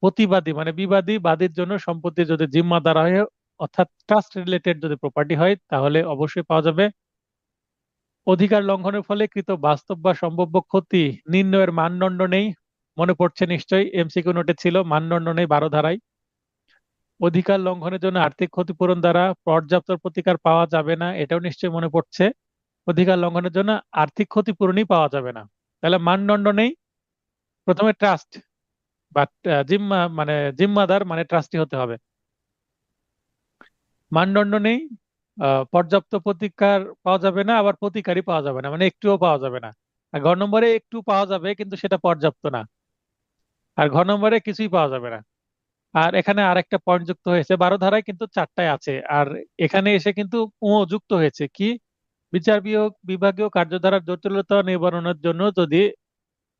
A: প্রতিবাদী মানে বিবাদী, বাদীর জন্য সম্পত্তি যদি জিম্মাদার হয়, অর্থাৎ ট্রাস্ট রিলেটেড যদি প্রপার্টি হয়, তাহলে অবশ্যই পাওয়া যাবে। অধিকার লঙ্ঘনের ফলে কৃত বাস্তব বা সম্ভাব্য ক্ষতি নির্ণয়ের মানদণ্ড নেই, মনে পড়ছে নিশ্চয়ই, এমসিকিউ নোটে ছিল, মানদণ্ড নেই 12 ধারায়। অধিকার লঙ্ঘনের জন্য আর্থিক ক্ষতিপূরণ দ্বারা পর্যাপ্ত প্রতিকার পাওয়া যাবে না, এটাও নিশ্চয়ই মনে পড়ছে। অধিকার লঙ্ঘনের জন্য আর্থিক ক্ষতিপূরণই পাওয়া যাবে না, তাহলে মানদণ্ড নেই। প্রথমে ট্রাস্ট বা মানে জিম্মাদার মানে ট্রাস্টি হতে হবে। মানদণ্ড নেই, পর্যাপ্ত প্রতিকার পাওয়া যাবে না, আবার প্রতিকারই পাওয়া যাবে না, মানে একটুও পাওয়া যাবে না। আর ঘ নম্বরে একটু পাওয়া যাবে কিন্তু সেটা পর্যাপ্ত না, আর ঘ নম্বরে কিছুই পাওয়া যাবে না। আর এখানে আরেকটা পয়েন্ট যুক্ত হয়েছে, 12 ধারায় কিন্তু 4টায় আছে, আর এখানে এসে কিন্তু ও যুক্ত হয়েছে কি, বিভাগীয় কার্যধারার জটিলতা নিবারণের জন্য যদি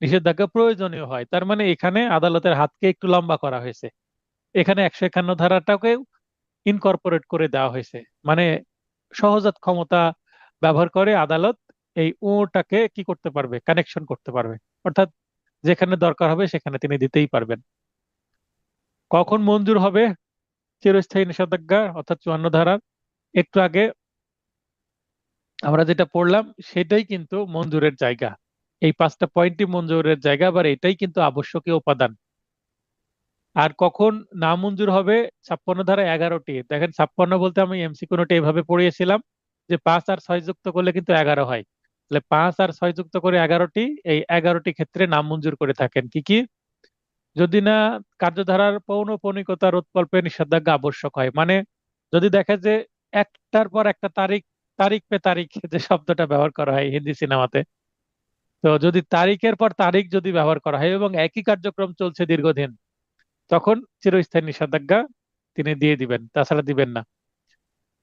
A: নিষেধাজ্ঞা প্রয়োজনীয় হয়, তার মানে এখানে আদালতের হাতকে একটু লম্বা করা হয়েছে। এখানে 151 ধারাটাকেও ইনকর্পোরেট করে দেওয়া হয়েছে। মানে সহজাত ক্ষমতা ব্যবহার করে আদালত এই টাকে কি করতে পারবে, কানেকশন করতে পারবে। অর্থাৎ যেখানে দরকার হবে সেখানে তিনি দিতেই পারবেন। কখন মঞ্জুর হবে চিরস্থায়ী নিষেধাজ্ঞা অর্থাৎ 54 ধারার? একটু আগে আমরা যেটা পড়লাম সেটাই কিন্তু মঞ্জুরের জায়গা। এই 5টা পয়েন্টই মঞ্জুরের জায়গা, আবার এটাই কিন্তু আবশ্যকীয় উপাদান। আর কখন নামঞ্জুর হবে? 56 ধারা 11টি। দেখেন 56 বলতে আমি এমসিকিউ নোটে এভাবে পড়িয়েছিলাম যে 5 আর 6 যুক্ত করলে কিন্তু 11 হয়। তাহলে 5 আর 6 যুক্ত করে 11টি, এই 11টি ক্ষেত্রে নাম মঞ্জুর করে থাকেন। কি কি? যদি না কার্যধারার পৌনঃপুনিকতা রোধকল্পে নিষেধাজ্ঞা আবশ্যক হয়, মানে যদি দেখে যে একটার পর একটা তারিখ, তারিখ পে তারিখ যে শব্দটা ব্যবহার করা হয় হিন্দি সিনেমাতে, তো যদি তারিখের পর তারিখ যদি ব্যবহার করা হয় এবং একই কার্যক্রম চলছে দীর্ঘদিন, তখন চিরস্থায়ী নিষেধাজ্ঞা তিনি দিয়ে দিবেন, তাছাড়া দিবেন না।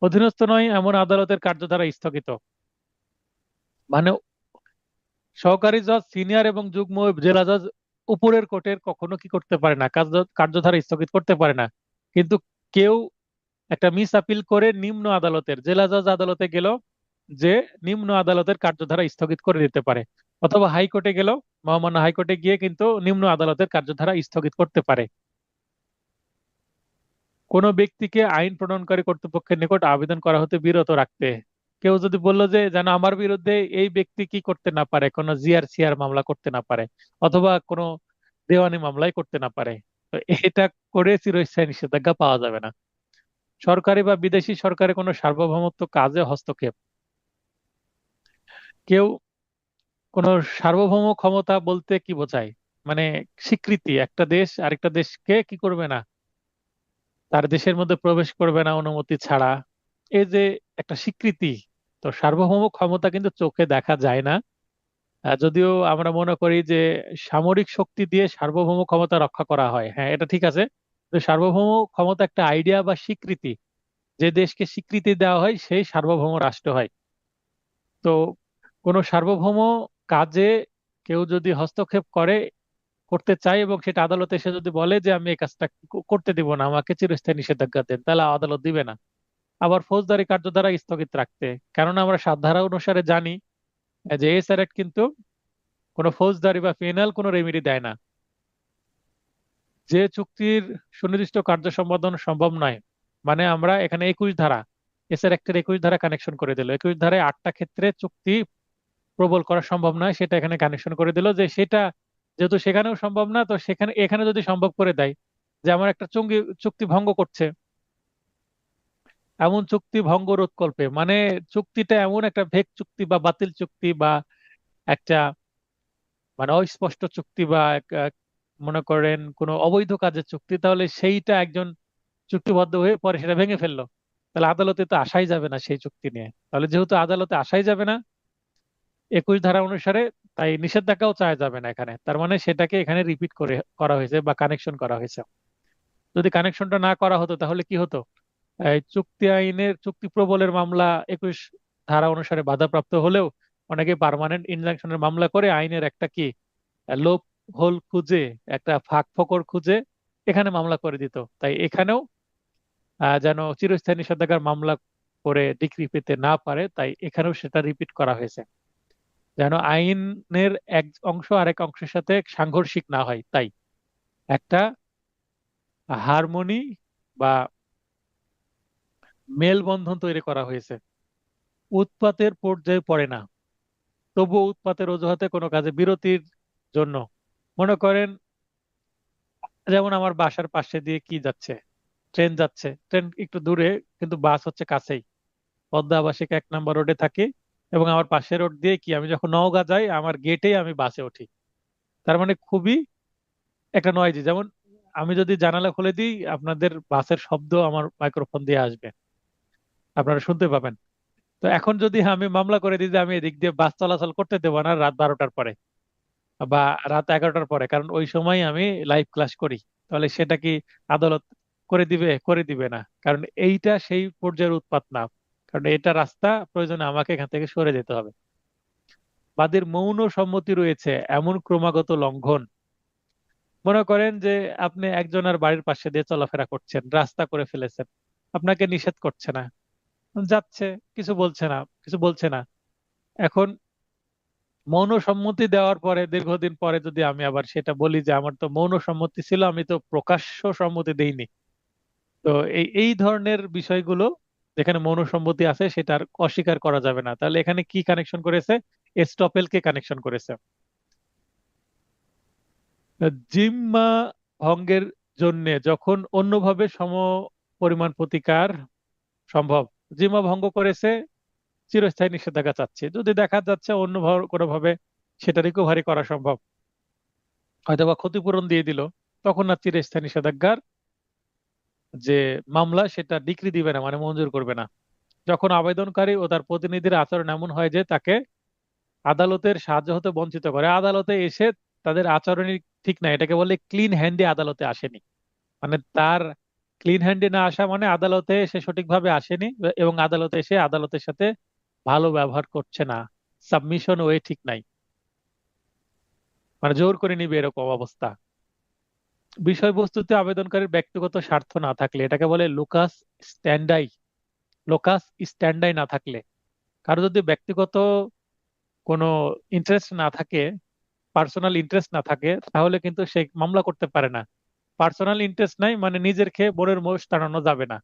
A: অধীনস্থ নয় এমন আদালতের কার্যধারা স্থগিত, মানে সহকারী জজ, সিনিয়র এবং যুগ্ম জেলা জজ উপরের কোর্টের কখনো কি করতে পারে না, কার্যধারা স্থগিত করতে পারে না। কিন্তু কেউ একটা মিস আপিল করে নিম্ন আদালতের, জেলা জজ আদালতে গেল, যে নিম্ন আদালতের কার্যধারা স্থগিত করে দিতে পারে। অথবা হাইকোর্টে গেল, মহামান্য হাইকোর্টে গিয়ে কিন্তু নিম্ন আদালতের কার্যধারা স্থগিত করতে পারে। কোনো ব্যক্তিকে আইন প্রণয়নকারী কর্তৃপক্ষের নিকট আবেদন করা হতে বিরত রাখতে। কেউ যদি বললো যে যেন আমার বিরুদ্ধে এই ব্যক্তি কি করতে না পারে, কোনো জিআরসিআর মামলা করতে না পারে, অথবা কোনো দেওয়ানি মামলাই করতে না পারে, তো এটা করে চিরস্থায়ী নিষেধাজ্ঞা পাওয়া যাবে না। সরকারি বা বিদেশি সরকারের কোনো সার্বভৌমত্ব কাজে হস্তক্ষেপ। কেউ কোনো সার্বভৌম ক্ষমতা বলতে কি বোঝায়? মানে স্বীকৃতি, একটা দেশ আরেকটা দেশকে কি করবে না, তার দেশের মধ্যে প্রবেশ করবে না অনুমতি ছাড়া, এই যে একটা স্বীকৃতি। তো সার্বভৌম ক্ষমতা কিন্তু চোখে দেখা যায় না। যদিও আমরা মনে করি যে সামরিক শক্তি দিয়ে সার্বভৌম ক্ষমতা রক্ষা করা হয়, হ্যাঁ এটা ঠিক আছে। তো সার্বভৌম ক্ষমতা একটা আইডিয়া বা স্বীকৃতি, যে দেশকে স্বীকৃতি দেওয়া হয় সেই সার্বভৌম রাষ্ট্র হয়। তো কোনো সার্বভৌম কাজে কেউ যদি হস্তক্ষেপ করতে চায় এবং সেটা আদালতে এসে যদি বলে যে আমি এই কাজটা করতে দিব না, আমাকে চিরস্থায়ী নিষেধাজ্ঞা দেন, তাহলে আদালত দিবে না। আবার ফৌজদারি কার্যধারা স্থগিত রাখতে, কেননা আমরা 7 ধারা অনুসারে জানি যে এসআর অ্যাক্ট কিন্তু কোনো ফৌজদারি বা পেনাল কোনো রেমেডি দেয় না। যে চুক্তির সুনির্দিষ্ট কার্য সম্পাদন সম্ভব নয়, মানে আমরা এখানে 21 ধারা, এসআর অ্যাক্টের 21 ধারা কানেকশন করে দিল। 21 ধারায় 8টা ক্ষেত্রে চুক্তি প্রবল করা সম্ভব নয়, সেটা এখানে কানেকশন করে দিল যে সেটা যেহেতু সেখানেও সম্ভব না, তো সেখানে এখানে যদি সম্ভব করে দেয় যে আমার একটা চুক্তি ভঙ্গ করছে, এমন চুক্তি ভঙ্গ রোধকল্পে, মানে চুক্তিটা এমন একটা ভেক চুক্তি বা বাতিল চুক্তি বা একটা মানে অস্পষ্ট চুক্তি বা মনে করেন কোনো অবৈধ কাজের চুক্তি, তাহলে সেইটা একজন চুক্তিবদ্ধ হয়ে পরে সেটা ভেঙে ফেললো, তাহলে আদালতে তো আসাই যাবে না সেই চুক্তি নিয়ে। তাহলে যেহেতু আদালতে আসাই যাবে না 21 ধারা অনুসারে, তাই নিষেধাজ্ঞাও চাওয়া যাবে না এখানে। তার মানে সেটাকে এখানে রিপিট করা হয়েছে বা কানেকশন করা হয়েছে। যদি কানেকশনটা না করা হতো তাহলে কি হতো? এই চুক্তি আইনের চুক্তি প্রবলের মামলা 21 ধারা অনুসারে বাধাপ্রাপ্ত হলেও অনেকে পার্মানেন্ট ইনজাংশনের মামলা করে আইনের একটা কি লোপ হোল খুঁজে, একটা ফাঁক ফোকর খুঁজে এখানে মামলা করে দিত। তাই এখানেও যেন চিরস্থায়ী নিষেধাজ্ঞার মামলা করে ডিক্রি পেতে না পারে, তাই এখানেও সেটা রিপিট করা হয়েছে, যেন আইনের এক অংশ আরেক অংশের সাথে সাংঘর্ষিক না হয়। তাই একটা হারমোনি বা মেলবন্ধন তৈরি করা হয়েছে। উৎপাতের পর্যায়ে পড়ে না, তবুও উৎপাতের অজুহাতে কোনো কাজে বিরতির জন্য, মনে করেন যেমন আমার বাসার পাশে দিয়ে কি যাচ্ছে, ট্রেন যাচ্ছে, ট্রেন একটু দূরে কিন্তু বাস হচ্ছে কাছেই, পদ্মা আবাসিক 1 নম্বর রোডে থাকি এবং আমার পাশের রোড দিয়ে কি আমি যখন নওগাঁ যাই আমার গেটেই আমি বাসে উঠি। তার মানে খুবই একটা নয়েজি, যেমন আমি যদি জানালা খুলে দিই আপনাদের বাসের শব্দ আমার মাইক্রোফোন দিয়ে আসবে, আপনারা শুনতে পাবেন। তো এখন যদি আমি মামলা করে দিই যে আমি এদিক দিয়ে বাস চলাচল করতে দেবো না রাত 12টার পরে বা রাত 11টার পরে, কারণ ওই সময় আমি লাইভ ক্লাস করি, তাহলে সেটা কি আদালত করে দিবে? করে দিবে না, কারণ এইটা সেই পর্যায়ের উৎপাত না। কারণ এটা রাস্তা, প্রয়োজনে আমাকে এখান থেকে সরে যেতে হবে। বাদীর মৌন সম্মতি রয়েছে এমন ক্রমাগত লঙ্ঘন, মনে করেন যে আপনি একজনের বাড়ির পাশে দিয়ে চলাফেরা করছেন, রাস্তা করে ফেলেছেন, আপনাকে নিষেধ করছে না, যাচ্ছে, কিছু বলছে না, কিছু বলছে না। এখন মৌন সম্মতি দেওয়ার পরে দীর্ঘদিন পরে যদি আমি আবার সেটা বলি যে আমার তো মৌন সম্মতি ছিল, আমি তো প্রকাশ্য সম্মতি দেইনি, তো এই এই ধরনের বিষয়গুলো যেখানে মৌন সম্মতি আছে সেটা আর অস্বীকার করা যাবে না। তাহলে এখানে কি কানেকশন করেছে? এস্টপেলকে কানেকশন করেছে। জিম্মা ভঙ্গের জন্য যখন অন্যভাবে সম পরিমাণ প্রতিকার সম্ভব, জিম্মা ভঙ্গ করেছে, চিরস্থায়ী নিষেধাজ্ঞা চাচ্ছে, যদি দেখা যাচ্ছে অন্য কোনোভাবে সেটা রিকভারি করা সম্ভব, হয়তো বা ক্ষতিপূরণ দিয়ে দিল, তখন আর চিরস্থায়ী নিষেধাজ্ঞার যে মামলা সেটা ডিক্রি দিবে না, মানে মঞ্জুর করবে না। যখন আবেদনকারী ও তার প্রতিনিধির আচরণ এমন হয় যে তাকে আদালতের সাহায্য হতে বঞ্চিত করে, আদালতে এসে তাদের আচরণই ঠিক না, এটাকে বলে ক্লিন হ্যান্ডে আদালতে আসেনি, মানে তার ক্লিন হ্যান্ডে না আসা মানে আদালতে সে সঠিকভাবে আসেনি, এবং আদালতে এসে আদালতের সাথে ভালো ব্যবহার করছে না, সাবমিশন ওয়ে ঠিক নাই, মানে জোর করে নিবে এরকম অবস্থা। বিষয়বস্তুতে আবেদনকারীর ব্যক্তিগত স্বার্থ না থাকলে, এটাকে বলে স্ট্যান্ডাই লোকাস স্ট্যান্ডাই না থাকলে, কারো যদি ব্যক্তিগত কোনো ইন্টারেস্ট না থাকে, পার্সোনাল ইন্টারেস্ট না থাকে, তাহলে কিন্তু সে মামলা করতে পারে না। পার্সোনাল ইন্টারেস্ট নাই মানে নিজের খেয়ে বোনের মোষ টানানো যাবে না।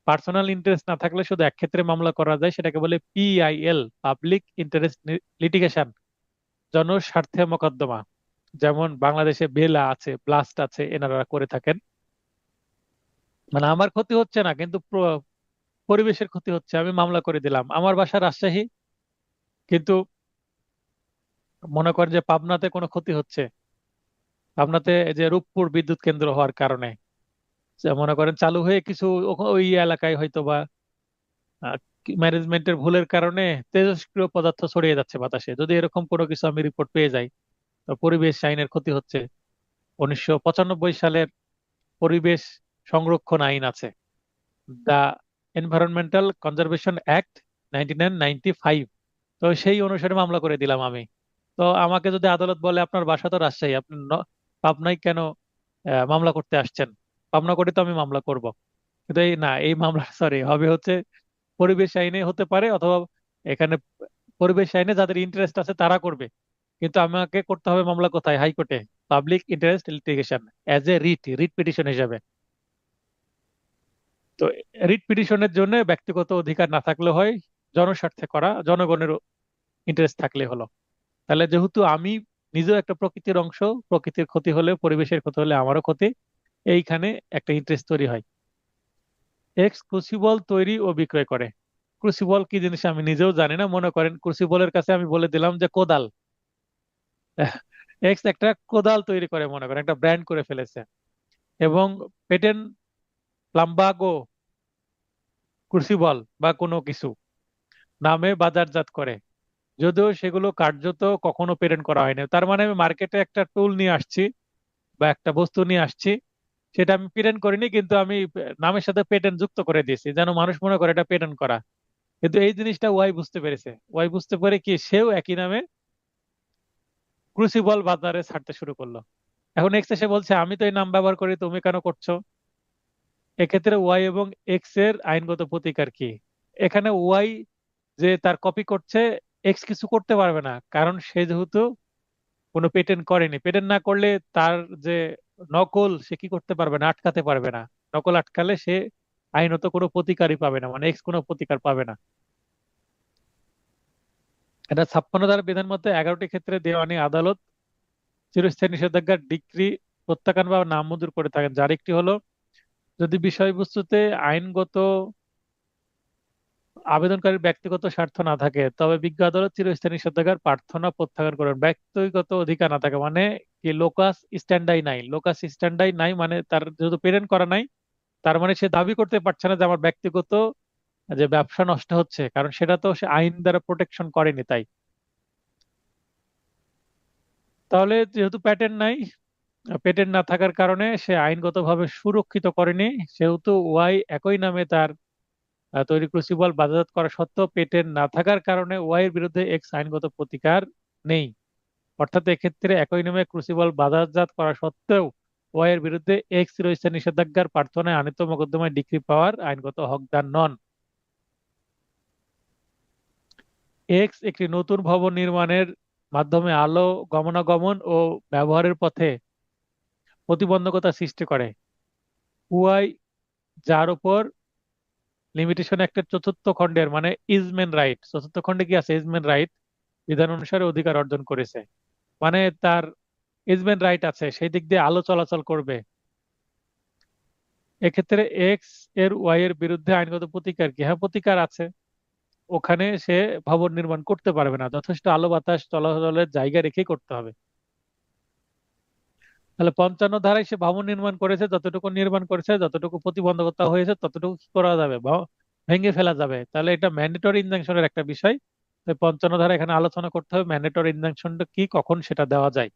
A: পার্সোনাল ইন্টারেস্ট না থাকলে শুধু এক ক্ষেত্রে মামলা করা যায়, সেটাকে বলে পিআইএল, পাবলিক ইন্টারেস্ট লিটিগেশন, জনস্বার্থে মোকদ্দমা। যেমন বাংলাদেশে বেলা আছে, ব্লাস্ট আছে, এনারা করে থাকেন। মানে আমার ক্ষতি হচ্ছে না, কিন্তু পরিবেশের ক্ষতি হচ্ছে, আমি মামলা করে দিলাম। আমার বাসা রাজশাহী, কিন্তু মনে করেন যে পাবনাতে কোনো ক্ষতি হচ্ছে, পাবনাতে এই যে রূপপুর বিদ্যুৎ কেন্দ্র হওয়ার কারণে, যে মনে করেন চালু হয়ে কিছু ওই এলাকায় হয়তো বা ম্যানেজমেন্টের ভুলের কারণে তেজস্ক্রিয় পদার্থ ছড়িয়ে যাচ্ছে বাতাসে, যদি এরকম কোনো কিছু আমি রিপোর্ট পেয়ে যাই, তো পরিবেশ আইনের ক্ষতি হচ্ছে। 1995 সালের পরিবেশ সংরক্ষণ আইন আছে, দা এনভায়রনমেন্টাল কনজারভেশন অ্যাক্ট 1995, তো সেই অনুসারে মামলা করে দিলাম আমি। তো আমাকে যদি আদালত বলে আপনার বাসা তো রাজশাহী, আপনি পাবনায় কেন মামলা করতে আসছেন, পাবনা করে তো আমি মামলা করব। কিন্তু এই না, এই মামলা সরি হবে হচ্ছে পরিবেশ আইনে হতে পারে, অথবা এখানে পরিবেশ আইনে যাদের ইন্টারেস্ট আছে তারা করবে, কিন্তু আমাকে করতে হবে মামলা কোথায়? হাইকোর্টে, public interest litigation, as a writ writ petition হিসাবে। তো রিট পিটিশনের জন্য ব্যক্তিগত অধিকার না থাকলে হয়, জনস্বার্থে করা, জনগণের ইন্টারেস্ট থাকলে হলো। তাহলে যেহেতু আমি নিজেও একটা প্রকৃতির অংশ, প্রকৃতির ক্ষতি হলে, পরিবেশের ক্ষতি হলে আমারও ক্ষতি, এইখানে একটা ইন্টারেস্ট তৈরি হয়। এক্স ক্রুসিবল তৈরি ও বিক্রয় করে। ক্রুসিবল কি জিনিস আমি নিজেও জানি না, মনে করেন ক্রুসিবলের কাছে আমি বলে দিলাম যে কোদাল, এক্স একটা কোদাল তৈরি করে, মনে করেন একটা ব্র্যান্ড করে ফেলেছে, এবং পেটেন্ট প্লাম্বাগো ক্রুসিবল বা কোনো কিছু নামে বাজারজাত করে, যদিও সেগুলো কার্যত কখনো পেটেন্ট করা হয়নি। তার মানে আমি মার্কেটে একটা টুল নিয়ে আসছি বা একটা বস্তু নিয়ে আসছি, সেটা আমি পেটেন্ট করিনি, কিন্তু আমি নামের সাথে পেটেন্ট যুক্ত করে দিয়েছি যেন মানুষ মনে করে এটা পেটেন্ট করা। কিন্তু এই জিনিসটা ওয়াই বুঝতে পেরেছে, ওয়াই বুঝতে পেরে কি সেও একই নামে ক্রুসিবল বাজারে ছাড়তে শুরু করলো। এখন এক্স এসে বলছে আমি তো এই নাম ব্যবহার করি, তুমি কেন করছো? এক্ষেত্রে ওয়াই এবং এক্স এর আইনগত প্রতিকার কি? এখানে ওয়াই যে তার কপি করছে, এক্স কিছু করতে পারবে না, কারণ সে যেহেতু কোনো পেটেন্ট করেনি। পেটেন্ট না করলে তার যে নকল, সে কি করতে পারবে না, আটকাতে পারবে না। নকল আটকালে সে আইনত কোনো প্রতিকারই পাবে না, মানে এক্স কোনো প্রতিকার পাবে না। এটা 56 ধারা বিধান মতে 11টি ক্ষেত্রে দেওয়ানি আদালত চিরস্থায়ী নিষেধাজ্ঞার ডিক্রি প্রত্যাখ্যান বা নামঞ্জুর করে থাকেন, যার একটি হলো যদি বিষয়বস্তুতে আইনগত আবেদনকারীর ব্যক্তিগত স্বার্থ না থাকে, তবে বিজ্ঞ আদালত চিরস্থায়ী নিষেধাজ্ঞার প্রার্থনা প্রত্যাখ্যান করবেন। ব্যক্তিগত অধিকার না থাকে মানে কি? লোকাস স্ট্যান্ডাই নাই মানে তার যেহেতু পেটেন্ট করা নাই, তার মানে সে দাবি করতে পারছে না যে আমার ব্যক্তিগত যে ব্যবসা নষ্ট হচ্ছে, কারণ সেটা তো সে আইন দ্বারা প্রোটেকশন করেনি। তাই তাহলে যেহেতু প্যাটেন্ট নাই, পেটেন্ট না থাকার কারণে সে আইনগতভাবে সুরক্ষিত করেনি, সেহেতু ওয়াই একই নামে তার তৈরি ক্রুসিবল বাজারজাত করা সত্ত্বেও পেটেন্ট না থাকার কারণে ওয়াই এর বিরুদ্ধে এক্স আইনগত প্রতিকার নেই। অর্থাৎ এক্ষেত্রে একই নামে ক্রুসিবল বাজারজাত করা সত্ত্বেও ওয়াই এর বিরুদ্ধে এক্স রয়েছে নিষেধাজ্ঞার প্রার্থনায় আনিত মোকদ্দমায় ডিক্রি পাওয়ার আইনগত হকদার নন। এক্স একটি নতুন ভবন নির্মাণের মাধ্যমে আলো গমনাগমন ও ব্যবহারের পথে প্রতিবন্ধকতা সৃষ্টি করে। ওয়াই যার উপর লিমিটেশন অ্যাক্টের চতুর্থ খণ্ডের মানে ইজমেন রাইট, চতুর্থ খণ্ডে কি আছে, ইজমেন রাইট বিধান অনুসারে অধিকার অর্জন করেছে, মানে তার ইজমেন রাইট আছে, সেই দিক দিয়ে আলো চলাচল করবে। এক্ষেত্রে এক্স এর ওয়াই এর বিরুদ্ধে আইনগত প্রতিকার কি? হ্যাঁ, প্রতিকার আছে। ওখানে সে ভবন নির্মাণ করতে পারবে না, যথেষ্ট আলো বাতাস চলাচলের জায়গা রেখেই করতে হবে। তাহলে 55 ধারায় সে ভবন নির্মাণ করেছে, যতটুকু নির্মাণ করেছে, যতটুকু প্রতিবন্ধকতা হয়েছে ততটুকু কি করা যাবে, ভেঙে ফেলা যাবে। তাহলে এটা ম্যান্ডেটরি ইনজাংশনের একটা বিষয়। তাই 55 ধারা এখানে আলোচনা করতে হবে ম্যান্ডেটরি ইনজাংশনটা কি, কখন সেটা দেওয়া যায়,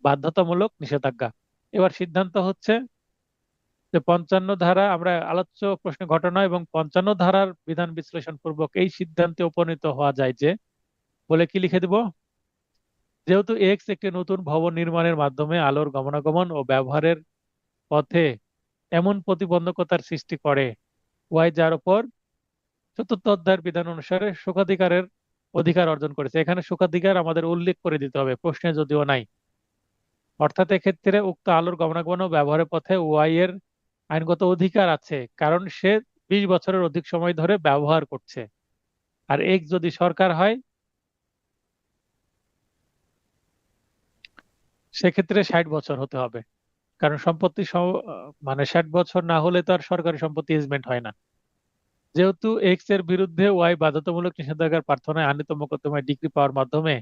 A: বাধ্যতামূলক নিষেধাজ্ঞা। এবার সিদ্ধান্ত হচ্ছে যে 55 ধারা আমরা আলোচ্য প্রশ্ন ঘটনা এবং 55 ধারার বিধান বিশ্লেষণ পূর্বক এই সিদ্ধান্তে উপনীত হওয়া যায় যে, বলে কি লিখে দিব, যেহেতু এক্স একটি নতুন ভবন নির্মাণের মাধ্যমে আলোর গমনাগমন ও ব্যবহারের পথে এমন প্রতিবন্ধকতার সৃষ্টি করে, ওয়াই যার উপর চতুর্থ অধ্যায়ের বিধান অনুসারে সুখাধিকারের অধিকার অর্জন করেছে। এখানে সুখাধিকার আমাদের উল্লেখ করে দিতে হবে, প্রশ্নে যদিও নাই। অর্থাৎ এক্ষেত্রে উক্ত আলোর গমনাগমন ও ব্যবহারের পথে ওয়াই এর আইনগত অধিকার আছে, কারণ সে 20 বছরের অধিক সময় ধরে ব্যবহার করছে। আর এক্স যদি সরকার হয় সেক্ষেত্রে 60 বছর হতে হবে, কারণ সম্পত্তি মানে 60 বছর না হলে তো আর সরকারি সম্পত্তি এজমেন্ট হয় না। যেহেতু এক্স এর বিরুদ্ধে ওয়াই বাধ্যতামূলক নিষেধাজ্ঞার প্রার্থনায় আনিত মোকদ্দমায় ডিগ্রি পাওয়ার মাধ্যমে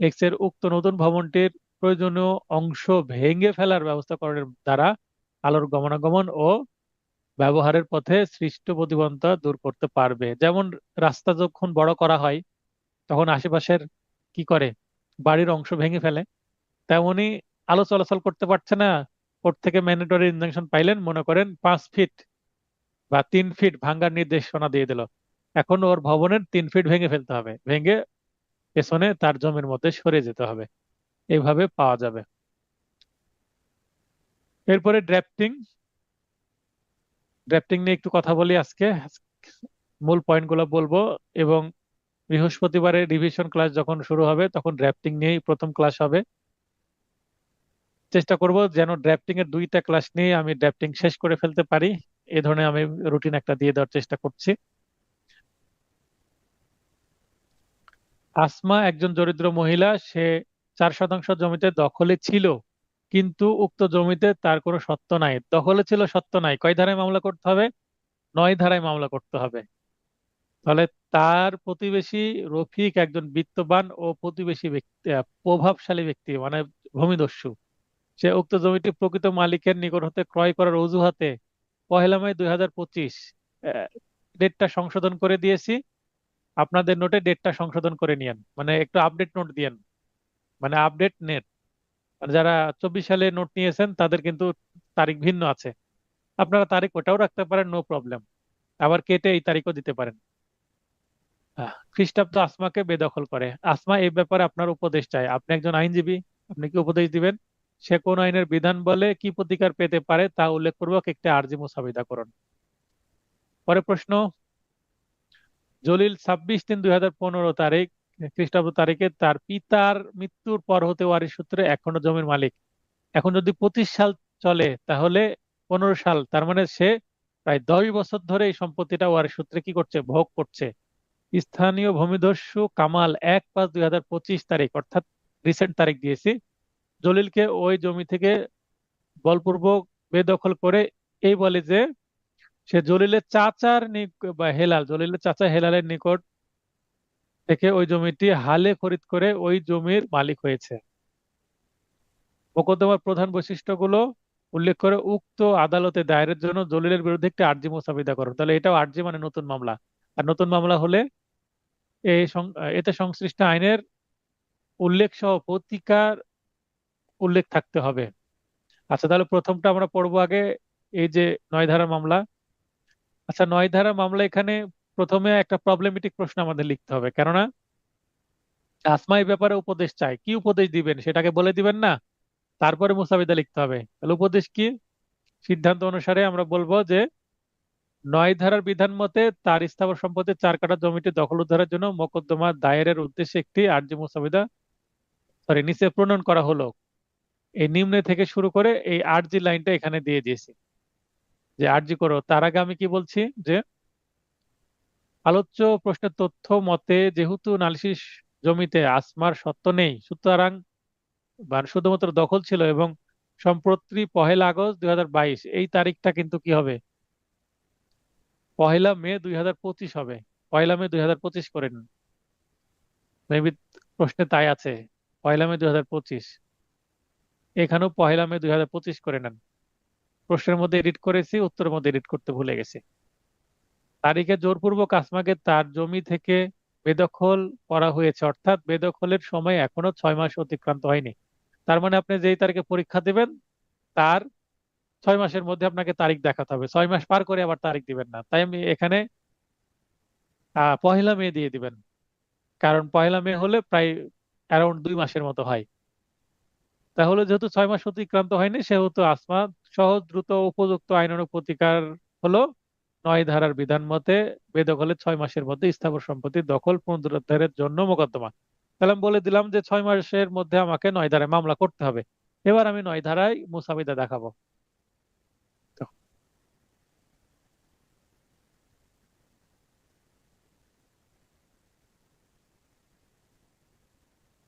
A: এক্স এর উক্ত নতুন ভবনটির প্রয়োজনীয় অংশ ভেঙে ফেলার ব্যবস্থাকরণের দ্বারা আলোর গমনাগমন ও ব্যবহারের পথে সৃষ্ট প্রতিবন্ধকতা দূর করতে পারবে। যেমন রাস্তা যখন বড় করা হয় তখন আশেপাশের কি করে, বাড়ির অংশ ভেঙে ফেলে, তেমনি আলো চলাচল করতে পারছে না, কোর্ট থেকে ম্যান্ডেটরি ইনজাংশন পাইলেন, মনে করেন 5 ফিট বা 3 ফিট ভাঙ্গার নির্দেশনা দিয়ে দিল, এখন ওর ভবনের 3 ফিট ভেঙে ফেলতে হবে, ভেঙে পেছনে তার জমির মধ্যে সরে যেতে হবে। এইভাবে পাওয়া যাবে। এরপরে ড্রাফটিং। ড্রাফটিং নিয়ে একটু কথা বলি আজকে, মূল পয়েন্টগুলো বলবো, এবং বৃহস্পতিবারে রিভিশন ক্লাস যখন শুরু হবে তখন ড্রাফটিং নিয়েই প্রথম ক্লাস হবে। চেষ্টা করব যেন ড্রাফটিং এর 2টা ক্লাস নিয়ে আমি ড্রাফটিং শেষ করে ফেলতে পারি, এ ধরনের আমি রুটিন একটা দিয়ে দেওয়ার চেষ্টা করছি। আসমা একজন দরিদ্র মহিলা, সে 4 শতাংশ জমিতে দখলে ছিল, কিন্তু উক্ত জমিতে তার কোনো সত্ত্ব নাই। দখলে ছিল, সত্ত্ব নাই, কয় ধারায় মামলা করতে হবে? 9 ধারায় মামলা করতে হবে। তাহলে তার প্রতিবেশী রফিক একজন বিত্তবান ও প্রতিবেশী ব্যক্তি, প্রভাবশালী ব্যক্তি, মানে ভূমিদস্যু। সে উক্ত জমিটি প্রকৃত মালিকের নিকট হতে ক্রয় করার অজুহাতে 1 মে 2025 ডেটটা সংশোধন করে দিয়েছি। আপনাদের নোটে ডেটটা সংশোধন করে নিয়েন, মানে একটু আপডেট নোট দিয়েন, মানে আপডেট নেট। মানে যারা 24 সালে নোট নিয়েছেন তাদের কিন্তু তারিখ ভিন্ন আছে, আপনারা তারিখ ওটাও রাখতে পারেন, নো প্রবলেম, আবার কেটে এই তারিখও দিতে পারেন। খ্রিস্টাব্দ আসমাকে বেদখল করে। আসমা এই ব্যাপারে আপনার উপদেশ চায়, আপনি একজন আইনজীবী, আপনি কি উপদেশ দিবেন? সে কোন আইনের বিধান বলে কি প্রতিকার পেতে পারে তা উল্লেখপূর্বক একটি আর্জি মুসাবিদা করুন। পরে প্রশ্ন, জলিল 26/3/2015 খ্রিস্টাব্দ তারিখে তার পিতার মৃত্যুর পর হতে ওয়ারিশ সূত্রে এখনো জমির মালিক। এখন যদি 25 সাল চলে তাহলে 15 সাল, তার মানে সে প্রায় 10 বছর ধরে এই সম্পত্তিটা ওয়ারিশ সূত্রে কি করছে, ভোগ করছে। স্থানীয় ভূমিদস্যু কামাল 1/5/2025 অর্থাৎ রিসেন্ট তারিখ দিয়েছি, জলিলকে ওই জমি থেকে বলপূর্বক বেদখল করে এই বলে যে সে জলিলের চাচার বা হেলাল, জলিলের চাচা হেলালের নিকট থেকে ওই জমিটি হালে খরিদ করে ওই জমির মালিক হয়েছে। মোকদ্দমার প্রধান বৈশিষ্ট্যগুলো উল্লেখ করে উক্ত আদালতে দায়েরের জন্য জলিলের বিরুদ্ধে একটি আর্জি মোসাবিদা করুন। তাহলে এটাও আর্জি মানে নতুন মামলা, আর নতুন মামলা হলে এতে সংশ্লিষ্ট আইনের উল্লেখ সহ প্রতিকার উল্লেখ থাকতে হবে। আচ্ছা, তাহলে প্রথমটা আমরা পড়বো আগে, এই যে 9 ধারা মামলা। আচ্ছা, 9 ধারা মামলা এখানে প্রথমে একটা প্রবলেমেটিক প্রশ্ন আমাদের লিখতে হবে, কেননা আসমা এই ব্যাপারে উপদেশ চায়। কি উপদেশ দিবেন সেটাকে বলে দিবেন না, তারপরে মুসাবিদা লিখতে হবে। তাহলে উপদেশ কি? সিদ্ধান্ত অনুসারে আমরা বলবো যে 9 ধারার বিধান মতে তার স্থাবর সম্পত্তির 4 কাঠা জমিটি দখল উদ্ধারের জন্য মোকদ্দমা দায়েরের উদ্দেশ্যে একটি আর্জি মুসাবিদা নিচে প্রণয়ন করা হলো। এই নিম্নে থেকে শুরু করে এই আর্জি লাইনটা এখানে দিয়ে দিয়েছি যে আর্জি করো। তার আগে আমি কি বলছি যে আলোচ্য প্রশ্নের তথ্য মতে যেহেতু নালিশি জমিতে আসমার সত্ত্ব নেই, সুতরাং শুধুমাত্র দখল ছিল, এবং সম্প্রতি 1 আগস্ট 2022 এই তারিখটা কিন্তু কি হবে, 1 মে 2025 হবে। 1 মে 2025 করে নিন, মেবি প্রশ্নে তাই আছে, 1 মে 2025। এখানেও 1 মে 2025 করে নেন। প্রশ্নের মধ্যে এডিট করেছি, উত্তরের মধ্যে এডিট করতে ভুলে গেছি। তারিখে জোরপূর্বক আসমাকে তার জমি থেকে বেদখল করা হয়েছে, অর্থাৎ বেদখলের সময় এখনো 6 মাস অতিক্রান্ত হয়নি। তার মানে আপনি যেই তারিখে পরীক্ষা দিবেন তার 6 মাসের মধ্যে আপনাকে তারিখ দেখাতে হবে, 6 মাস পার করে আবার তারিখ দিবেন না। তাই আমি এখানে 1 মে দিয়ে দিবেন, কারণ 1 মে হলে প্রায় অ্যারাউন্ড 2 মাসের মতো হয়। তাহলে যেহেতু 6 মাস অতিক্রান্ত হয়নি, সেহেতু আসমা সহজ দ্রুত উপযুক্ত আইনানুগ প্রতিকার হলো 9 ধারার বিধান মতে বেদখলের 6 মাসের মধ্যে স্থাবর সম্পত্তির দখল পুনরুদ্ধারের জন্য মোকদ্দমা। তাহলে আমি বলে দিলাম যে 6 মাসের মধ্যে আমাকে 9 ধারায় মামলা করতে হবে। এবার আমি 9 ধারায় মুসাবিদা দেখাবো। তো,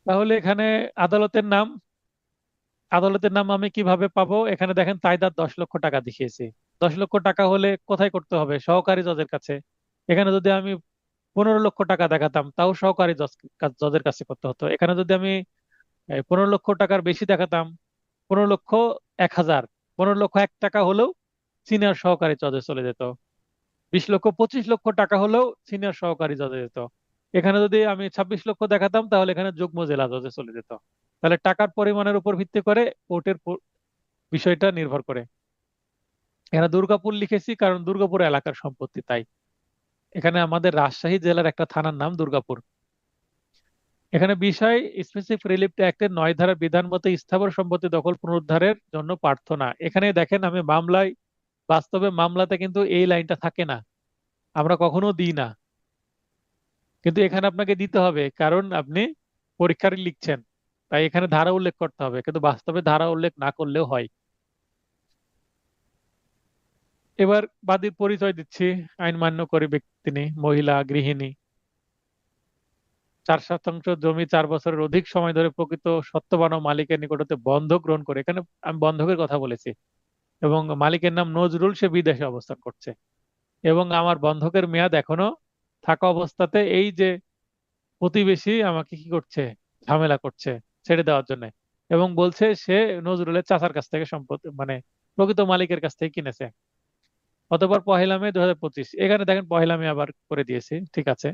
A: তাহলে এখানে আদালতের নাম, আদালতের নাম আমি কিভাবে পাবো? এখানে দেখেন তাইদার 10 লক্ষ টাকা দেখিয়েছি। 10 লক্ষ টাকা হলে কোথায় করতে হবে? সহকারী জজের কাছে। এখানে যদি আমি 15 লক্ষ টাকা দেখাতাম তাও সহকারী জজের কাছে করতে হতো। এখানে যদি আমি 15 লক্ষ টাকার বেশি দেখাতাম, 15 লক্ষ 1 হাজার, 15 লক্ষ 1 টাকা হলেও সিনিয়র সহকারী জজে চলে যেত। 20 লক্ষ 25 লক্ষ টাকা হলেও সিনিয়র সহকারী জজে যেত। এখানে যদি আমি 26 লক্ষ দেখাতাম তাহলে এখানে যুগ্ম জেলা জজে চলে যেত। তাহলে টাকার পরিমাণের উপর ভিত্তি করে কোর্টের বিষয়টা নির্ভর করে। এখানে দুর্গাপুর লিখেছি কারণ দুর্গাপুর এলাকার সম্পত্তি, তাই। এখানে আমাদের রাজশাহী জেলার একটা থানার নাম দুর্গাপুর। এখানে বিষয় স্পেসিফিক রিলিফ অ্যাক্টের 9 ধারার বিধান মতে স্থাবর সম্পত্তি দখল পুনরুদ্ধারের জন্য প্রার্থনা। এখানে দেখেন আমি মামলায়, বাস্তবে মামলাতে কিন্তু এই লাইনটা থাকে না, আমরা কখনো দিই না, কিন্তু এখানে আপনাকে দিতে হবে কারণ আপনি পরীক্ষায় লিখছেন। তাই এখানে ধারা উল্লেখ করতে হবে, কিন্তু বাস্তবে ধারা উল্লেখ না করলেও হয়। এবার বাদীর পরিচয় দিচ্ছি। আইন মান্য করে ব্যক্তি তিনি, মহিলা, গৃহিণী। 4 শতাংশ জমি 4 বছরের অধিক সময় ধরে প্রকৃত সত্ত্ববান ও মালিকের নিকট হতে বন্ধক গ্রহণ করে। এখানে আমি বন্ধকের কথা বলেছি। এবং মালিকের নাম নজরুল, সে বিদেশে অবস্থান করছে। এবং আমার বন্ধকের মেয়াদ এখনো থাকা অবস্থাতে এই যে প্রতিবেশী আমাকে কি করছে, ঝামেলা করছে ছেড়ে দেওয়ার জন্য, এবং বলছে সে নজরুলের চাচার কাছ থেকে সম্পত্তি, প্রকৃত মালিকের কাছ থেকে কিনেছে। অতঃপর 1 মে 2025, এখানে দেখেন 1 মে আবার করে দিয়েছি, ঠিক আছে।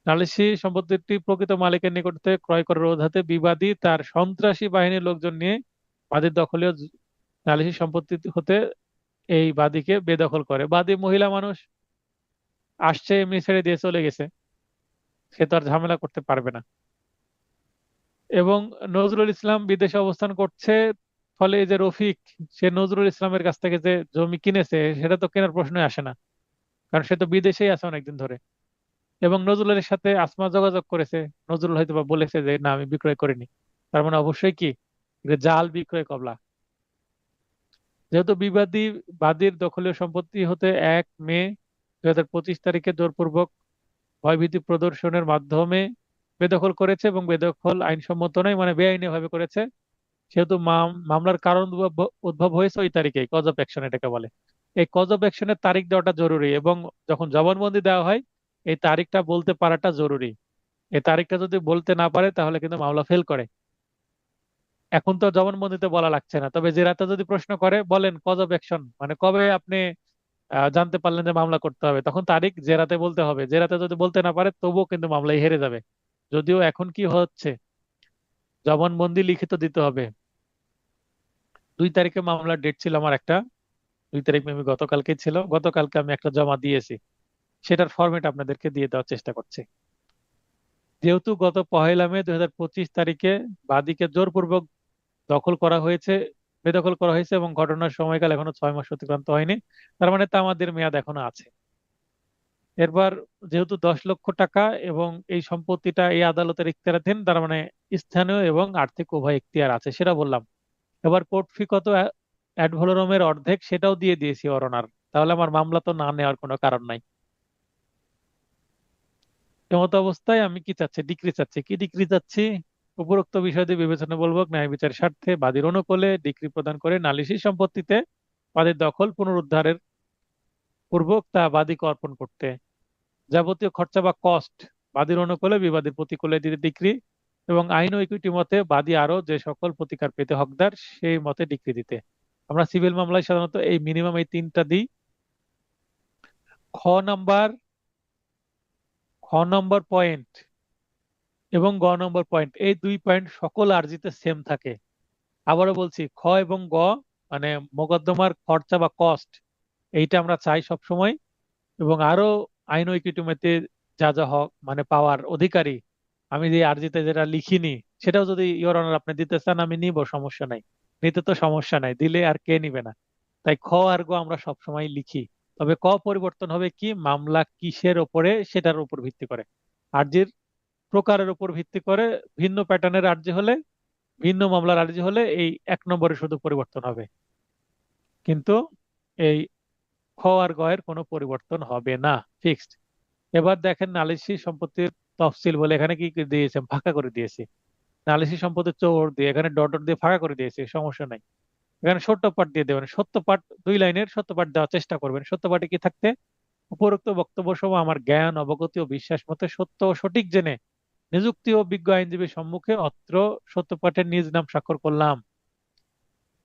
A: নালিশি সম্পত্তিটি প্রকৃত মালিকের নিকট থেকে ক্রয় করার অজুহাতে বিবাদী তার সন্ত্রাসী বাহিনীর লোকজন নিয়ে বাদীর দখলীয় নালিশি সম্পত্তি হতে এই বাদীকে বেদখল করে। বাদী মহিলা মানুষ, আসছে এমনি ছেড়ে দিয়ে চলে গেছে, সে তো আর ঝামেলা করতে পারবে না। এবং নজরুল ইসলাম বিদেশে অবস্থান করছে, ফলে এই যে রফিক, সে নজরুল ইসলামের কাছ থেকে যে জমি কিনেছে সেটা তো কেনার প্রশ্নই আসে না, কারণ সে তো বিদেশেই আছে অনেকদিন ধরে। এবং নজরুলের সাথে আসমা যোগাযোগ করেছে, নজরুল হয়তো বা বলেছে যে না আমি বিক্রয় করিনি। তার মানে অবশ্যই কি, যে জাল বিক্রয় কবলা। যেহেতু বিবাদী বাদীর দখলীয় সম্পত্তি হতে 1 মে 2025 তারিখে জোরপূর্বক ভয়ভীতি প্রদর্শনের মাধ্যমে বেদখল করেছে, এবং বেদখল আইনসম্মত নয়, মানে বেআইনি ভাবে করেছে, সেহেতু মামলার কারণ উদ্ভব হয়েছে ওই তারিখে, কজ অফ অ্যাকশন এটাকে বলে। এই কজ অফ অ্যাকশনের তারিখ দেওয়াটা জরুরি, এবং যখন জবানবন্দি দেওয়া হয় এই তারিখটা বলতে পারাটা জরুরি। এই তারিখটা যদি বলতে না পারে তাহলে কিন্তু মামলা ফেল করে। এখন তো জবানবন্দিতে বলা লাগছে না, তবে জেরাতে যদি প্রশ্ন করে বলেন কজ অফ অ্যাকশন, মানে কবে আপনি জানতে পারলেন যে মামলা করতে হবে, তখন তারিখ জেরাতে বলতে হবে। জেরাতে যদি বলতে না পারে তবুও কিন্তু মামলায় হেরে যাবে। যদিও এখন কি হচ্ছে, জবানবন্দি লিখিত দিতে হবে। 2 তারিখে মামলার ডেট ছিল আমার একটা, 2 তারিখ মেবি গতকালকে ছিল, গতকালকে আমি একটা জমা দিয়েছি, সেটার ফরম্যাট আপনাদেরকে দিয়ে দেওয়ার চেষ্টা করছি। যেহেতু গত 1 মে 2025 তারিখে বাদীকে জোরপূর্বক দখল করা হয়েছে, বেদখল করা হয়েছে এবং ঘটনার সময়কাল এখনো 6 মাস অতিক্রান্ত হয়নি, তার মানে তামাদির মেয়াদ এখনো আছে। এরপর যেহেতু 10 লক্ষ টাকা এবং এই সম্পত্তিটা এই আদালতের ইখতিয়ারাধীন, তার মানে স্থানীয় এবং আর্থিক উভয় এখতিয়ার আছে, সেটা বললাম। এবার কোর্ট ফি কত, অ্যাড ভলোরমের অর্ধেক, সেটাও দিয়ে দিয়েছি অরোনার। তাহলে আমার মামলা তো না নেওয়ার কোনো কারণ নাই। এমত অবস্থায় আমি কি চাচ্ছি, ডিক্রি চাচ্ছি। কি ডিক্রি চাচ্ছি? উপরোক্ত বিষয়টি বিবেচনা বলবো ন্যায় বিচার স্বার্থে বাদীর অনুকূলে ডিক্রি প্রদান করে নালিশি সম্পত্তিতে বাদীর দখল পুনরুদ্ধারের পূর্বক তা বাদীকে অর্পণ করতে, যাবতীয় খরচা বা কস্ট বাদীর অনুকূলে বিবাদীর প্রতিকূলে দিতে ডিক্রি, এবং আইন ও ইকুইটি মতে বাদী আরো যে সকল প্রতিকার পেতে হকদার সেই মতে ডিক্রি দিতে। আমরা সিভিল মামলায় সাধারণত এই মিনিমাম এই তিনটা দিই। খ নাম্বার, খ নম্বর পয়েন্ট এবং গ নম্বর পয়েন্ট, এই 2 পয়েন্ট সকল আর্জিতে সেম থাকে। আবারও বলছি, খ এবং গ মানে মোকদ্দমার খরচা বা কস্ট, এইটা আমরা চাই সব সময়। এবং আরো আইন ঐকিটুমেতে যা যা হক মানে পাওয়ার অধিকারী, আমি যে আর্জিতে যেটা লিখিনি সেটাও যদি ইওর অনার আপনি দিতে চান আমি নিব, সমস্যা নাই। নিতে তো সমস্যা নাই, দিলে আর কে নিবে না। তাই খ আর গ আমরা সব সময় লিখি। তবে ক পরিবর্তন হবে কি, মামলা কিসের ওপরে সেটার উপর ভিত্তি করে, আর্জির প্রকারের উপর ভিত্তি করে। ভিন্ন প্যাটার্নের আর্জি হলে, ভিন্ন মামলার আর্জি হলে এই 1 নম্বরে শুধু পরিবর্তন হবে, কিন্তু এই খ আর গ এর কোনো পরিবর্তন হবে না, ফিক্সড। এবার দেখেন নালিশি সম্পত্তির তফসিল বলে এখানে কি কি দিয়েছে, ফাঁকা করে দিয়েছি। নালিশি সম্পত্তির চৌহদ দিয়ে এখানে ডট ডট দিয়ে ফাঁকা করে দিয়েছি, সমস্যা নাই। এখানে সত্য পাঠ দিয়ে দেবেন, সত্য পাঠ 2 লাইনের সত্য পাঠ দেওয়ার চেষ্টা করবেন। সত্য পাঠে কি থাকতে, উপরোক্ত বক্তব্য সহ আমার জ্ঞান অবগতি ও বিশ্বাস মতে সত্য ও সঠিক জেনে নিযুক্তি ও বিজ্ঞ আইনজীবীর সম্মুখে অত্র সত্যপাঠের নিজ নাম স্বাক্ষর করলাম।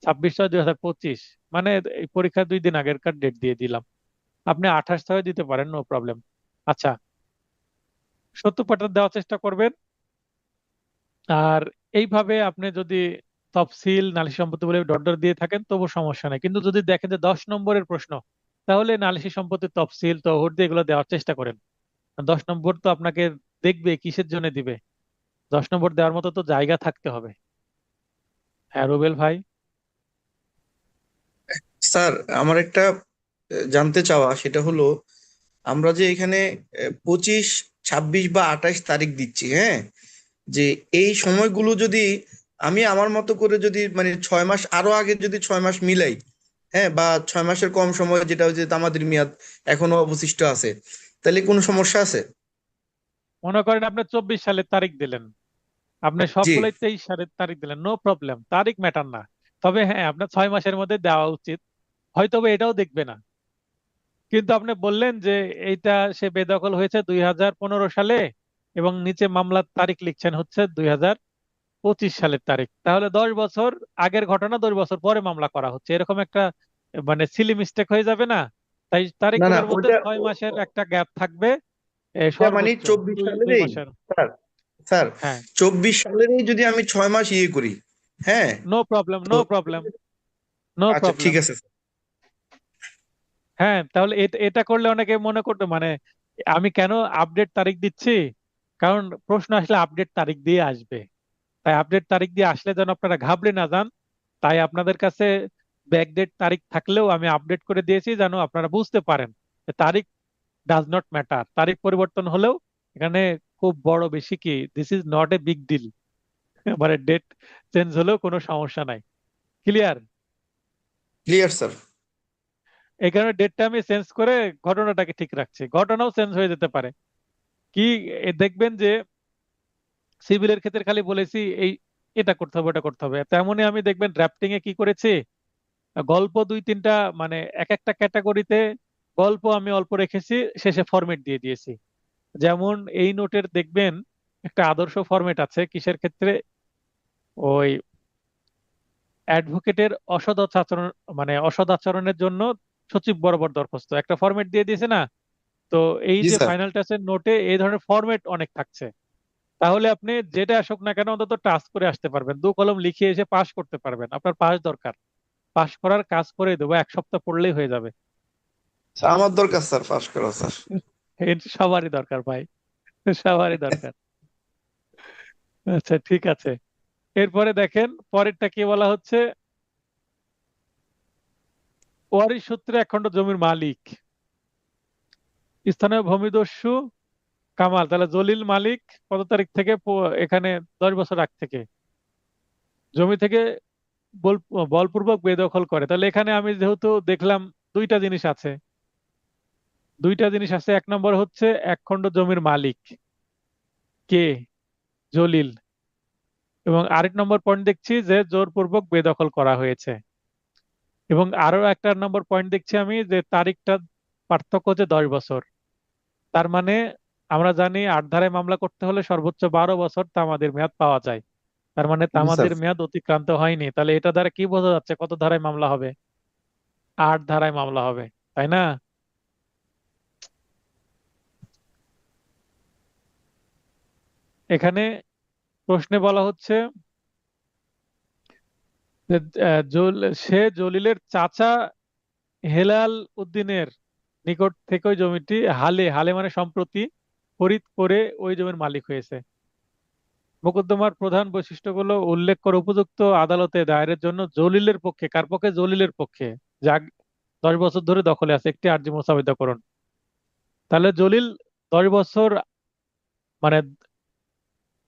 A: 26/6/2025, মানে এই পরীক্ষার 2 দিন আগেরকার ডেট দিয়ে দিলাম। আপনি 28 দিতে পারেন, নো প্রবলেম। আচ্ছা, সত্যপাঠের দেওয়ার চেষ্টা করবেন। আর এইভাবে আপনি যদি তফসিল নালিশি সম্পত্তি বলে ডট ডট দিয়ে থাকেন তবু সমস্যা নেই, কিন্তু যদি দেখেন যে 10 নম্বরের প্রশ্ন, তাহলে নালিশি সম্পত্তির তফসিল তহর দিয়ে এগুলো দেওয়ার চেষ্টা করেন। 10 নম্বর তো আপনাকে দেখবে কিসের জন্য দিবে, 10 নম্বর দেওয়ার মতো তো জায়গা থাকতে হবে। হ্যাঁ রুবেল ভাই।
E: স্যার, আমার একটা জানতে চাওয়া সেটা হলো, আমরা যে এখানে 25, 26 বা 28 তারিখ দিচ্ছি, হ্যাঁ, যে এই সময়গুলো যদি আমি আমার মতো করে যদি মানে 6 মাস আরো আগে যদি 6 মাস মিলাই, হ্যাঁ, বা 6 মাসের কম সময় যেটা হচ্ছে আমাদের মেয়াদ এখনো অবশিষ্ট আছে, তাহলে কোনো সমস্যা আছে?
A: মনে করেন আপনি 24 সালের তারিখ দিলেন, আপনি
E: জি।
A: সবগুলোই 23 সালের তারিখ দিলেন, নো প্রবলেম, তারিখ ম্যাটার না। তবে হ্যাঁ, আপনার 6 মাসের মধ্যে দেওয়া উচিত। হয়তো বা এটাও দেখবে না, কিন্তু আপনি বললেন যে এইটা সে বেদখল হয়েছে 2015 সালে এবং নিচে মামলার তারিখ লিখছেন হচ্ছে 2025 সালের তারিখ, তাহলে 10 বছর আগের ঘটনা 10 বছর পরে মামলা করা হচ্ছে, এরকম একটা মানে সিলি মিস্টেক হয়ে যাবে না? তাই
E: না, না,
A: তারিখগুলোর মধ্যে
E: ওইটা
A: 6 মাসের একটা গ্যাপ থাকবে,
E: ওইটা মানে
A: সর্বোচ্চ
E: 24
A: দুই
E: সালেরই।
A: মাসের
E: স্যার, স্যার,
A: হ্যাঁ,
E: 24 সালেরই যদি আমি 6 মাস ইয়ে করি, হ্যাঁ,
A: নো প্রবলেম,
E: তো
A: নো প্রবলেম, নো
E: আচ্ছা, ঠিক
A: প্রবলেম।
E: আছে স্যার।
A: হ্যাঁ, তাহলে এটা এটা করলে অনেকে মনে করতো মানে আমি কেন আপডেট তারিখ দিচ্ছি, কারণ প্রশ্ন আসলে আপডেট তারিখ দিয়ে আসবে। তাই আপডেট তারিখ দিয়ে আসলে যেন আপনারা ঘাবড়ে না যান, তাই আপনাদের কাছে ব্যাকডেট তারিখ থাকলেও আমি আপডেট করে দিয়েছি যেন আপনারা বুঝতে পারেন যে তারিখ ডাজ নট ম্যাটার। তারিখ পরিবর্তন হলেও এখানে খুব বড় বেশি কি, this is not a big deal, মানে ডেট চেঞ্জ হলেও কোনো সমস্যা নাই। ক্লিয়ার?
E: Clear sir.
A: এই কারণে ডেটটা আমি চেঞ্জ করে ঘটনাটাকে ঠিক রাখছি, ঘটনাও চেঞ্জ হয়ে যেতে পারে। কি দেখবেন যে সিভিলের ক্ষেত্রে খালি বলেছি এই এটা করতে হবে ওটা করতে হবে, তেমনই আমি দেখবেন ড্রাফটিং এ কি করেছি, গল্প 2-3টা মানে এক একটা ক্যাটাগরিতে গল্প আমি অল্প রেখেছি, শেষে ফরম্যাট দিয়ে দিয়েছি। যেমন এই নোটের দেখবেন একটা আদর্শ ফরম্যাট আছে কিসের ক্ষেত্রে, ওই অ্যাডভোকেটের অসৎ আচরণ মানে অসৎ আচরণের জন্য সচিব বরাবর দরখাস্ত, একটা ফরম্যাট দিয়ে দিয়েছে না? তো এই
E: জি
A: যে
E: স্যার।
A: ফাইনাল টাচের নোটে এই ধরনের ফরম্যাট অনেক থাকছে, তাহলে আপনি যেটা আসুক না কেন অন্তত টাচ করে আসতে পারবেন, 2 কলম লিখে এসে পাস করতে পারবেন, আপনার পাস দরকার। পাশ করার কাজ করে দেবো, 1 সপ্তাহ পড়লেই হয়ে যাবে।
E: স্যার, আমার দরকার স্যার পাস করা স্যার।
A: এটা সবারই দরকার ভাই, সবারই দরকার। আচ্ছা ঠিক আছে, এরপরে দেখেন পরেরটা কি বলা হচ্ছে, ওয়ারিশ সূত্রে একখণ্ড জমির মালিক স্থানীয় ভূমিদস্যু কামাল, তাহলে জলিল মালিক কত তারিখ থেকে এখানে 10 বছর আগ থেকে জমি থেকে বল বলপূর্বক বেদখল করে। তাহলে এখানে আমি যেহেতু দেখলাম দুইটা জিনিস আছে, এক নম্বর হচ্ছে একখণ্ড জমির মালিক কে, জলিল, এবং আরেক নম্বর পয়েন্ট দেখছি যে জোরপূর্বক বেদখল করা হয়েছে, এবং আরো একটা নম্বর পয়েন্ট দেখছি আমি যে তারিখটা পার্থক্য হচ্ছে 10 বছর। তার মানে আমরা জানি 8 ধারায় মামলা করতে হলে সর্বোচ্চ 12 বছর তামাদির মেয়াদ পাওয়া যায়। তার মানে
E: জি স্যার।
A: তামাদির মেয়াদ অতিক্রান্ত হয়নি, তাহলে এটা দ্বারা কি বোঝা যাচ্ছে কত ধারায় মামলা হবে? 8 ধারায় মামলা হবে, তাই না? এখানে প্রশ্নে বলা হচ্ছে যে সে জলিলের চাচা হেলাল উদ্দিনের নিকট থেকে ওই জমিটি হালে হালে মানে সম্প্রতি খরিদ করে ওই জমির মালিক হয়েছে। মোকদ্দমার প্রধান বৈশিষ্ট্যগুলো উল্লেখ করে উপযুক্ত আদালতে দায়েরের জন্য জলিলের পক্ষে, কার পক্ষে? জলিলের পক্ষে, যা 10 বছর ধরে দখলে আছে, একটি আর্জি মোসাবেদা করুন। তাহলে জলিল 10 বছর, মানে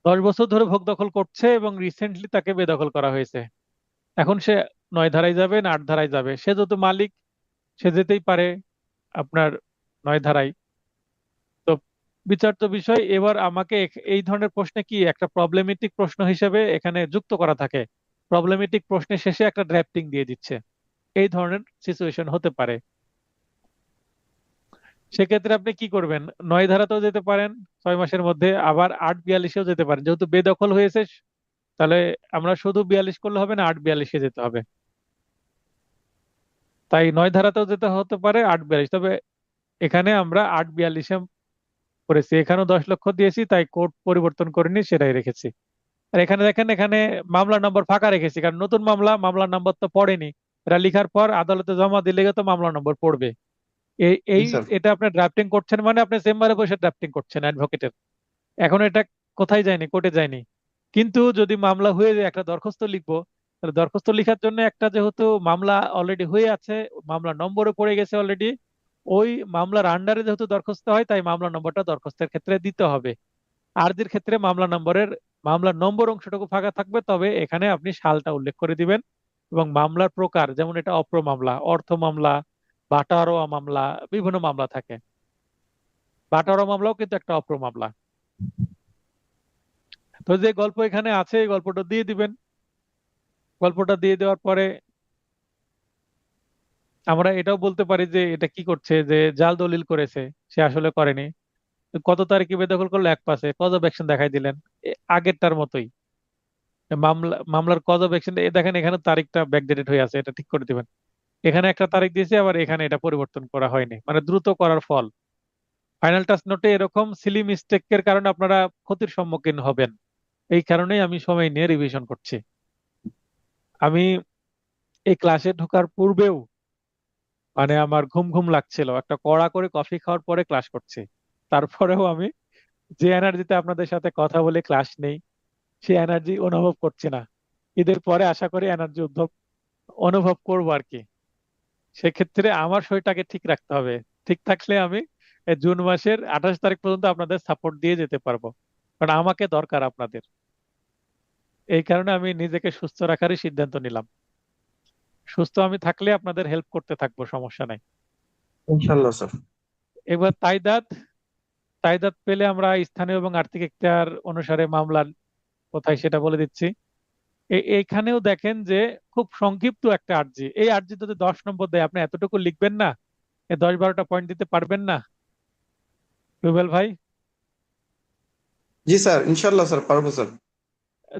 A: 10 বছর ধরে ভোগ দখল করছে এবং রিসেন্টলি তাকে বেদখল করা হয়েছে। এখন সে 9 ধারায় যাবে না 8 ধারায় যাবে? সে যেহেতু মালিক সে যেতেই পারে আপনার 9 ধারায়। তো বিচার্য বিষয় এবার আমাকে এই ধরনের প্রশ্নে কি একটা প্রবলেমেটিক প্রশ্ন হিসেবে এখানে যুক্ত করা থাকে, প্রবলেমেটিক প্রশ্নের শেষে একটা ড্রাফটিং দিয়ে দিচ্ছে, এই ধরনের সিচুয়েশন হতে পারে। সেক্ষেত্রে আপনি কি করবেন? 9 ধারাতেও যেতে পারেন 6 মাসের মধ্যে, আবার 842-এও যেতে পারেন। যেহেতু বেদখল হয়েছে তাহলে আমরা শুধু 42 করলে হবে না, 842-এ যেতে হবে। তাই 9 ধারাতেও যেতে হতে পারে, 842। তবে এখানে আমরা 842-এ করেছি, এখানেও 10 লক্ষ দিয়েছি, তাই কোড পরিবর্তন করিনি, সেটাই রেখেছি। আর এখানে দেখেন, এখানে মামলা নম্বর ফাঁকা রেখেছি, কারণ নতুন মামলা নম্বর তো পড়েনি। এটা লিখার পর আদালতে জমা দিলে তো মামলা নম্বর পড়বে। এই
E: জি
A: এই
E: স্যার।
A: এটা আপনি ড্রাফটিং করছেন মানে আপনি চেম্বারে বসে ড্রাফটিং করছেন অ্যাডভোকেটের, এখন এটা কোথায় যায়নি, কোর্টে যায়নি। কিন্তু যদি মামলা হয়ে যায় একটা দরখাস্ত লিখবো, তাহলে দরখাস্ত লিখার জন্য একটা যেহেতু মামলা অলরেডি হয়ে আছে, মামলা নম্বরে পড়ে গেছে অলরেডি, ওই মামলার আন্ডারে যেহেতু দরখাস্ত হয় তাই মামলা নম্বরটা দরখাস্তের ক্ষেত্রে দিতে হবে। আরজির ক্ষেত্রে মামলার নম্বর অংশটুকু ফাঁকা থাকবে, তবে এখানে আপনি সালটা উল্লেখ করে দিবেন। এবং মামলার প্রকার, যেমন এটা অপ্র মামলা, অর্থ মামলা, বাটারোয়া মামলা, বিভিন্ন মামলা থাকে। বাটারোয়া মামলাও কিন্তু একটা অপ্র মামলা। তো যে গল্প এখানে আছে এই গল্পটা দিয়ে দিবেন। গল্পটা দিয়ে দেওয়ার পরে আমরা এটাও বলতে পারি যে এটা কি করছে, যে জাল দলিল করেছে, সে আসলে করেনি। কত তারিখে বেদখল করলো? 1 পাশে কজ অফ অ্যাকশন দেখাই দিলেন, আগেরটার মতোই। মামলার কজ অফ অ্যাকশন দেখেন, এখানে তারিখটা ব্যাকডেটেড হয়ে আছে, এটা ঠিক করে দিবেন। এখানে একটা তারিখ দিয়েছে, আবার এখানে এটা পরিবর্তন করা হয়নি, মানে দ্রুত করার ফল। ফাইনাল টাচ নোটে এরকম সিলি মিস্টেকের কারণে আপনারা ক্ষতির সম্মুখীন হবেন। এই কারণেই আমি সময় নিয়ে রিভিশন করছি। আমি এই ক্লাসে ঢোকার পূর্বেও মানে আমার ঘুম ঘুম লাগছিল, একটা কড়া করে কফি খাওয়ার পরে ক্লাস করছি। তারপরেও আমি যে এনার্জিতে আপনাদের সাথে কথা বলে ক্লাস নেই, সেই এনার্জি অনুভব করছি না। ঈদের পরে আশা করি এনার্জি অনুভব করবো আর কি। সেক্ষেত্রে আমার শরীরটাকে ঠিক রাখতে হবে। ঠিক থাকলে আমি এই জুন মাসের 28 তারিখ পর্যন্ত আপনাদের সাপোর্ট দিয়ে যেতে পারবো, কারণ আমাকে দরকার আপনাদের। এই কারণে আমি নিজেকে সুস্থ রাখারই সিদ্ধান্ত নিলাম। সুস্থ আমি থাকলে আপনাদের হেল্প করতে থাকবো, সমস্যা নাই।
E: ইনশাল্লাহ স্যার।
A: এবার তাইদাদ, তাইদাদ পেলে আমরা স্থানীয় এবং আর্থিক এখতিয়ার অনুসারে মামলার কোথায় সেটা বলে দিচ্ছি। এইখানেও দেখেন যে খুব সংক্ষিপ্ত একটা আর্জি, এই আর্জি যদি 10 নম্বর দেয় আপনি এতটুকু লিখবেন না? 10-12টা পয়েন্ট দিতে পারবেন না রুবেল ভাই?
E: জি স্যার, ইনশাল্লাহ স্যার, পারবো স্যার।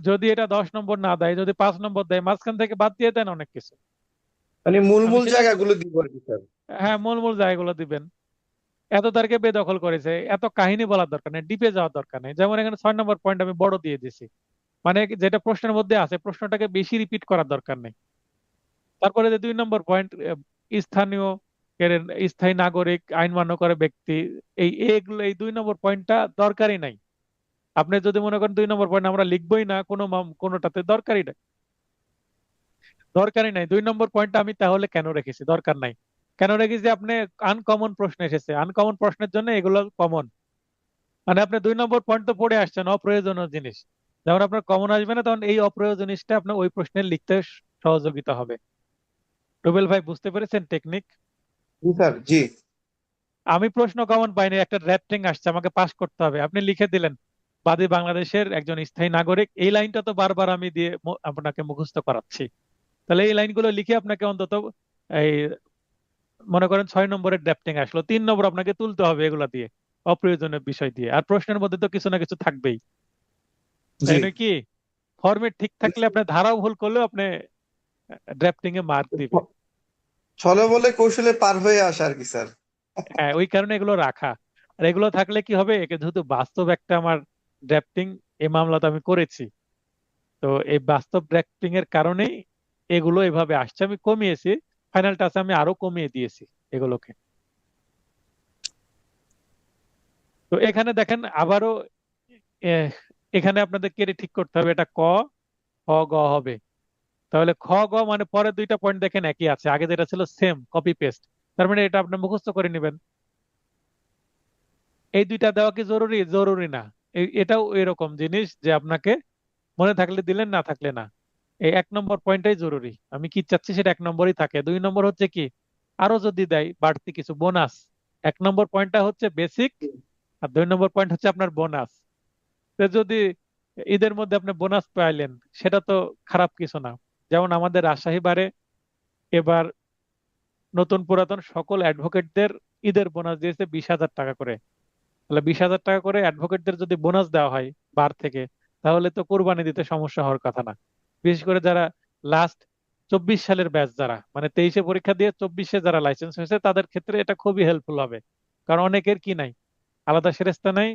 A: যদি এটা 10 নম্বর না দেয়, যদি 5 নম্বর দেয়, মাঝখান থেকে বাদ দিয়ে দেন অনেক কিছু।
E: মানে মূল
A: আমি
E: মূল
A: সেটা,
E: জায়গাগুলো দিব আর কি স্যার।
A: হ্যাঁ মূল মূল জায়গাগুলো দিবেন। এত তারিখে বেদখল করেছে, এত কাহিনী বলার দরকার নেই, ডিপে যাওয়ার দরকার নেই। যেমন এখানে 6 নম্বর পয়েন্ট আমি বড় দিয়ে দিছি, মানে যেটা প্রশ্নের মধ্যে আছে প্রশ্নটাকে বেশি রিপিট করার দরকার নেই। তারপরে যে 2 নম্বর পয়েন্ট, স্থানীয় স্থায়ী নাগরিক, আইন মান্য করে ব্যক্তি, এইগুলো, এই 2 নম্বর পয়েন্টটা দরকারই নাই। আপনি যদি মনে করেন 2 নম্বর পয়েন্ট আমরা লিখবই না, কোনোটাতে দরকারই নাই 2 নম্বর পয়েন্টটা আমি তাহলে কেন রেখেছি? দরকার নাই। কেন রেখেছি? আপনি আনকমন প্রশ্ন এসেছে, আনকমন প্রশ্নের জন্য এগুলো কমন। মানে আপনি 2 নম্বর পয়েন্ট তো পড়ে আসছেন অপ্রয়োজনীয় জিনিস, যখন আপনার কমন আসবে না তখন এই অপ্রয়োজনীয় জিনিসটা আপনার ওই প্রশ্নের লিখতে সহযোগিতা হবে। রুবেল ভাই, বুঝতে পেরেছেন টেকনিক?
E: জি স্যার, জি।
A: আমি প্রশ্ন কমন পাইনি, একটা র্যাপিং আসছে, আমাকে পাস করতে হবে। আপনি লিখে দিলেন বাদী বাংলাদেশের একজন স্থায়ী নাগরিক, এই লাইনটা তো বারবার আমি দিয়ে আপনাকে মুখস্থ করাচ্ছি। তাহলে এই লাইনগুলো লিখে আপনাকে অন্তত এই মনে করেন 6 নম্বরের ড্রাফটিং আসলো, 3 নম্বর আপনাকে তুলতে হবে এগুলা দিয়ে, অপ্রয়োজনীয় বিষয় দিয়ে। আর প্রশ্নের মধ্যে তো কিছু না কিছু থাকবেই,
E: জি।
A: তাই নয় কি? ফর্মেট ঠিক থাকলে আপনি ধারাও ভুল করলেও আপনি ড্রাফটিং এ মার্ক দিবে।
E: ছলে বলে কৌশলে পার হয়ে আসা আর কি স্যার।
A: হ্যাঁ, ওই কারণে এগুলো রাখা। আর এগুলো থাকলে কি হবে, একে যেহেতু বাস্তব একটা আমার ড্রাফটিং, এই মামলাটা আমি করেছি, তো এই বাস্তব ড্রাফটিং এর কারণেই এগুলো এভাবে আসছে। আমি কমিয়েছি, ফাইনাল টাচে আমি আরো কমিয়ে দিয়েছি এগুলোকে। তো এখানে দেখেন আবারও, এহ, এখানে আপনাদেরকে এটা ঠিক করতে হবে, এটা ক, খ, গ হবে। তাহলে খ, গ মানে পরে 2টা পয়েন্ট দেখেন একই আছে, আগে যেটা ছিল সেম কপি পেস্ট, তার মানে এটা আপনি মুখস্থ করে নেবেন। এই 2টা দেওয়া কি জরুরি? জরুরি না। এটাও এরকম জিনিস যে আপনাকে মনে থাকলে দিলেন, না থাকলে না। এই 1 নম্বর পয়েন্টটাই জরুরি, আমি কি চাচ্ছি সেটা 1 নম্বরই থাকে। 2 নম্বর হচ্ছে কি, আরো যদি দেয় বাড়তি কিছু বোনাস। 1 নম্বর পয়েন্টটা হচ্ছে বেসিক, আর 2 নম্বর পয়েন্ট হচ্ছে আপনার বোনাস। তো যদি ঈদের মধ্যে আপনি বোনাস পাইলেন, সেটা তো খারাপ কিছু না। যেমন আমাদের রাজশাহী বারে এবার নতুন পুরাতন সকল অ্যাডভোকেটদের ঈদের বোনাস দিয়েছে 20,000 টাকা করে। তাহলে 20,000 টাকা করে অ্যাডভোকেটদের যদি বোনাস দেওয়া হয় বার থেকে, তাহলে তো কোরবানি দিতে সমস্যা হওয়ার কথা না। বিশেষ করে যারা লাস্ট 24 সালের ব্যাচ, যারা মানে 23-এ পরীক্ষা দিয়ে 24-এ যারা লাইসেন্স হয়েছে, তাদের ক্ষেত্রে এটা খুবই হেল্পফুল হবে। কারণ অনেকের কি নাই, আলাদা সেরেস্তা নাই,